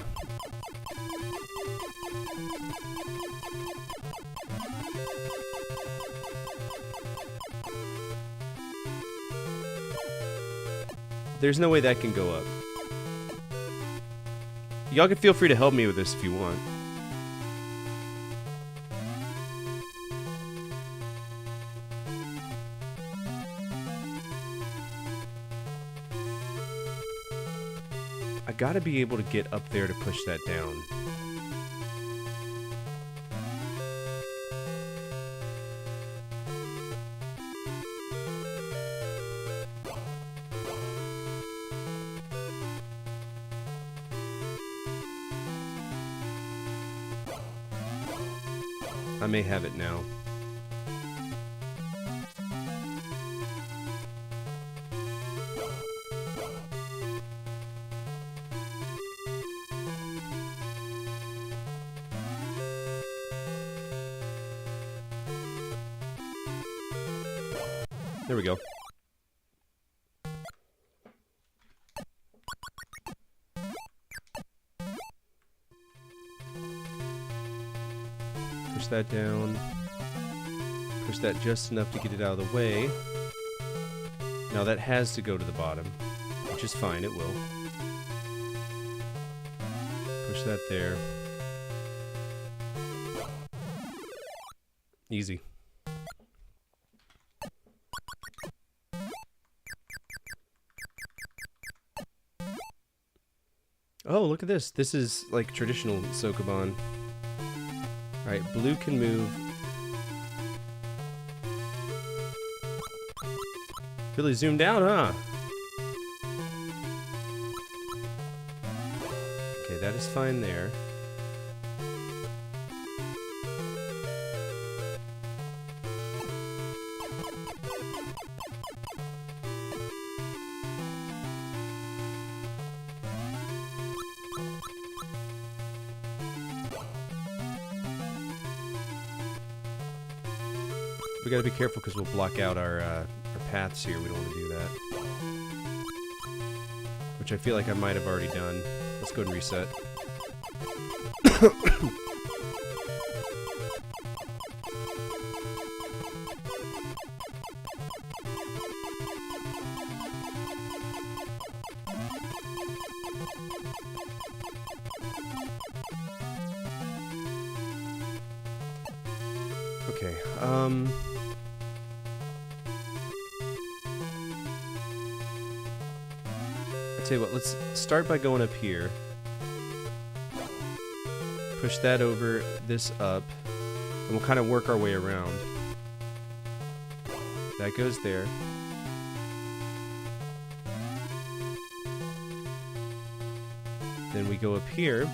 [SPEAKER 2] There's no way that can go up. Y'all can feel free to help me with this if you want. I gotta be able to get up there to push that down. I may have it now. There we go. Push that down. Push that just enough to get it out of the way. Now that has to go to the bottom, which is fine, it will. Push that there. Easy. Oh, look at this. This is like traditional Sokoban. Alright, blue can move. Really zoomed out, huh? Okay, that is fine there. We gotta be careful because we'll block out our paths here. We don't want to do that. Which I feel like I might have already done. Let's go and reset. Okay, I'll tell you what, let's start by going up here. Push that over, this up, and we'll kind of work our way around. That goes there. Then we go up here.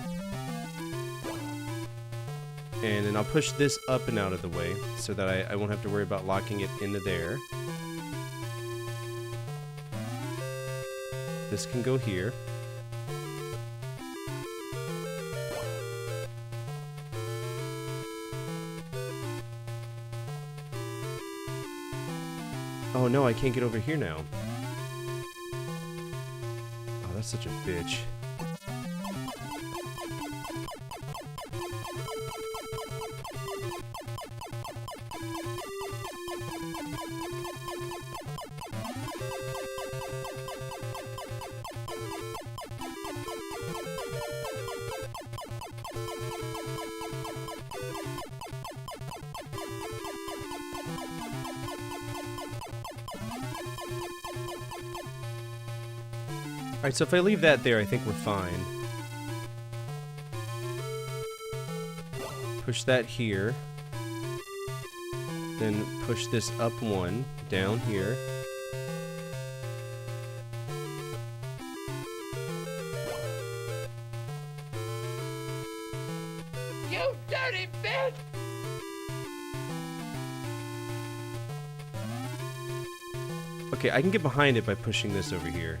[SPEAKER 2] And then I'll push this up and out of the way so that I won't have to worry about locking it into there. This can go here. Oh no, I can't get over here now. Oh, that's such a bitch. Alright, so if I leave that there, I think we're fine. Push that here. Then push this up one, down here.
[SPEAKER 6] me, bitch!
[SPEAKER 2] Okay, I can get behind it by pushing this over here.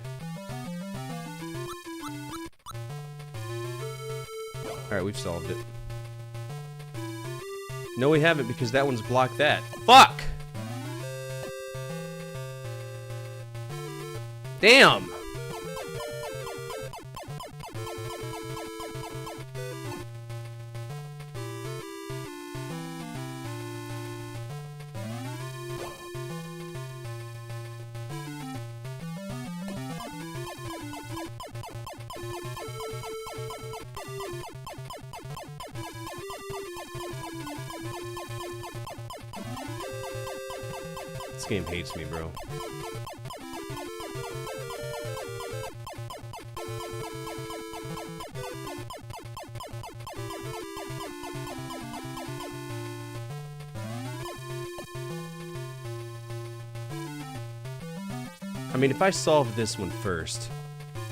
[SPEAKER 2] Alright, we've solved it. No, we haven't, because that one's blocked that. Fuck! Damn! This game hates me, bro. I mean, if I solve this one first,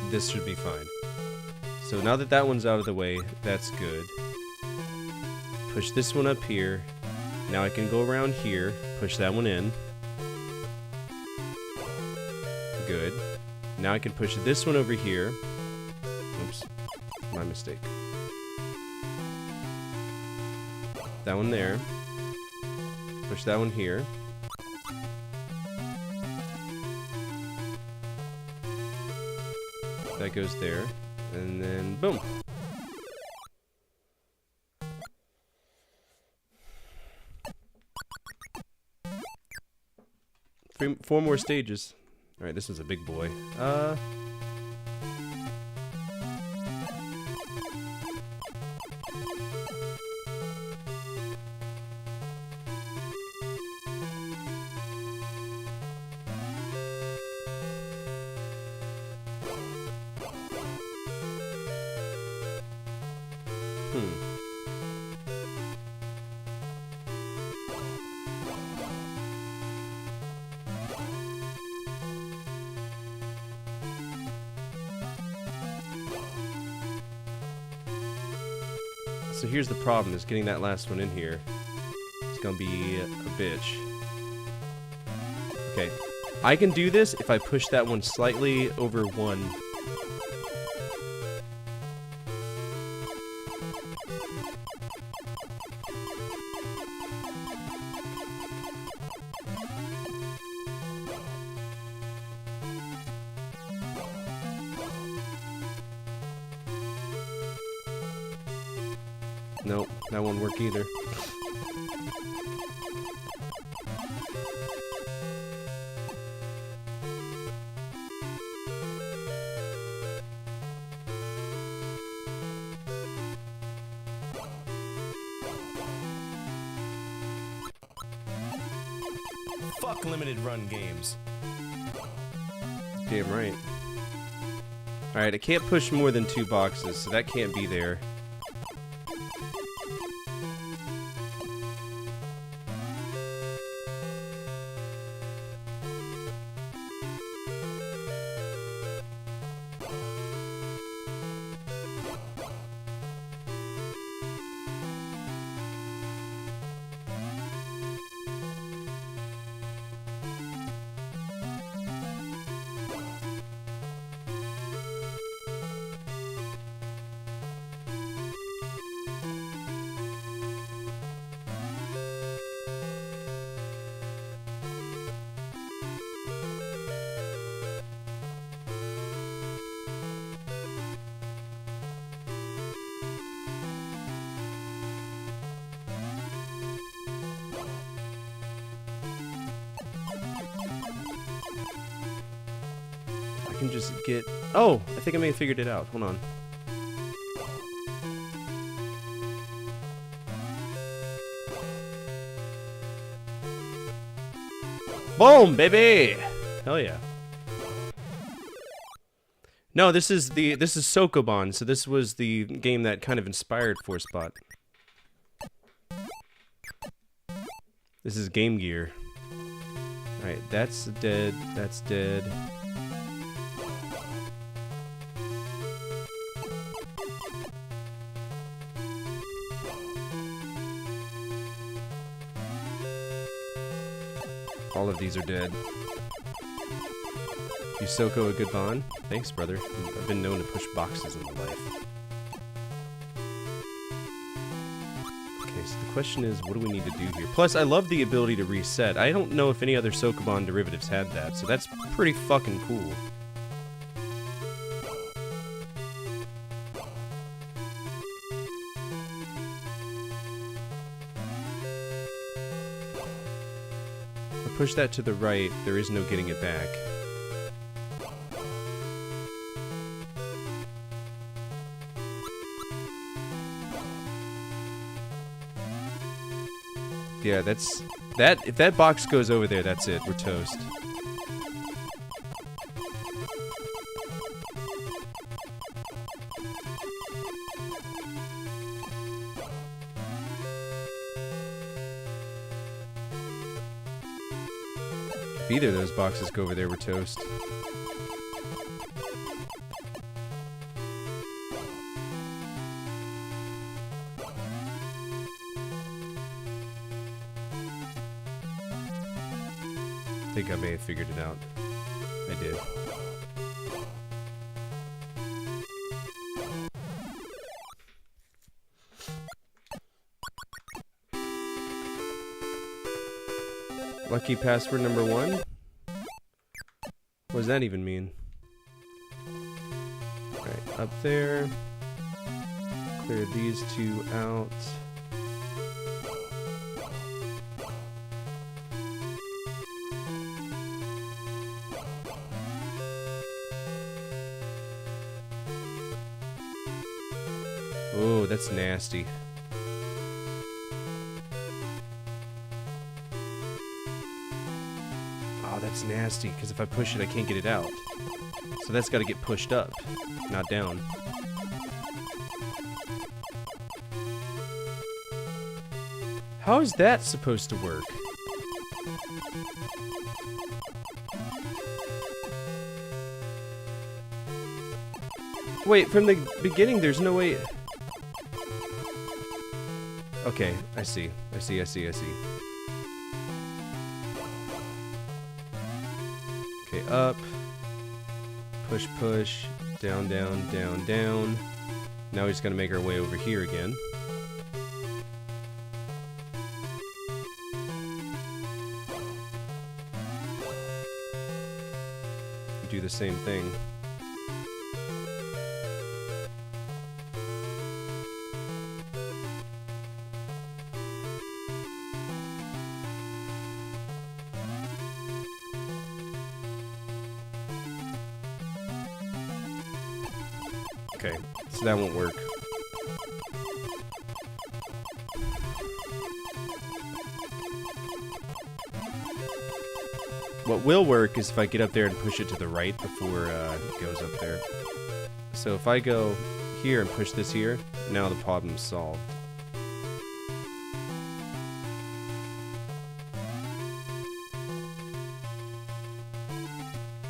[SPEAKER 2] this should be fine. So now that that one's out of the way, that's good. Push this one up here. Now I can go around here, push that one in. Good. Now I can push this one over here. Oops. My mistake. That one there. Push that one here. That goes there. And then, boom. Four more stages. Alright, this is a big boy. So here's the problem, is getting that last one in here. It's gonna be a bitch. Okay. I can do this if I push that one slightly over one. Nope, that won't work either.
[SPEAKER 7] Fuck limited run games.
[SPEAKER 2] Damn right. Alright, I can't push more than 2 boxes, so that can't be there. I can just get... Oh! I think I may have figured it out. Hold on. Boom, baby! Hell yeah. No, this is Sokoban, so this was the game that kind of inspired Four Spot. This is Game Gear. Alright, that's dead, that's dead. All of these are dead. Yusoko a good bond? Thanks, brother. I've been known to push boxes in my life. Okay, so the question is, what do we need to do here? Plus, I love the ability to reset. I don't know if any other Sokoban derivatives had that, so that's pretty fucking cool. If I push that to the right, there is no getting it back. Yeah, that's... that. If that box goes over there, that's it. We're toast. If either of those boxes go over there, we're toast. I think I may have figured it out. I did. Lucky password number 1? What does that even mean? Alright, up there. Clear these two out. Oh, that's nasty. Oh, that's nasty, because if I push it, I can't get it out. So that's got to get pushed up, not down. How is that supposed to work? Wait, from the beginning, there's no way... Okay, I see. I see. Okay, up. Push, push. Down, down, down, down. Now we just gotta make our way over here again. Do the same thing. Okay, so that won't work. What will work is if I get up there and push it to the right before it goes up there. So if I go here and push this here, now the problem's solved.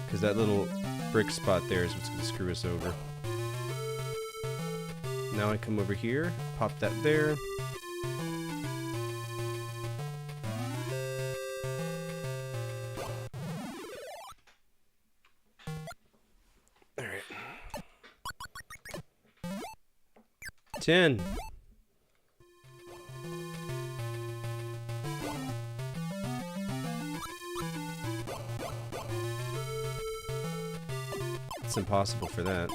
[SPEAKER 2] Because that little brick spot there is what's going to screw us over. Now I come over here, pop that there. Alright. 10. It's impossible for that.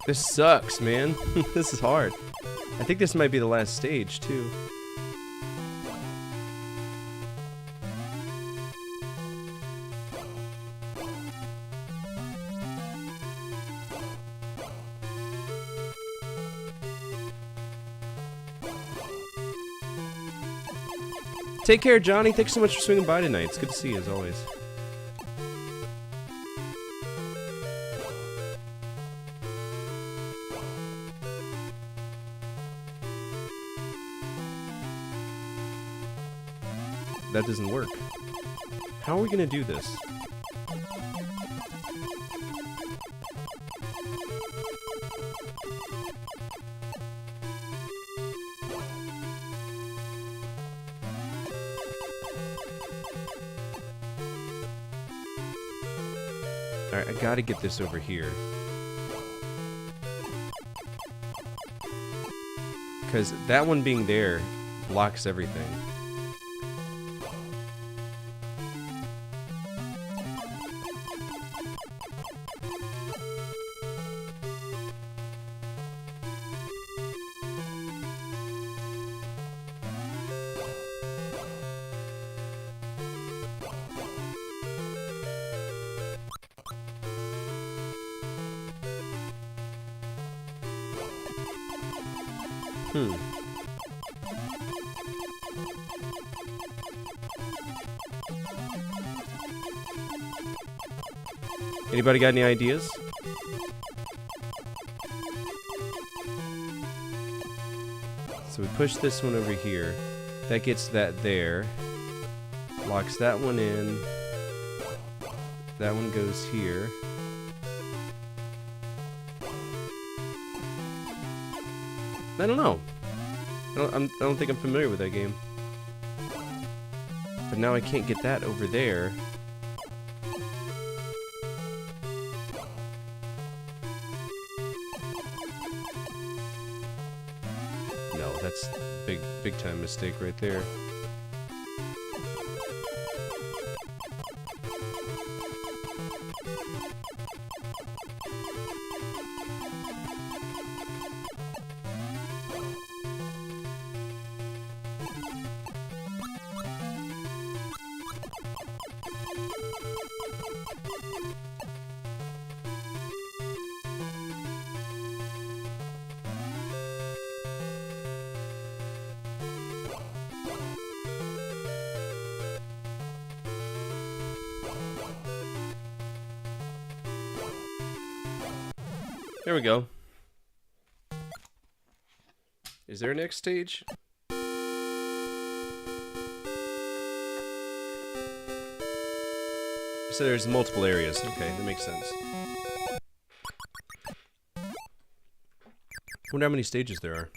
[SPEAKER 2] This sucks, man. This is hard. I think this might be the last stage, too. Take care, Johnny. Thanks so much for swinging by tonight. It's good to see you, as always. That doesn't work. How are we gonna do this? Alright, I gotta get this over here. Because that one being there blocks everything. Anybody got any ideas? So we push this one over here. That gets that there. Locks that one in. That one goes here. I don't know. I don't think I'm familiar with that game. But now I can't get that over there. No, that's big time mistake right there. There we go. Is there a next stage? So there's multiple areas. Okay, that makes sense. Wonder how many stages there are.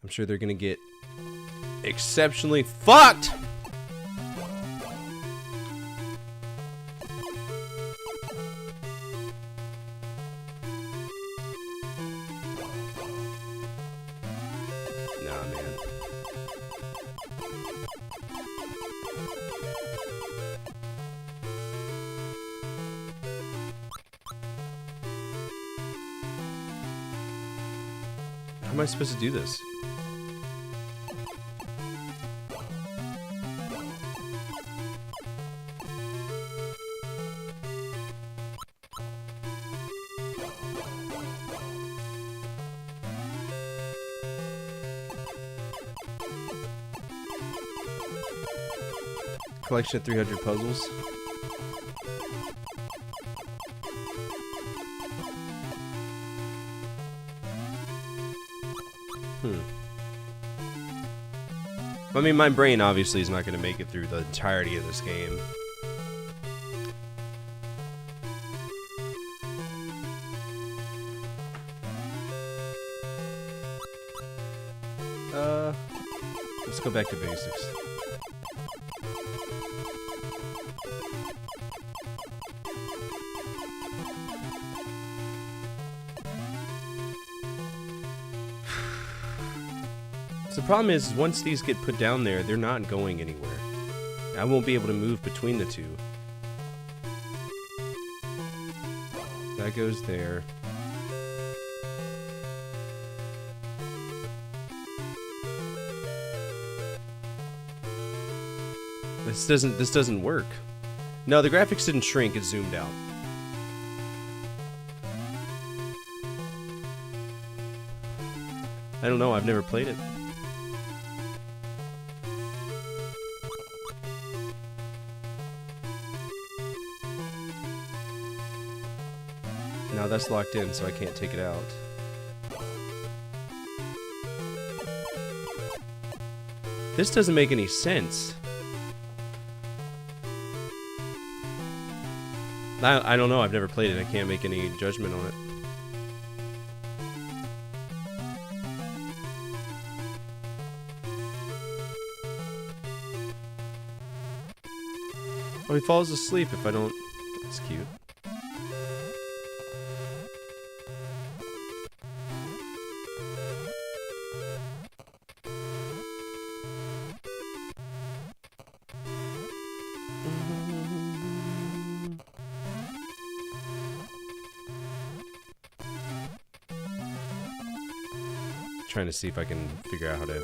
[SPEAKER 2] I'm sure they're gonna get exceptionally fucked! How am I supposed to do this? Collection of 300 puzzles. I mean, my brain obviously is not going to make it through the entirety of this game. Let's go back to basics. So the problem is, once these get put down there, they're not going anywhere. I won't be able to move between the two. That goes there. This doesn't work. No, the graphics didn't shrink, it zoomed out. I don't know, I've never played it. Now that's locked in, so I can't take it out. This doesn't make any sense. I don't know, I've never played it, I can't make any judgment on it. Oh, he falls asleep if I don't... That's cute. Trying to see if I can figure out how to...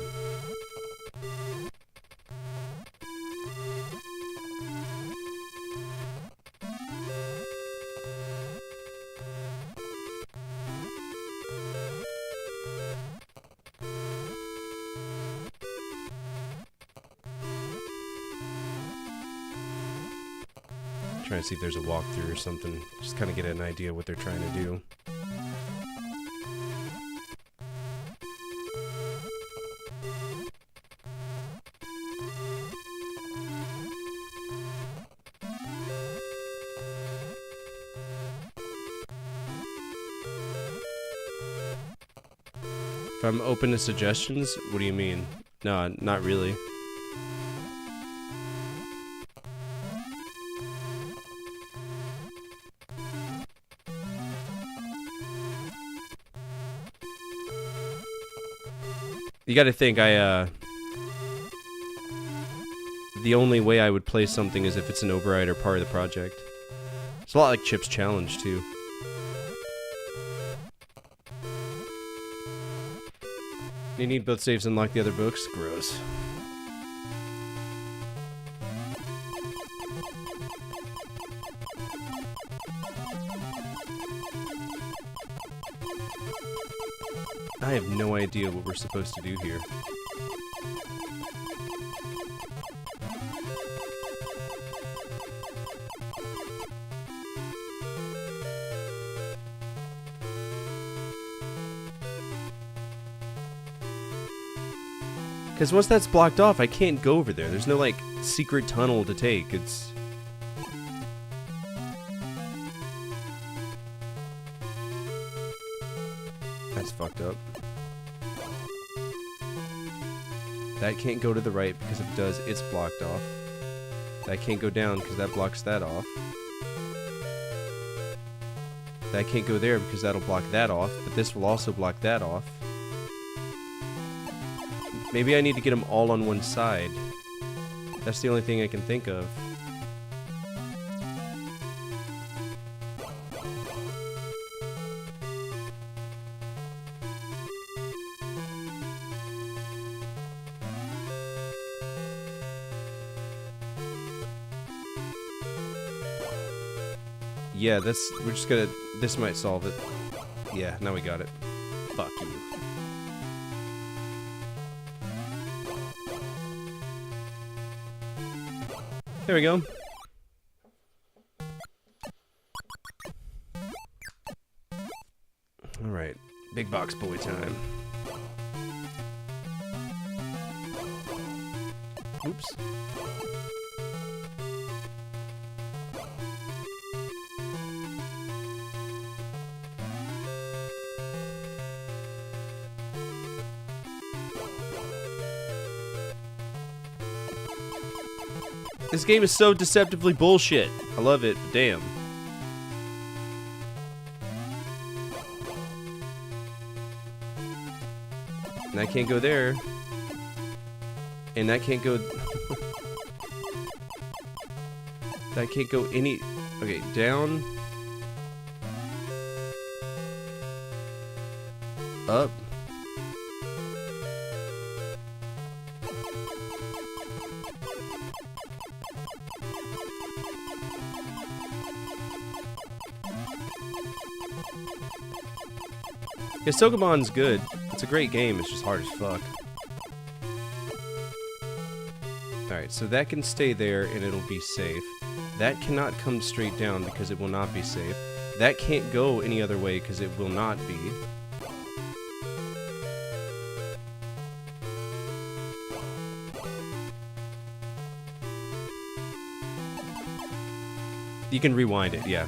[SPEAKER 2] Trying to see if there's a walkthrough or something. Just kind of get an idea what they're trying to do. If I'm open to suggestions, what do you mean? No, not really. You gotta think, the only way I would play something is if it's an override or part of the project. It's a lot like Chip's Challenge, too. You need both saves and unlock the other books? Gross. I have no idea what we're supposed to do here. Because once that's blocked off, I can't go over there. There's no, like, secret tunnel to take. It's... That's fucked up. That can't go to the right because if it does, it's blocked off. That can't go down because that blocks that off. That can't go there because that'll block that off, but this will also block that off. Maybe I need to get them all on one side. That's the only thing I can think of. Yeah, we're just gonna, this might solve it. Yeah, now we got it. Fuck you. There we go. Alright, big box boy time. Oops. This game is so deceptively bullshit. I love it, but damn. And I can't go there. And that can't go... that can't go any... Okay, down. Up. Yeah, Sokomon's good. It's a great game, it's just hard as fuck. Alright, so that can stay there and it'll be safe. That cannot come straight down because it will not be safe. That can't go any other way because it will not be. You can rewind it, yeah.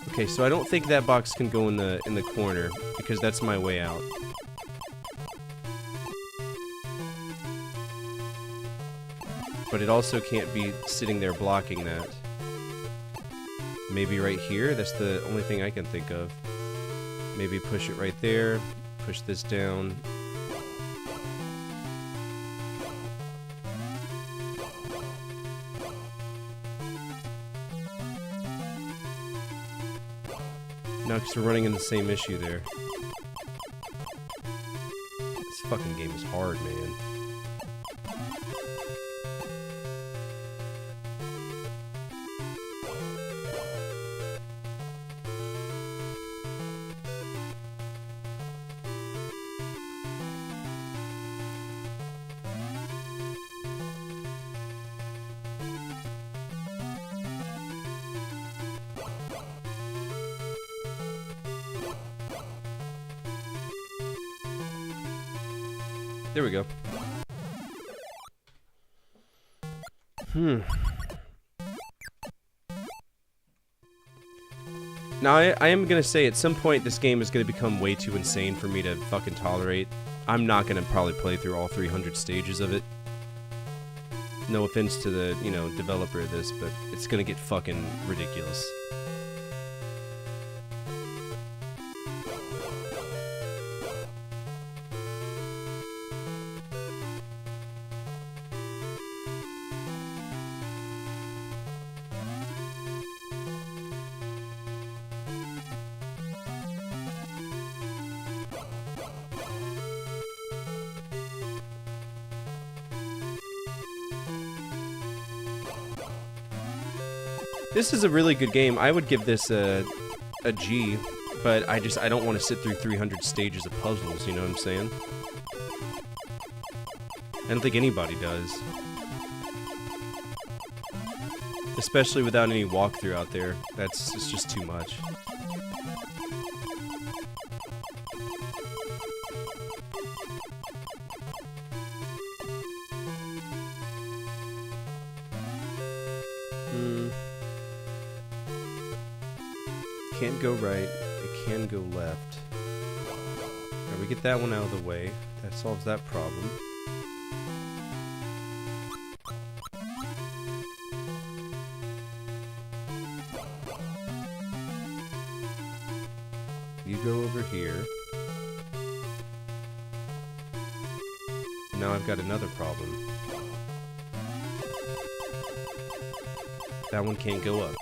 [SPEAKER 2] Okay, so I don't think that box can go in the corner because that's my way out. But it also can't be sitting there blocking that. Maybe right here? That's the only thing I can think of. Maybe push it right there, push this down. No, because we're running in the same issue there. This fucking game is hard, man. There we go. Now, I am gonna say at some point this game is gonna become way too insane for me to fucking tolerate. I'm not gonna probably play through all 300 stages of it. No offense to the, you know, developer of this, but it's gonna get fucking ridiculous. This is a really good game. I would give this a G, but I don't want to sit through 300 stages of puzzles, you know what I'm saying? I don't think anybody does. Especially without any walkthrough out there. It's just too much. Can't go right, it can go left. Alright, we get that one out of the way. That solves that problem. You go over here. Now I've got another problem. That one can't go up.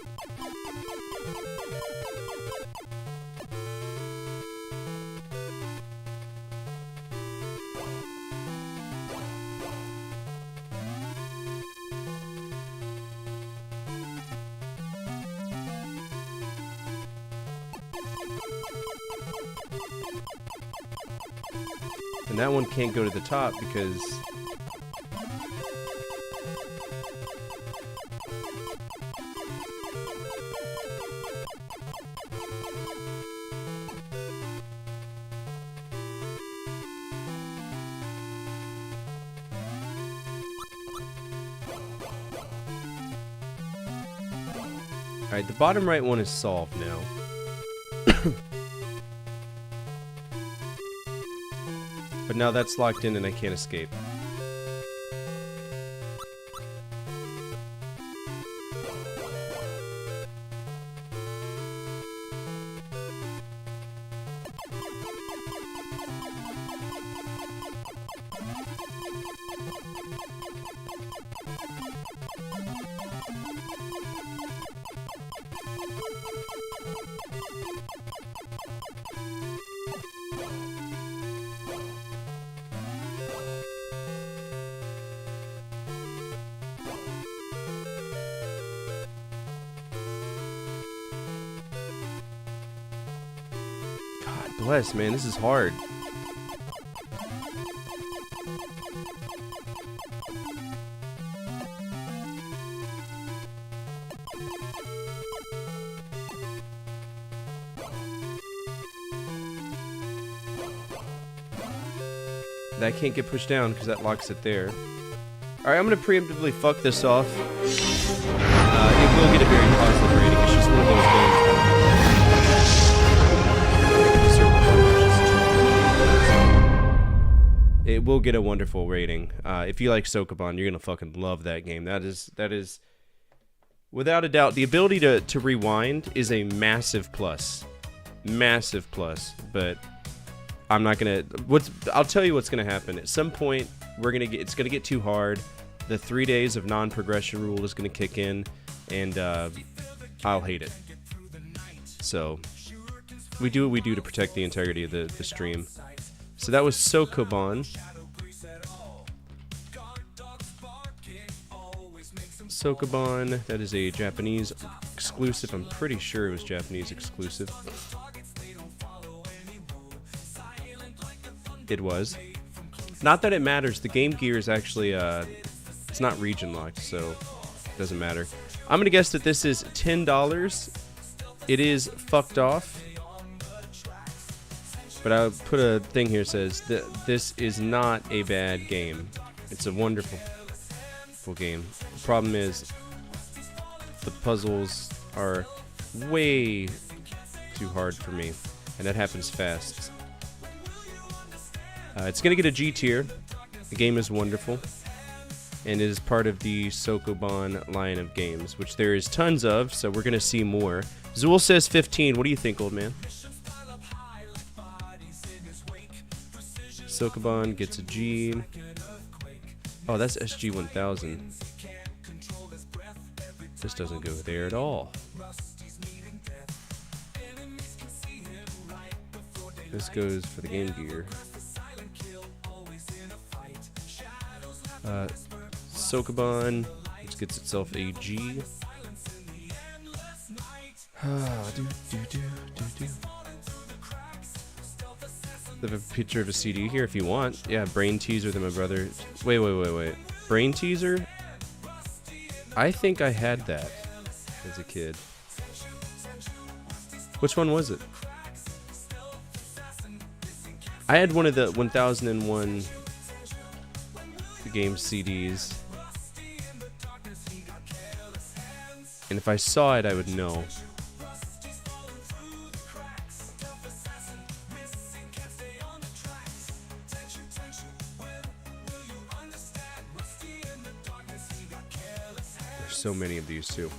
[SPEAKER 2] And that one can't go to the top because alright, the bottom right one is solved now. But now that's locked in and I can't escape. Bless, man, this is hard. That can't get pushed down because that locks it there. Alright, I'm going to preemptively fuck this off. It will get a very positive rating. It's just one of those games. It will get a wonderful rating. If you like Sokoban, you're going to fucking love that game. That is, without a doubt, the ability to rewind is a massive plus. Massive plus. But I'm not going to... I'll tell you what's going to happen. At some point, it's going to get too hard. The 3 days of non-progression rule is going to kick in, and I'll hate it. So, we do what we do to protect the integrity of the stream. So that was Sokoban. Sokoban, that is a Japanese exclusive. I'm pretty sure it was Japanese exclusive. It was. Not that it matters. The Game Gear is actually... it's not region locked, so it doesn't matter. I'm gonna guess that this is $10. It is fucked off. But I'll put a thing here that says that this is not a bad game. It's a wonderful game. The problem is the puzzles are way too hard for me, and that happens fast. It's gonna get a G tier. The game is wonderful. And it is part of the Sokoban line of games, which there is tons of, so we're going to see more. Zool says 15. What do you think, old man? Sokoban gets a G. Oh, that's SG-1000. This doesn't go there at all. This goes for the Game Gear. Sokoban, which gets itself a G. They have a picture of a CD here if you want. Yeah, Brain Teaser that my brother... Wait. Brain Teaser? I think I had that as a kid. Which one was it? I had one of the 1001 game CDs. And if I saw it, I would know. There's so many of these too.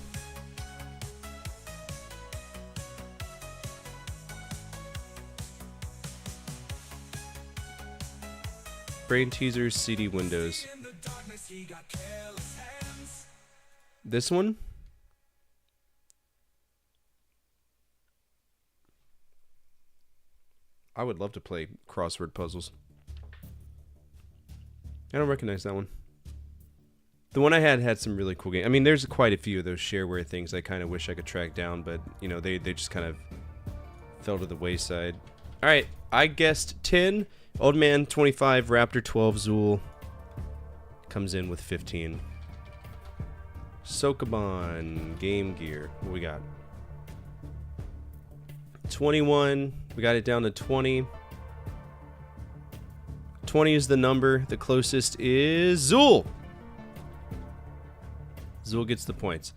[SPEAKER 2] Brain Teasers, CD Windows. This one? I would love to play crossword puzzles. I don't recognize that one. The one I had some really cool games. I mean, there's quite a few of those shareware things I kind of wish I could track down, but, you know, they just kind of fell to the wayside. Alright, I guessed 10. Old Man 25, Raptor 12, Zool comes in with 15. Sokoban, Game Gear. What we got? 21. We got it down to 20. 20 is the number. The closest is Zool. Zool gets the points.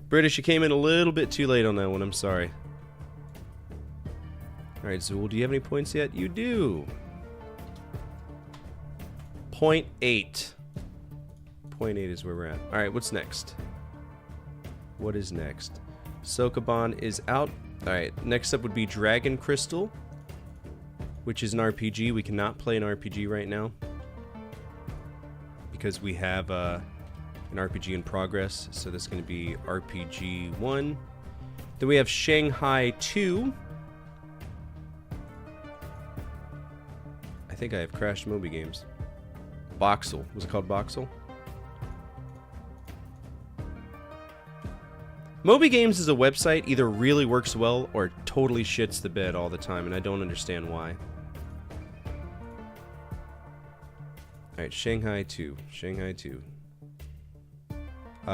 [SPEAKER 2] British, you came in a little bit too late on that one. I'm sorry. Alright, Zool, do you have any points yet? You do. 0.8. 0.8 is where we're at. Alright, what's next? What is next? Sokoban is out. Alright, next up would be Dragon Crystal, which is an RPG. We cannot play an RPG right now because we have an RPG in progress. So this is going to be RPG 1. Then we have Shanghai 2. I think I have crashed Moby Games. Boxel. Was it called Boxel? Moby Games is a website either really works well or totally shits the bed all the time, and I don't understand why. Alright, Shanghai 2. Shanghai 2.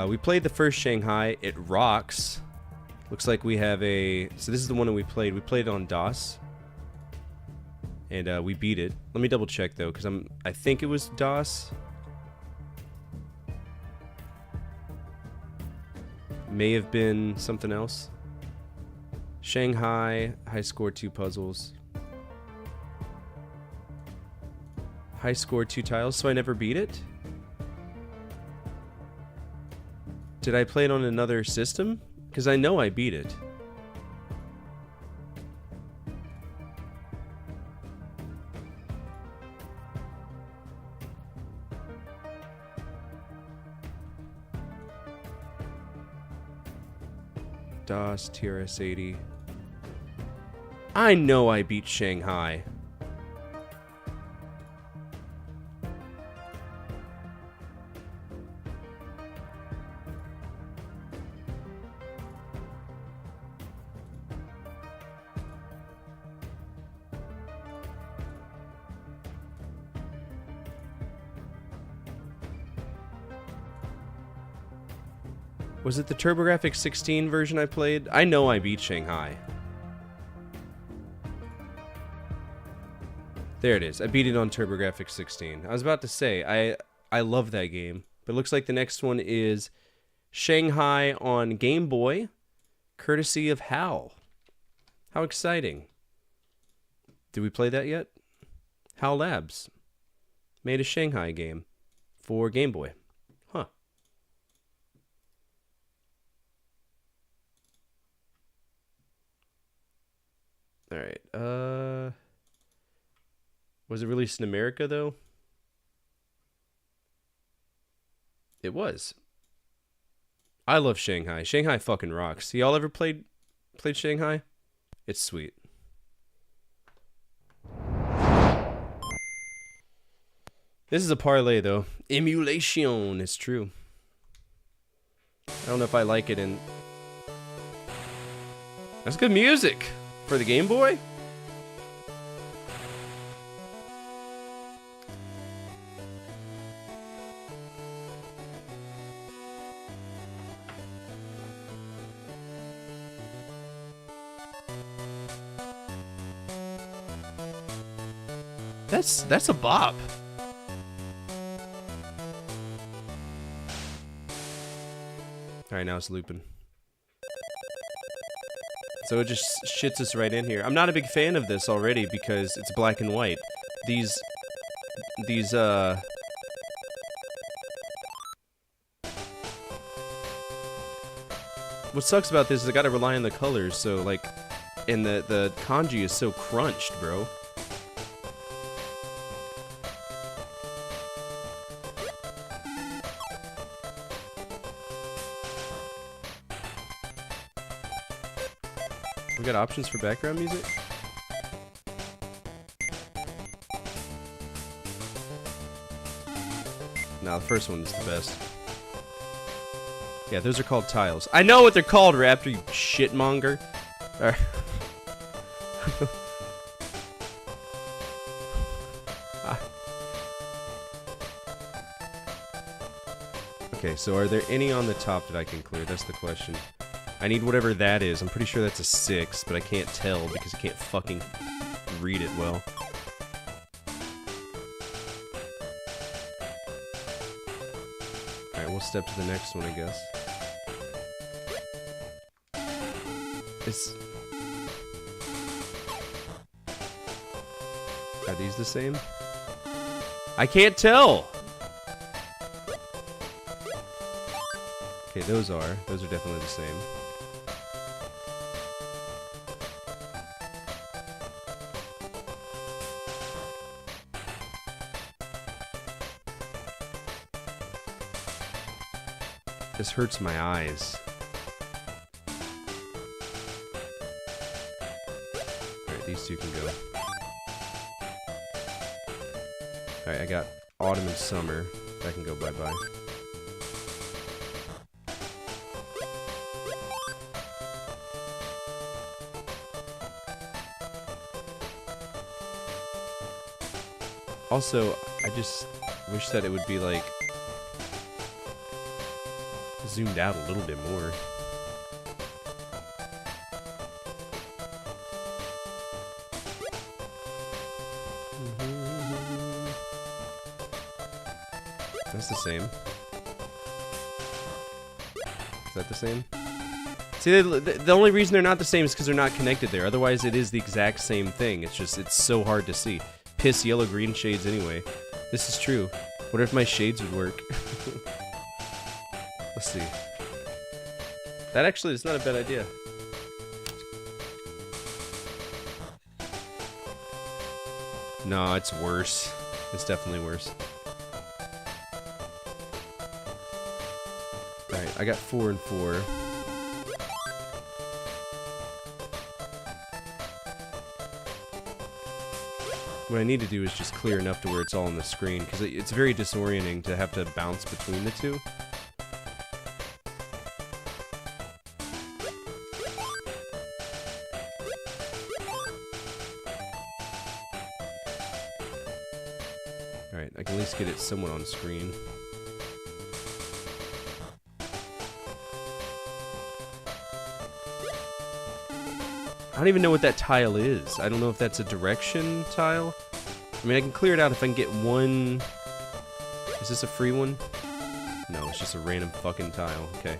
[SPEAKER 2] We played the first Shanghai. It rocks. Looks like we have a... So this is the one that we played. We played it on DOS. and we beat it. Let me double check though, because I think it was DOS. May have been something else. Shanghai, high score 2 puzzles. High score 2 tiles, so I never beat it? Did I play it on another system? Because I know I beat it. DOS, TRS-80. I know I beat Shanghai. Was it the TurboGrafx 16 version I played? I know I beat Shanghai. There it is. I beat it on TurboGrafx 16. I was about to say, I love that game. But it looks like the next one is Shanghai on Game Boy, courtesy of HAL. How exciting. Did we play that yet? HAL Labs made a Shanghai game for Game Boy. Huh. Alright, was it released in America, though? It was. I love Shanghai. Shanghai fucking rocks. Y'all ever played Shanghai? It's sweet. This is a parlay, though. Emulation is true. I don't know if I like it in... That's good music! For the Game Boy? That's a bop. Alright, now it's looping. So it just shits us right in here. I'm not a big fan of this already because it's black and white. These what sucks about this is I gotta rely on the colors, so like, and the kanji is so crunched, bro. We got options for background music? Nah, the first one is the best. Yeah, those are called tiles. I know what they're called, Raptor, you shitmonger. Alright. Okay, so are there any on the top that I can clear? That's the question. I need whatever that is. I'm pretty sure that's a 6, but I can't tell because I can't fucking read it well. Alright, we'll step to the next one, I guess. Are these the same? I can't tell! Okay, those are definitely the same. This hurts my eyes. Alright, these two can go. Alright, I got autumn and summer. That can go bye-bye. Also, I just wish that it would be like zoomed out a little bit more. that's the same. Is that the same? See, the only reason they're not the same is because they're not connected there. Otherwise, it is the exact same thing. It's just, it's so hard to see. Piss yellow-green shades anyway. This is true. What if my shades would work? Let's see. That actually is not a bad idea. No, it's worse. It's definitely worse. Alright, I got 4 and 4. What I need to do is just clear enough to where it's all on the screen, because it's very disorienting to have to bounce between the two. Alright, I can at least get it somewhat on screen. I don't even know what that tile is. I don't know if that's a direction tile. I mean, I can clear it out if I can get one... Is this a free one? No, it's just a random fucking tile. Okay.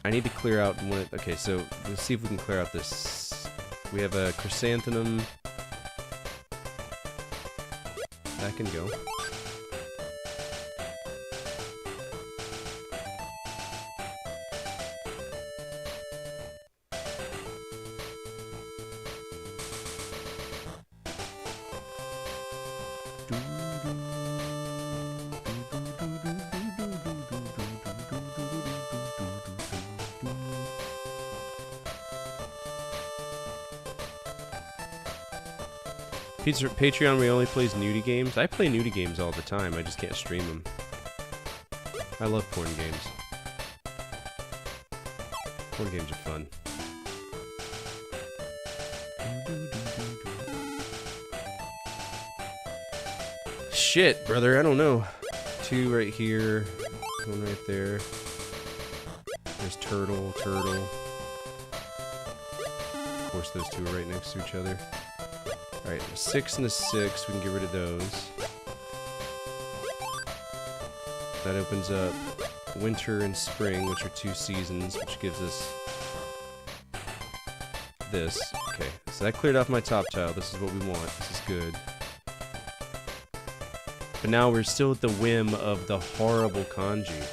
[SPEAKER 2] I need to clear out one... Okay, so let's see if we can clear out this... We have a chrysanthemum. That can go. Patreon, we only plays nudie games. I play nudie games all the time. I just can't stream them. I love porn games. Porn games are fun. Shit, brother, I don't know. 2 right here. 1 right there. There's turtle, turtle. Of course, those 2 are right next to each other. Alright, 6 and a 6, we can get rid of those. That opens up winter and spring, which are 2 seasons, which gives us this. Okay, so that cleared off my top tile. This is what we want. This is good. But now we're still at the whim of the horrible kanji.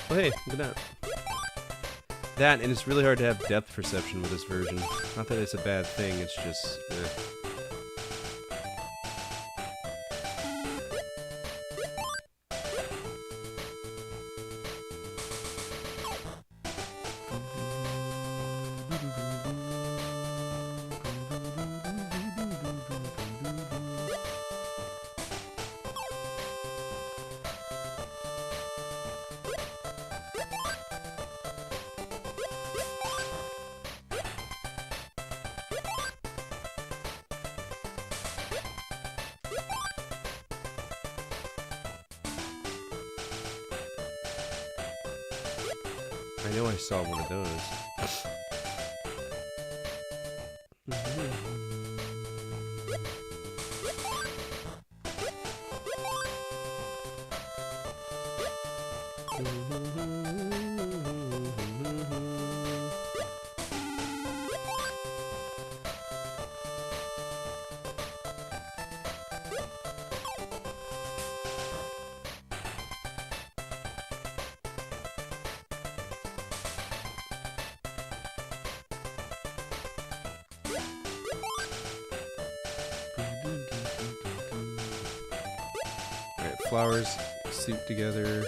[SPEAKER 2] Oh hey, look at that. That, and it's really hard to have depth perception with this version. Not that it's a bad thing, it's just... I know I saw one of those. Flowers suit together.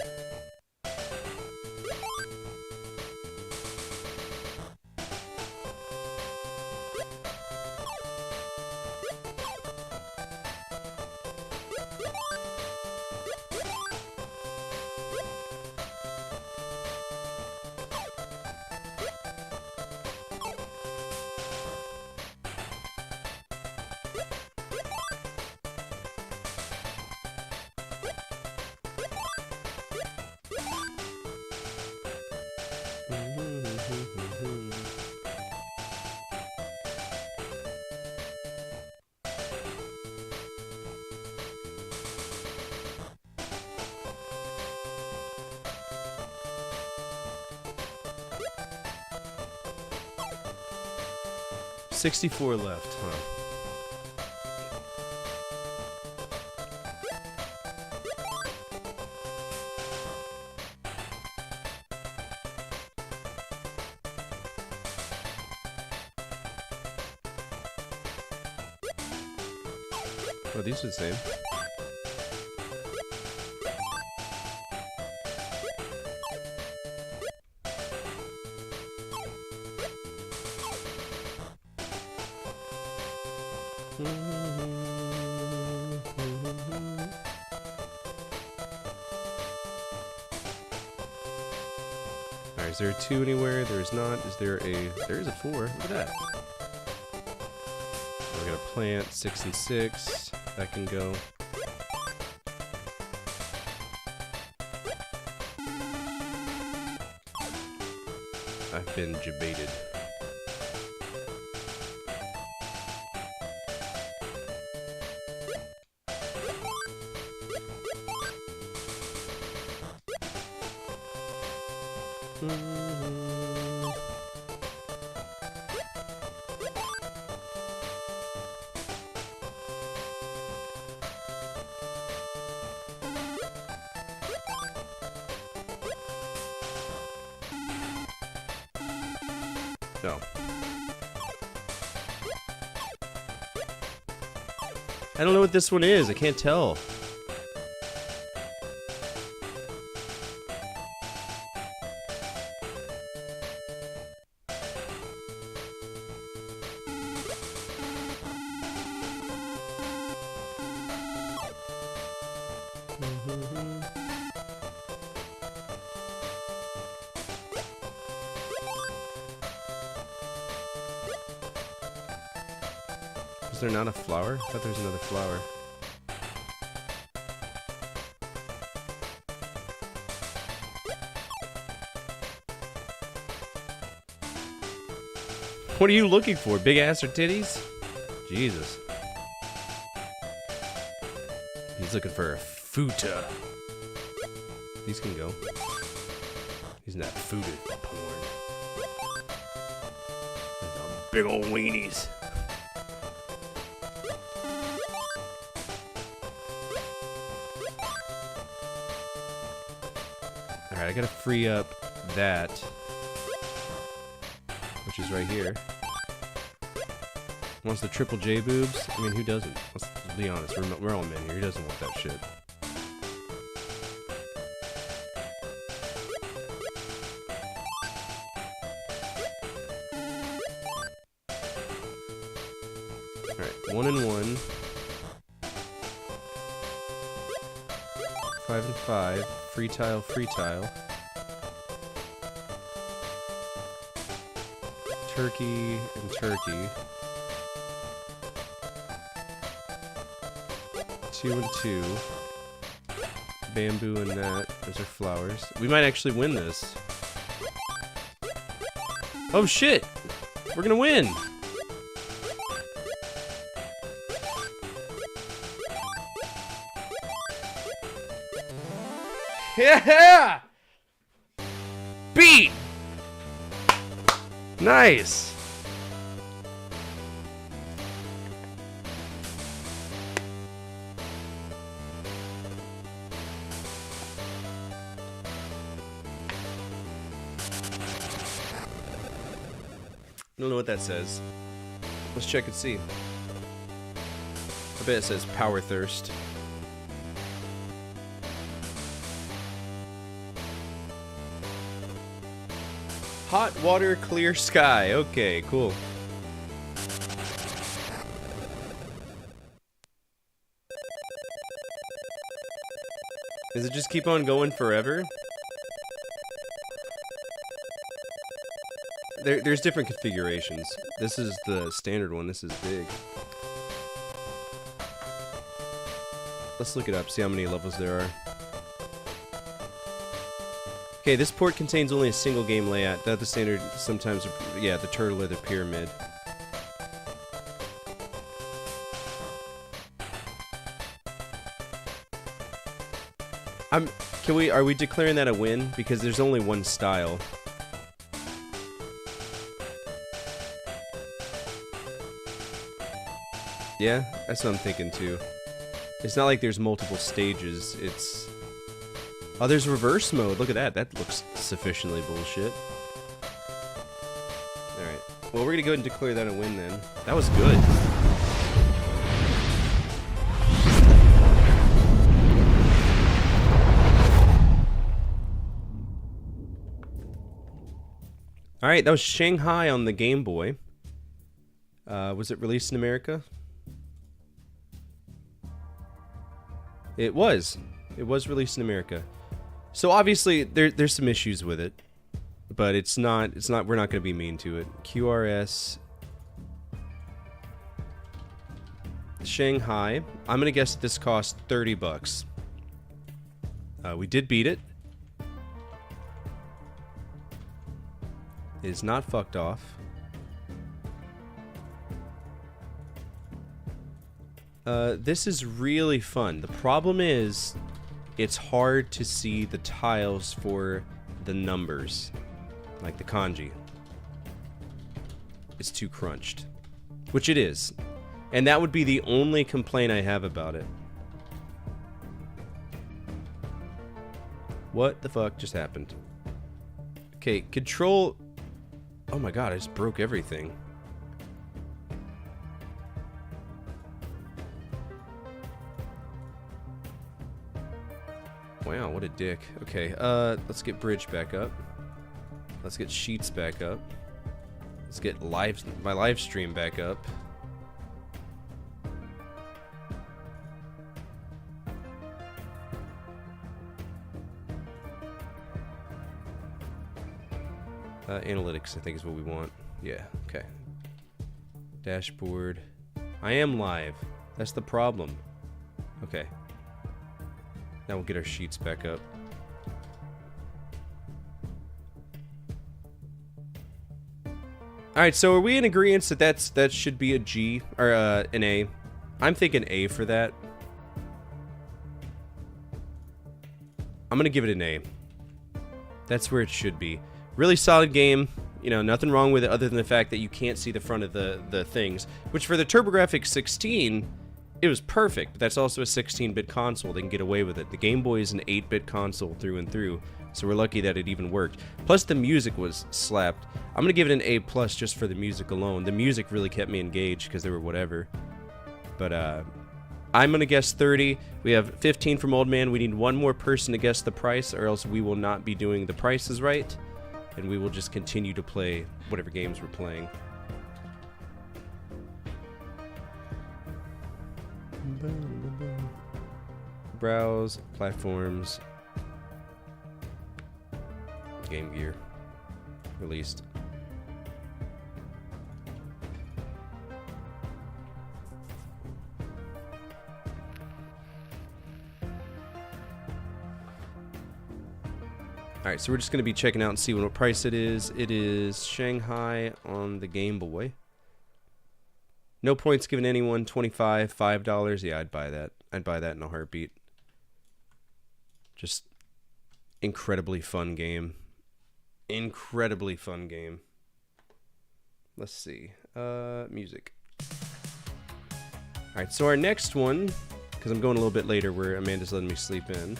[SPEAKER 2] 64 left, huh? Oh, these are the same. Alright, is there a 2 anywhere? There is not. Is there a... There is a 4. Look at that. We're gonna plant 6 and 6. That can go. I've been debated. No. I don't know what this one is. I can't tell. Is there not a flower? I thought there was another flower. What are you looking for? Big ass or titties? Jesus. He's looking for a futa. These can go. He's not futa porn. Big old weenies. Alright, I gotta free up that, which is right here. Wants the triple J boobs? I mean, who doesn't? Let's be honest, we're all men here. Who doesn't want that shit? Alright, 1 and 1. 5 and 5. Free tile, free tile. Turkey and turkey. 2 and 2. Bamboo and that. Those are flowers. We might actually win this. Oh shit! We're gonna win! Yeah! Beat! Nice! I don't know what that says. Let's check and see. I bet it says Power Thirst. Hot water, clear sky. Okay, cool. Does it just keep on going forever? There's different configurations. This is the standard one. This is big. Let's look it up, see how many levels there are. Okay, this port contains only a single game layout. That the standard sometimes, yeah, the turtle or the pyramid. Are we declaring that a win? Because there's only one style. Yeah, that's what I'm thinking too. It's not like there's multiple stages. It's... Oh, there's reverse mode. Look at that. That looks sufficiently bullshit. Alright. Well, we're gonna go ahead and declare that a win then. That was good. Alright, that was Shanghai on the Game Boy. Was it released in America? It was. It was released in America. So obviously there's some issues with it, but it's not we're not going to be mean to it. QRS Shanghai. I'm going to guess that this cost $30. We did beat it. It is not fucked off. This is really fun. The problem is, it's hard to see the tiles for the numbers, like the kanji. It's too crunched, which it is, and that would be the only complaint I have about it. What the fuck just happened? Okay, control. Oh my god, I just broke everything. Wow, what a dick. Okay, let's get bridge back up. Let's get sheets back up. Let's get my live stream back up. Analytics, I think, is what we want. Yeah, okay. Dashboard. I am live. That's the problem. Okay. Now we'll get our sheets back up. Alright, so are we in agreement that that should be a G, or an A? I'm thinking A for that. I'm gonna give it an A. That's where it should be. Really solid game. You know, nothing wrong with it other than the fact that you can't see the front of the things. Which for the TurboGrafx 16, it was perfect. But that's also a 16-bit console. They can get away with it. The Game Boy is an 8-bit console through and through. So we're lucky that it even worked. Plus the music was slapped. I'm going to give it an A+ just for the music alone. The music really kept me engaged because they were whatever. But I'm going to guess 30. We have 15 from Old Man. We need one more person to guess the price, or else we will not be doing the prices right. And we will just continue to play whatever games we're playing. Browse, platforms, Game Gear, released. Alright, so we're just going to be checking out and see what price it is. It is Shanghai on the Game Boy. No points given anyone. $25, $5. Yeah, I'd buy that. I'd buy that in a heartbeat. Just incredibly fun game. Incredibly fun game. Let's see. Music. Alright, so our next one, because I'm going a little bit later where Amanda's letting me sleep in.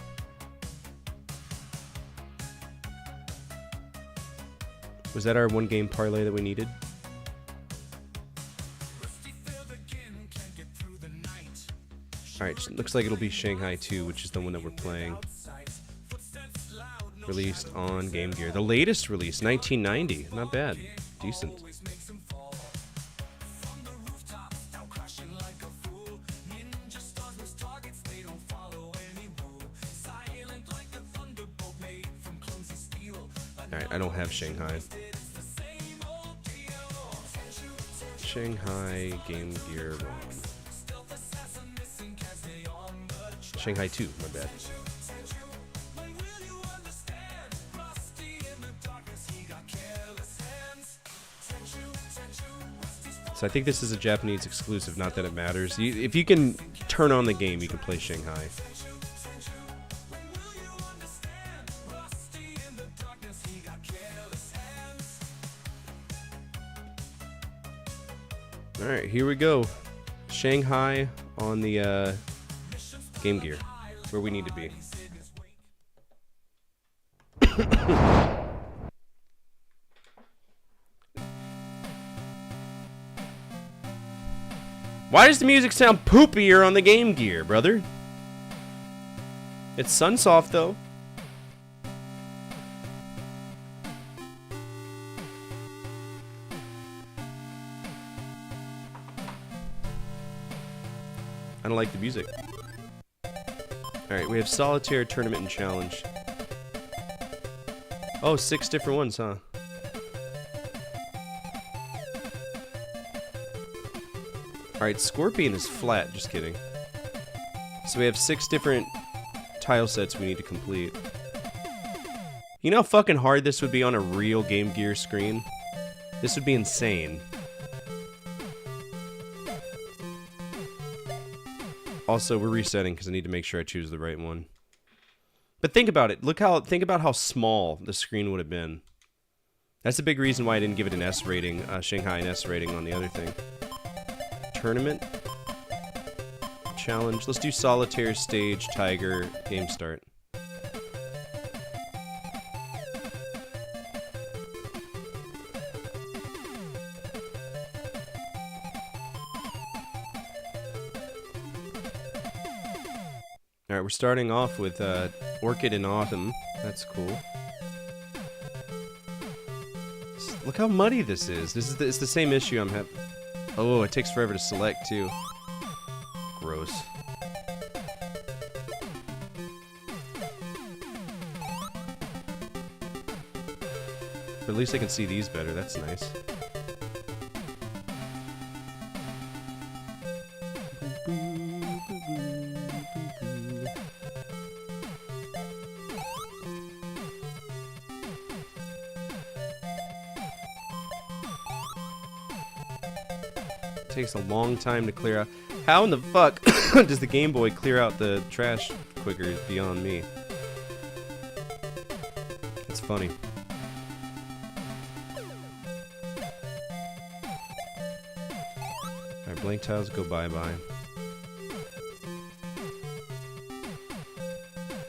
[SPEAKER 2] Was that our one game parlay that we needed? Alright, looks like it'll be Shanghai 2, which is the one that we're playing. Released on Game Gear. The latest release, 1990. Not bad. Decent. Alright, I don't have Shanghai. Shanghai Game Gear 1. Shanghai 2, my bad. So I think this is a Japanese exclusive, not that it matters. If you can turn on the game, you can play Shanghai. Alright, here we go. Shanghai on the Game Gear, where we need to be. Why does the music sound poopier on the Game Gear, brother? It's Sunsoft, though. I don't like the music. Alright, we have Solitaire, Tournament, and Challenge. Oh, 6 different ones, huh? Alright, Scorpion is flat, just kidding. So we have 6 different tile sets we need to complete. You know how fucking hard this would be on a real Game Gear screen? This would be insane. Also, we're resetting because I need to make sure I choose the right one. But think about it. Think about how small the screen would have been. That's a big reason why I didn't give it an S rating, Shanghai an S rating on the other thing. Tournament. Challenge. Let's do Solitaire, Stage, Tiger, Game Start. Alright, we're starting off with Orchid in Autumn. That's cool. Look how muddy this is. It's the same issue I'm having. Oh, it takes forever to select, too. Gross. But at least I can see these better. That's nice. Takes a long time to clear out. How in the fuck does the Game Boy clear out the trash quicker is beyond me. It's funny. Alright, blank tiles go bye-bye.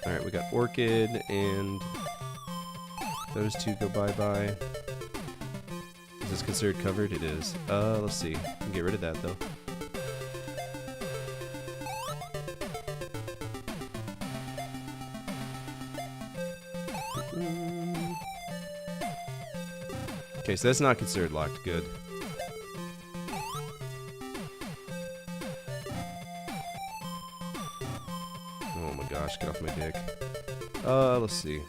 [SPEAKER 2] Alright, we got Orchid and those two go bye-bye. Is this considered covered? It is. Let's see. We can get rid of that, though. Okay, so that's not considered locked. Good. Oh my gosh, get off my dick. Let's see.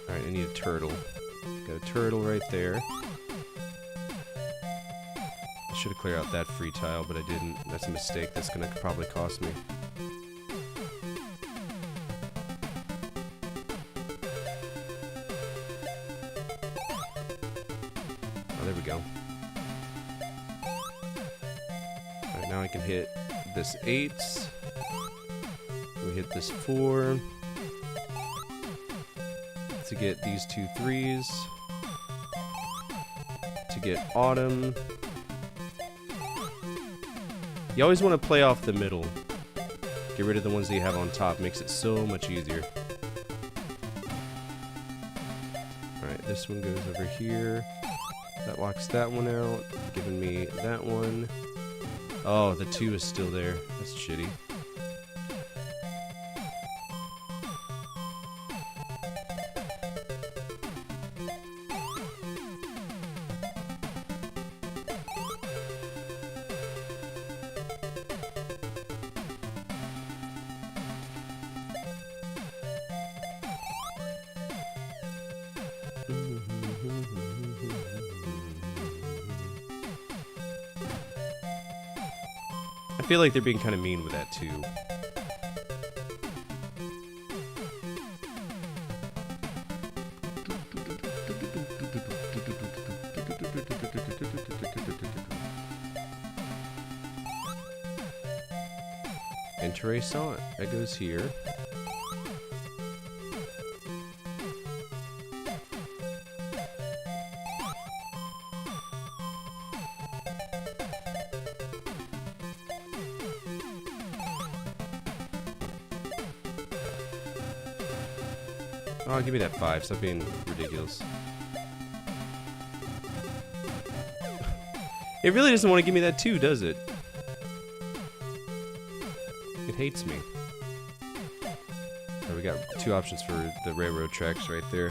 [SPEAKER 2] Alright, I need a turtle. Got a turtle right there. I should have cleared out that free tile, but I didn't. That's a mistake. That's gonna probably cost me. Oh, there we go. Alright, now I can hit this 8. We hit this 4. To get these 2 3s. To get Autumn. You always want to play off the middle. Get rid of the ones that you have on top. Makes it so much easier. Alright, this one goes over here. That locks that one out. Giving me that one. Oh, the 2 is still there. That's shitty. I feel like they're being kind of mean with that too. Interessant. That goes here. Oh, give me that 5. Stop being ridiculous. It really doesn't want to give me that 2, does it? It hates me. Oh, we got 2 options for the railroad tracks right there.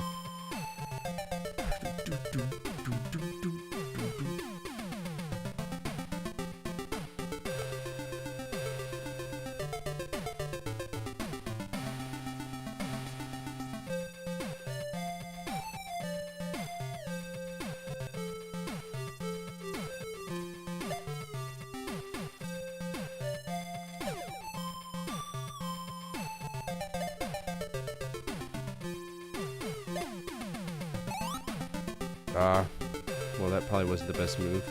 [SPEAKER 2] Well, that probably wasn't the best move.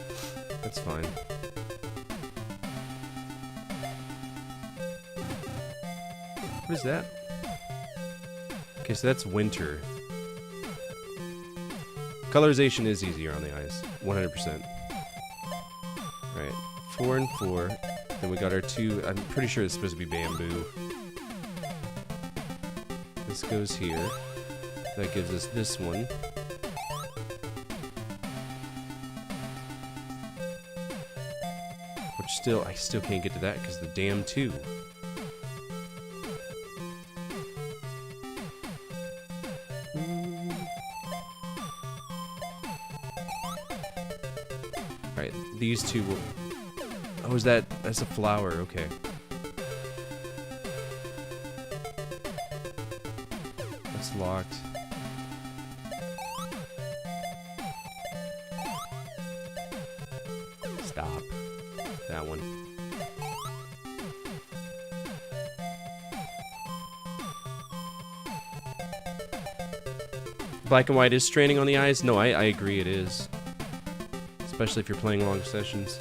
[SPEAKER 2] That's fine. What is that? Okay, so that's winter. Colorization is easier on the ice. 100%. Alright, 4 and 4. Then we got our 2. I'm pretty sure it's supposed to be bamboo. This goes here. That gives us this one. I still can't get to that because the damn 2. Alright, these 2 will... Oh, is that... That's a flower, okay. That's locked. Stop. That one. Black and white is straining on the eyes? No, I agree it is. Especially if you're playing long sessions.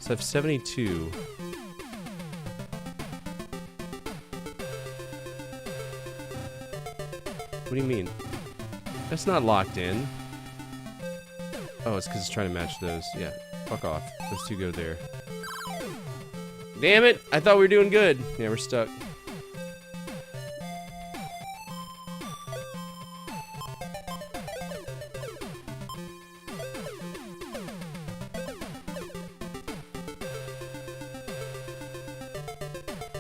[SPEAKER 2] So I have 72. What do you mean? That's not locked in. Oh, it's because it's trying to match those. Yeah, fuck off. Those 2 go there. Damn it! I thought we were doing good. Yeah, we're stuck.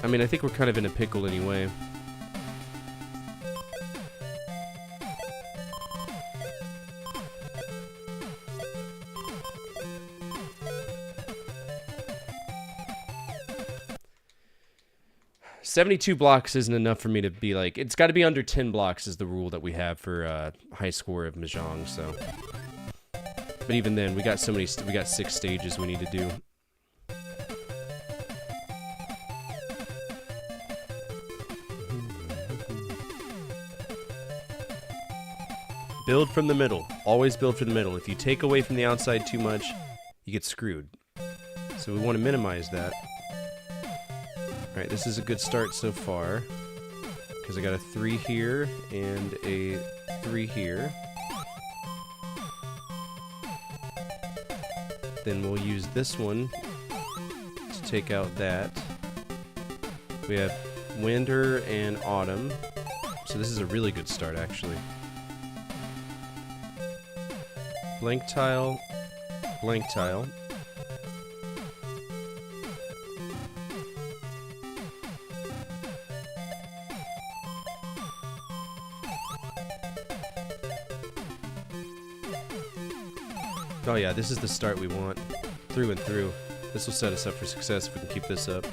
[SPEAKER 2] I mean, I think we're kind of in a pickle anyway. $72 blocks isn't enough for me to be like... It's got to be under 10 blocks is the rule that we have for high score of Mahjong, so... But even then, we got so many... We got 6 stages we need to do. Build from the middle. Always build from the middle. If you take away from the outside too much, you get screwed. So we want to minimize that. Alright, this is a good start so far. Because I got a 3 here and a 3 here. Then we'll use this one to take out that. We have winter and autumn. So this is a really good start, actually. Blank tile, blank tile. Oh yeah, this is the start we want. Through and through. This will set us up for success if we can keep this up.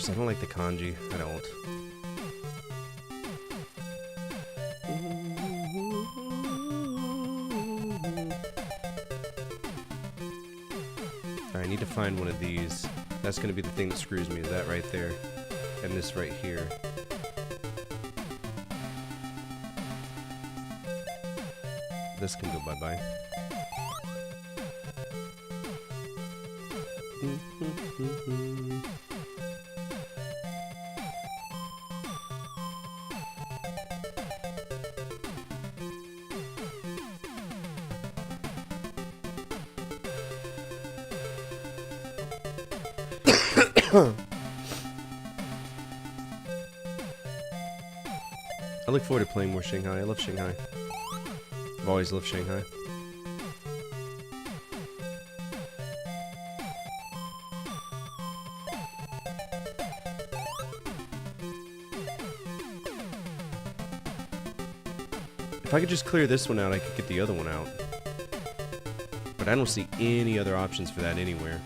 [SPEAKER 2] I don't like the kanji. I don't. Alright, I need to find one of these. That's going to be the thing that screws me, is that right there. And this right here. This can go bye-bye. I look forward to playing more Shanghai. I love Shanghai. I've always loved Shanghai. If I could just clear this one out, I could get the other one out. But I don't see any other options for that anywhere.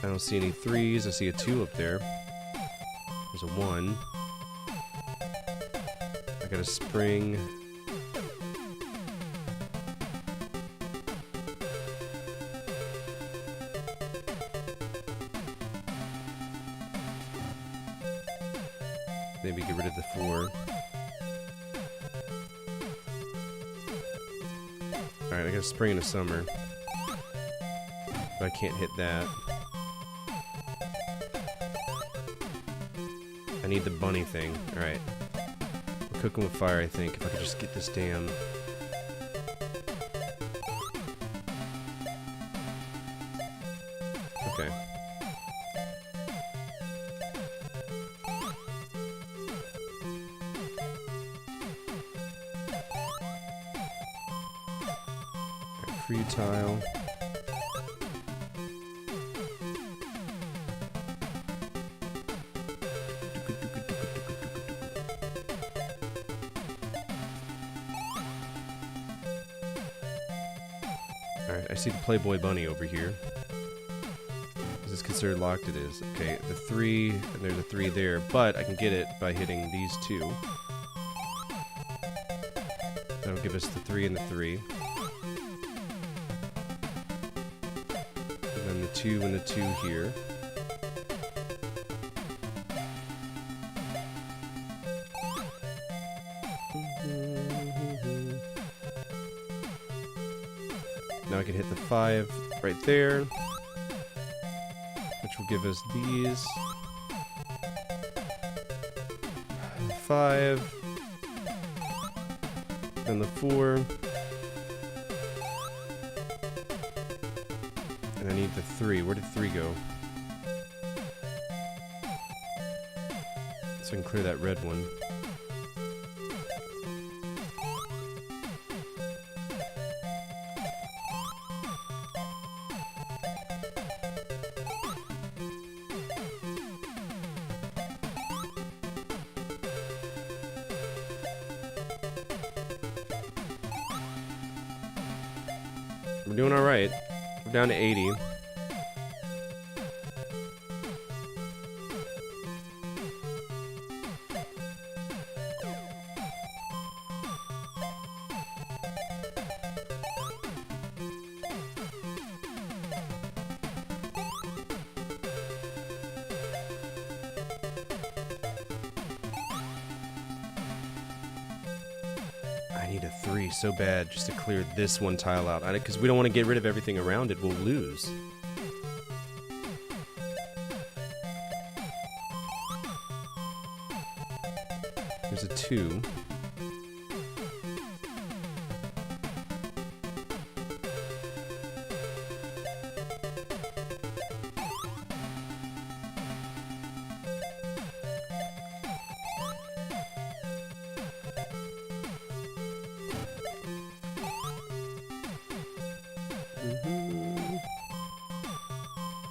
[SPEAKER 2] I don't see any 3s. I see a 2 up there. There's a 1. I got a spring. Maybe get rid of the 4. Alright, I got a spring and a summer. But I can't hit that. I need the bunny thing. Alright. We're cooking with fire, I think. If I could just get this damn... Okay. Alright, free tile. Alright, I see the Playboy Bunny over here. Is this considered locked? It is. Okay, the 3, and there's a 3 there, but I can get it by hitting these 2. That'll give us the 3 and the 3. And then the 2 and the 2 here. Now I can hit the 5 right there, which will give us these. 5. Then the 4. And I need the 3. Where did 3 go? So I can clear that red one. We're doing alright. We're down to 80. I need a 3 so bad just to clear this one tile out. Because we don't want to get rid of everything around it. We'll lose. There's a 2.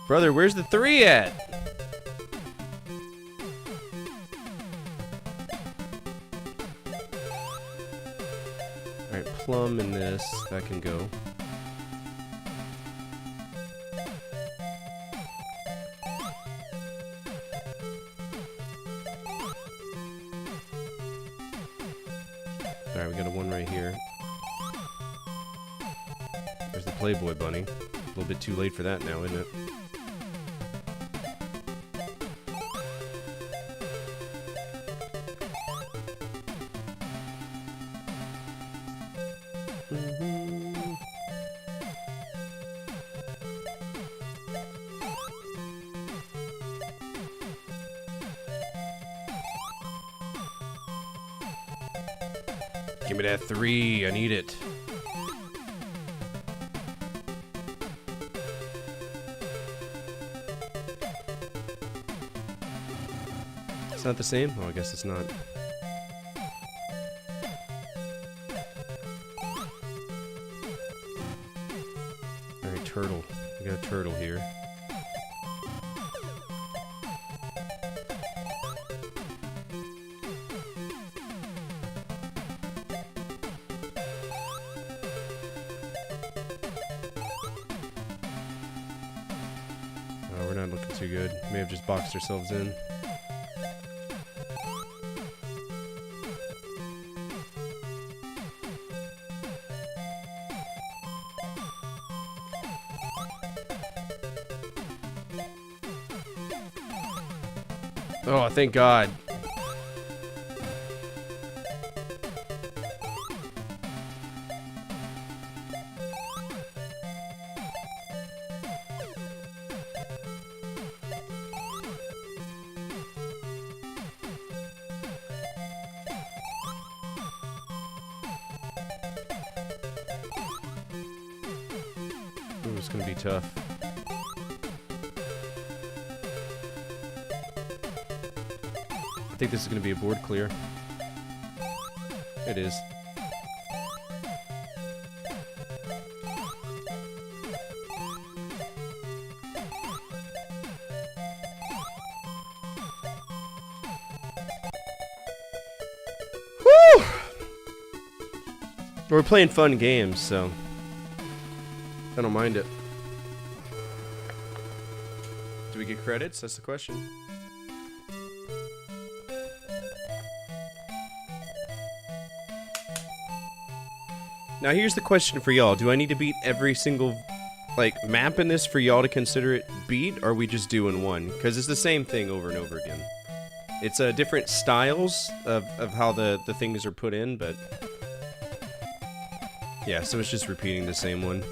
[SPEAKER 2] Brother, where's the 3 at? Alright, plum in this. That can go. Alright, we got a one right here. There's the Playboy Bunny. A little bit too late for that now, isn't it? Give me that 3. I need it. It's not the same? Oh, I guess it's not. Alright, turtle. We got a turtle here. Oh, we're not looking too good. May have just boxed ourselves in. Oh, thank God. Ooh, it's gonna be tough. I think this is going to be a board clear. It is. Woo! We're playing fun games, so I don't mind it. Do we get credits? That's the question. Now here's the question for y'all. Do I need to beat every single, like, map in this for y'all to consider it beat? Or are we just doing one? Because it's the same thing over and over again. It's different styles of how the things are put in, but... yeah, so it's just repeating the same one.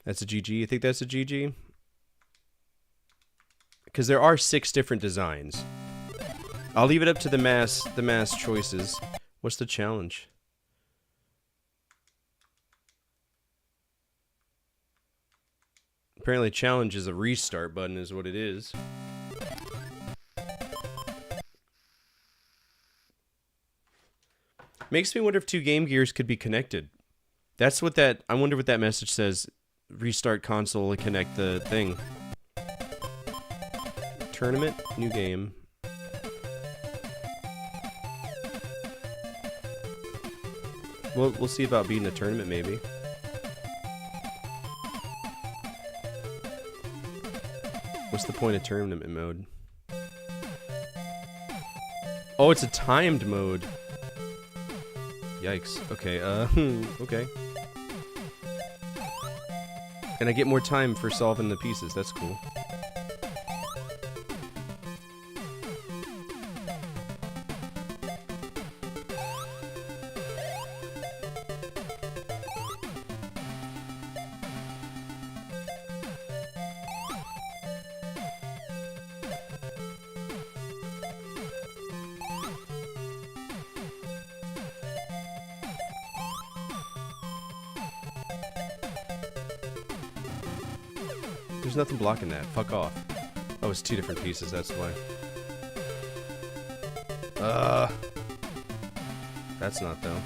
[SPEAKER 2] That's a GG? I think that's a GG? Because there are 6 different designs. I'll leave it up to the mass choices. What's the challenge? Apparently challenge is a restart button is what it is. Makes me wonder if 2 Game Gears could be connected. That's what that... I wonder what that message says. Restart console and connect the thing. Tournament, new game. We'll see about beating a tournament, maybe. What's the point of tournament mode? Oh, it's a timed mode. Yikes. Okay, okay. And I get more time for solving the pieces. That's cool. There's nothing blocking that. Fuck off. Oh, it's 2 different pieces, that's why. That's not, though.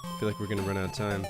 [SPEAKER 2] I feel like we're gonna run out of time.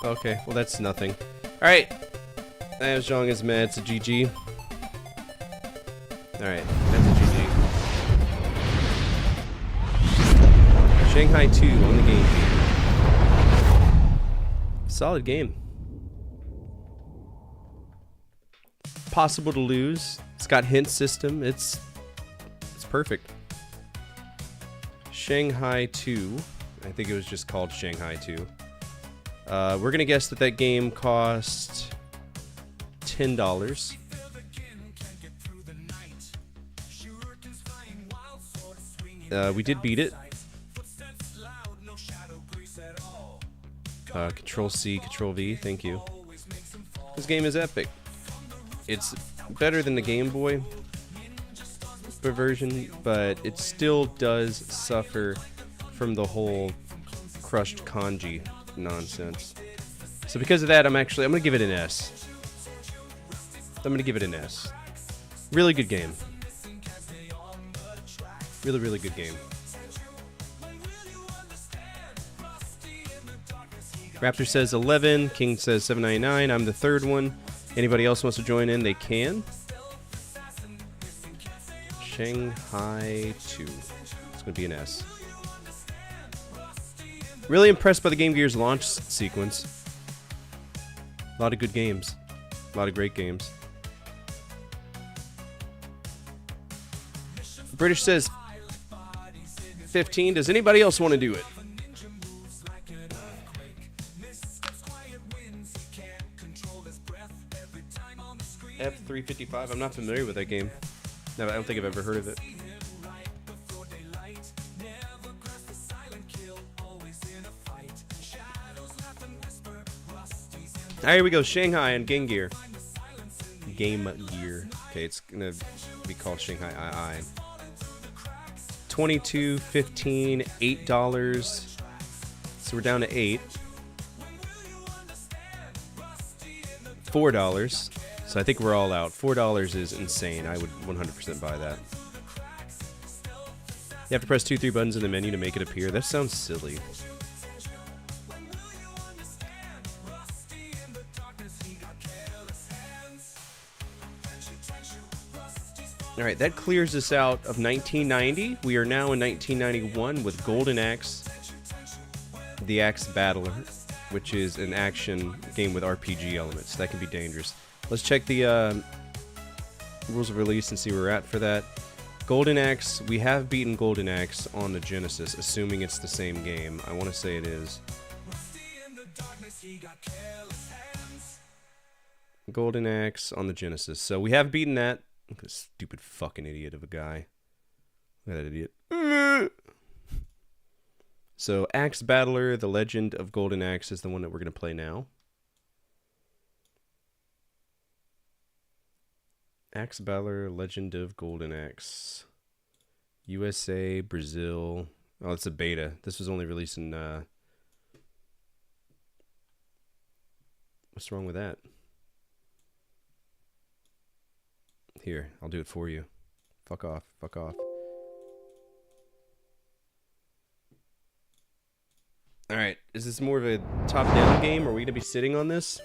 [SPEAKER 2] Okay, well that's nothing. Alright. As long as mad, it's a GG. Alright, that's a GG. Shanghai 2 on the Game Gear. Solid game. Possible to lose. It's got hint system. It's perfect. Shanghai 2. I think it was just called Shanghai 2. We're gonna guess that that game cost $10. We did beat it. Control C, Control V, thank you. This game is epic. It's better than the Game Boy version, but it still does suffer from the whole crushed kanji nonsense. So because of that, I'm gonna give it an S. I'm gonna give it an S. Really good game. Really, really good game. Raptor says 11. King says 7.99. I'm the third one. Anybody else wants to join in, they can. Shanghai 2. It's going to be an S. Really impressed by the Game Gear's launch sequence. A lot of good games. A lot of great games. British says 15. Does anybody else want to do it? F355. I'm not familiar with that game. No, I don't think I've ever heard of it. Alright, here we go. Shanghai and Game Gear. Game Gear. Okay, it's gonna be called Shanghai II. $22, $15, $8. So we're down to 8. $4. So I think we're all out. $4 is insane. I would 100% buy that. You have to press 2-3 buttons in the menu to make it appear. That sounds silly. Alright, that clears us out of 1990. We are now in 1991 with Golden Axe, the Axe Battler, which is an action game with RPG elements. That can be dangerous. Let's check the rules of release and see where we're at for that. Golden Axe, we have beaten Golden Axe on the Genesis, assuming it's the same game. I want to say it is. Golden Axe on the Genesis. So we have beaten that. Look at this stupid fucking idiot of a guy. Look at that idiot. So Axe Battler, The Legend of Golden Axe is the one that we're going to play now. Axe Battler, Legend of Golden Axe. USA, Brazil. Oh, it's a beta. This was only released in... What's wrong with that? Here, I'll do it for you. Fuck off. Fuck off. Alright, is this more of a top-down game? Are we going to be sitting on this?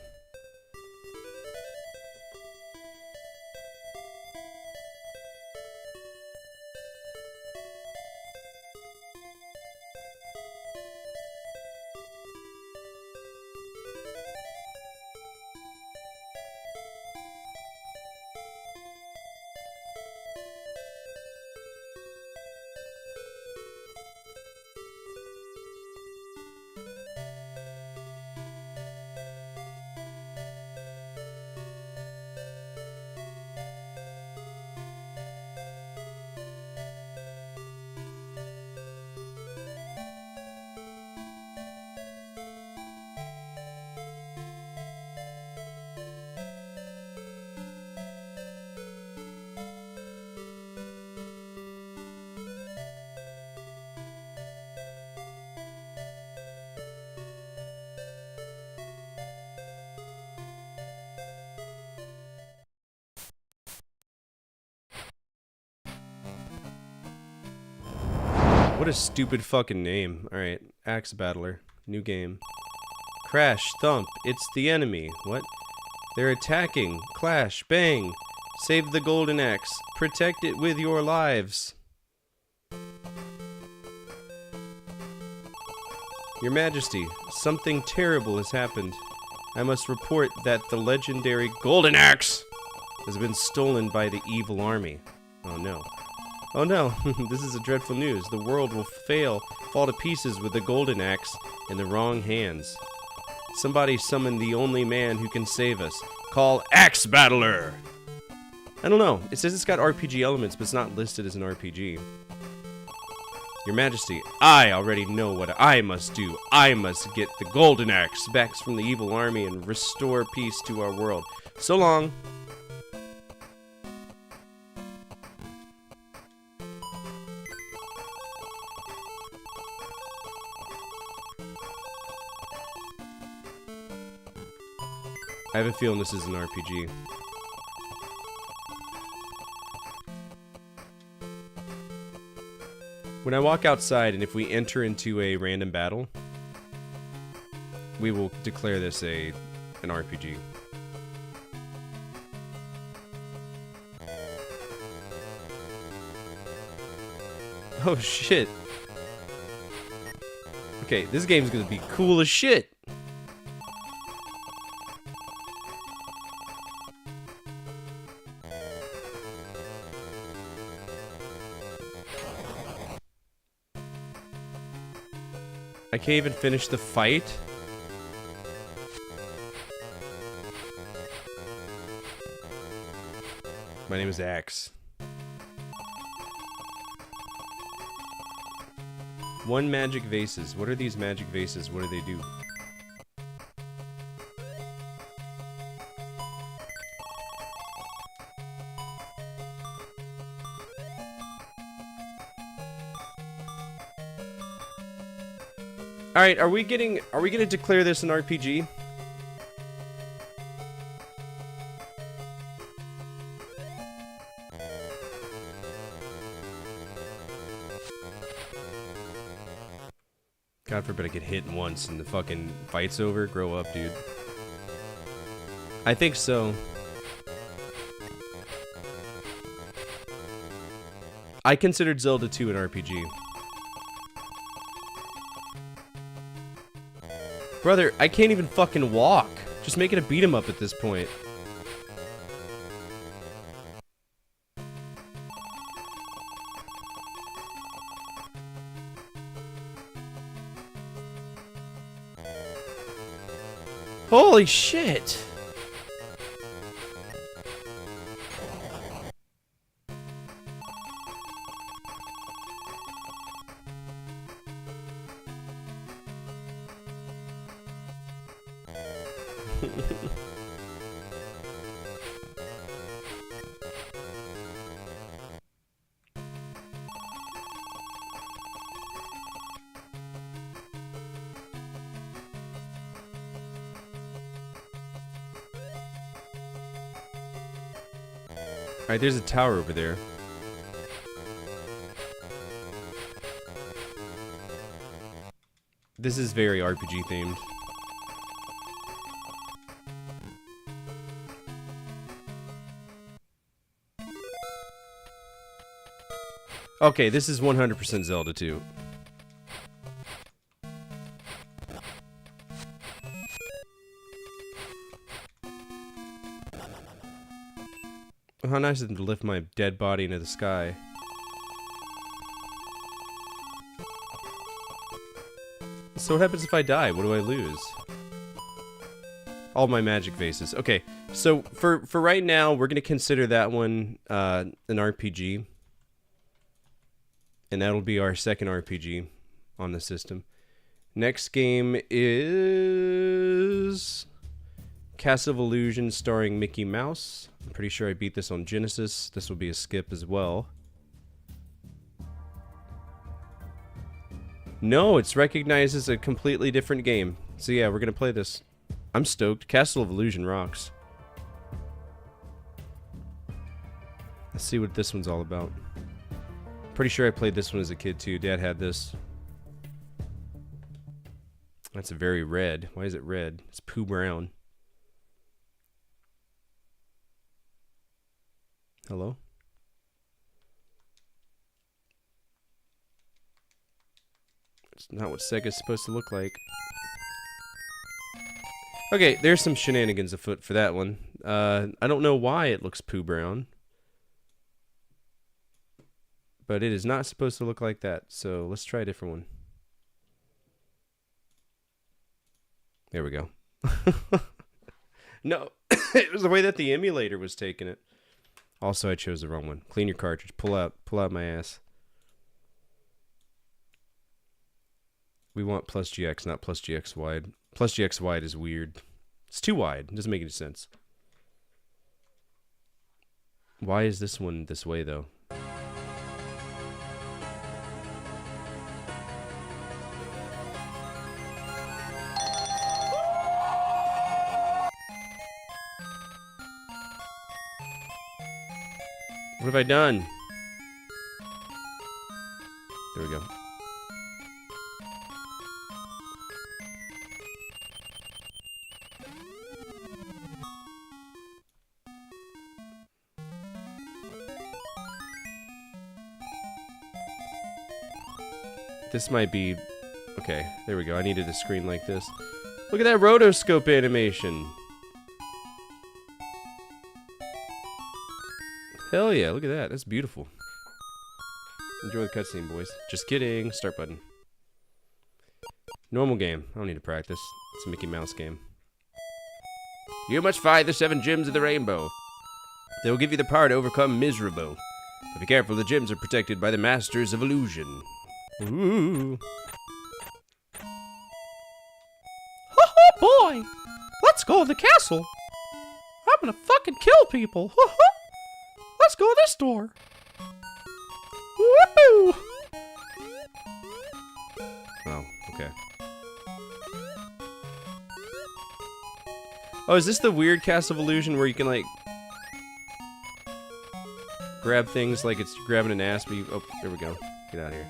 [SPEAKER 2] What a stupid fucking name. Alright, Axe Battler. New game. Crash, thump, it's the enemy. What? They're attacking. Clash, bang. Save the golden axe. Protect it with your lives. Your Majesty, something terrible has happened. I must report that the legendary golden axe has been stolen by the evil army. Oh no. Oh no, this is a dreadful news. The world will fall to pieces with the golden axe in the wrong hands. Somebody summon the only man who can save us. Call Axe Battler! I don't know. It says it's got RPG elements, but it's not listed as an RPG. Your Majesty, I already know what I must do. I must get the golden axe back from the evil army and restore peace to our world. So long. I have a feeling this is an RPG. When I walk outside and if we enter into a random battle, we will declare this an RPG. Oh shit. Okay, this game's gonna be cool as shit. I can't even finish the fight. My name is Axe. One magic vases. What are these magic vases? What do they do? Alright, are we gonna declare this an RPG? God forbid I get hit once and the fucking fight's over. Grow up, dude. I think so. I considered Zelda 2 an RPG. Brother, I can't even fucking walk. Just make it a beat 'em up at this point. Holy shit! Alright, there's a tower over there. This is very RPG themed. Okay, this is 100% Zelda 2. How nice of them to lift my dead body into the sky. So what happens if I die? What do I lose? All my magic vases. Okay, so for right now, we're gonna consider that one an RPG. And that'll be our second RPG on the system. Next game is Castle of Illusion starring Mickey Mouse. I'm pretty sure I beat this on Genesis. This will be a skip as well. No, it's recognized as a completely different game. So yeah, we're gonna play this. I'm stoked. Castle of Illusion rocks. Let's see what this one's all about. Pretty sure I played this one as a kid too. Dad had this. That's very red. Why is it red? It's Pooh Brown. Hello? It's not what Sega's supposed to look like. Okay, there's some shenanigans afoot for that one. I don't know why it looks Pooh Brown. But it is not supposed to look like that, so let's try a different one. There we go. No, it was the way that the emulator was taking it. Also, I chose the wrong one. Clean your cartridge. Pull out my ass. We want plus GX, not plus GX wide. Plus GX wide is weird. It's too wide. It doesn't make any sense. Why is this one this way, though? What have I done? There we go. This might be... Okay, there we go. I needed a screen like this. Look at that rotoscope animation. Hell yeah, look at that. That's beautiful. Enjoy the cutscene, boys. Just kidding. Start button. Normal game. I don't need to practice. It's a Mickey Mouse game. You must find the 7 gems of the rainbow. They will give you the power to overcome miserable. But be careful, the gems are protected by the Masters of Illusion. Ooh.
[SPEAKER 6] Oh boy! Let's go to the castle! I'm gonna fucking kill people! Let's go to this door! Woohoo!
[SPEAKER 2] Oh, okay. Oh, is this the weird Castle of Illusion where you can, like, grab things like it's grabbing an ass, but you... Oh, there we go. Get out of here.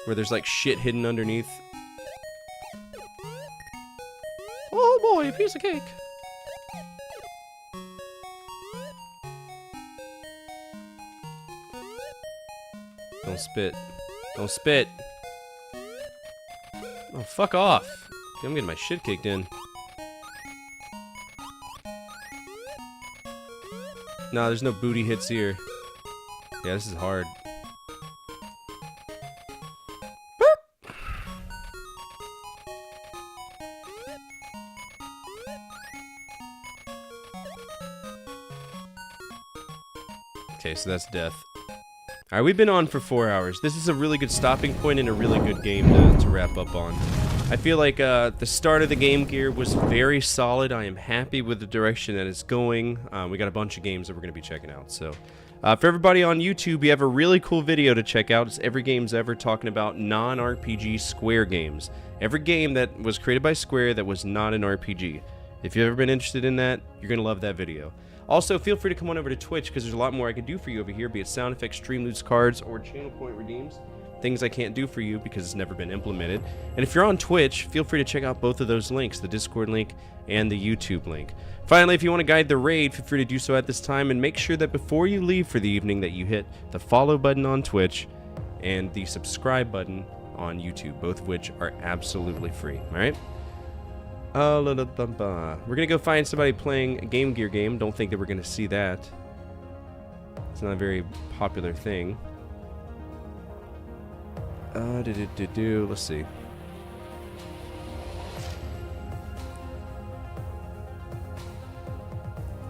[SPEAKER 2] Where there's, like, shit hidden underneath.
[SPEAKER 6] Oh boy, a piece of cake!
[SPEAKER 2] Don't spit. Don't spit! Oh, fuck off! I'm getting my shit kicked in. No, there's no booty hits here. Yeah, this is hard. Okay, so that's death. Alright, we've been on for 4 hours. This is a really good stopping point and a really good game to wrap up on. I feel like the start of the Game Gear was very solid. I am happy with the direction that it's going. We got a bunch of games that we're going to be checking out. So, for everybody on YouTube, we have a really cool video to check out. It's Every Game's Ever, talking about non-RPG Square games. Every game that was created by Square that was not an RPG. If you've ever been interested in that, you're going to love that video. Also, feel free to come on over to Twitch, because there's a lot more I can do for you over here, be it sound effects, stream loots, cards, or channel point redeems. Things I can't do for you because it's never been implemented. And if you're on Twitch, feel free to check out both of those links, the Discord link and the YouTube link. Finally, if you want to guide the raid, feel free to do so at this time, and make sure that before you leave for the evening that you hit the follow button on Twitch and the subscribe button on YouTube, both of which are absolutely free, alright? We're gonna go find somebody playing a Game Gear game. Don't think that we're gonna see that. It's not a very popular thing. Let's see.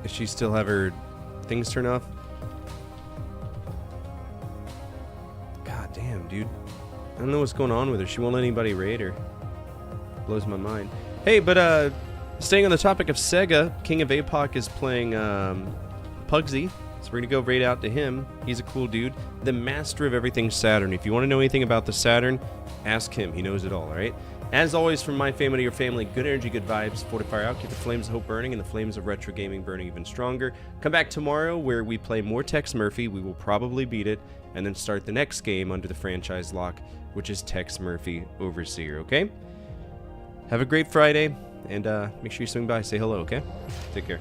[SPEAKER 2] Does she still have her things turned off? God damn, dude. I don't know what's going on with her. She won't let anybody raid her. Blows my mind. Hey, but staying on the topic of Sega, King of APOC is playing Pugsy. So we're going to go raid out to him. He's a cool dude. The master of everything Saturn. If you want to know anything about the Saturn, ask him. He knows it all, alright? As always, from my family to your family, good energy, good vibes, fortify out, keep the flames of hope burning, and the flames of retro gaming burning even stronger. Come back tomorrow where we play more Tex Murphy. We will probably beat it, and then start the next game under the franchise lock, which is Tex Murphy Overseer, okay? Have a great Friday, and make sure you swing by, say hello, okay? Take care.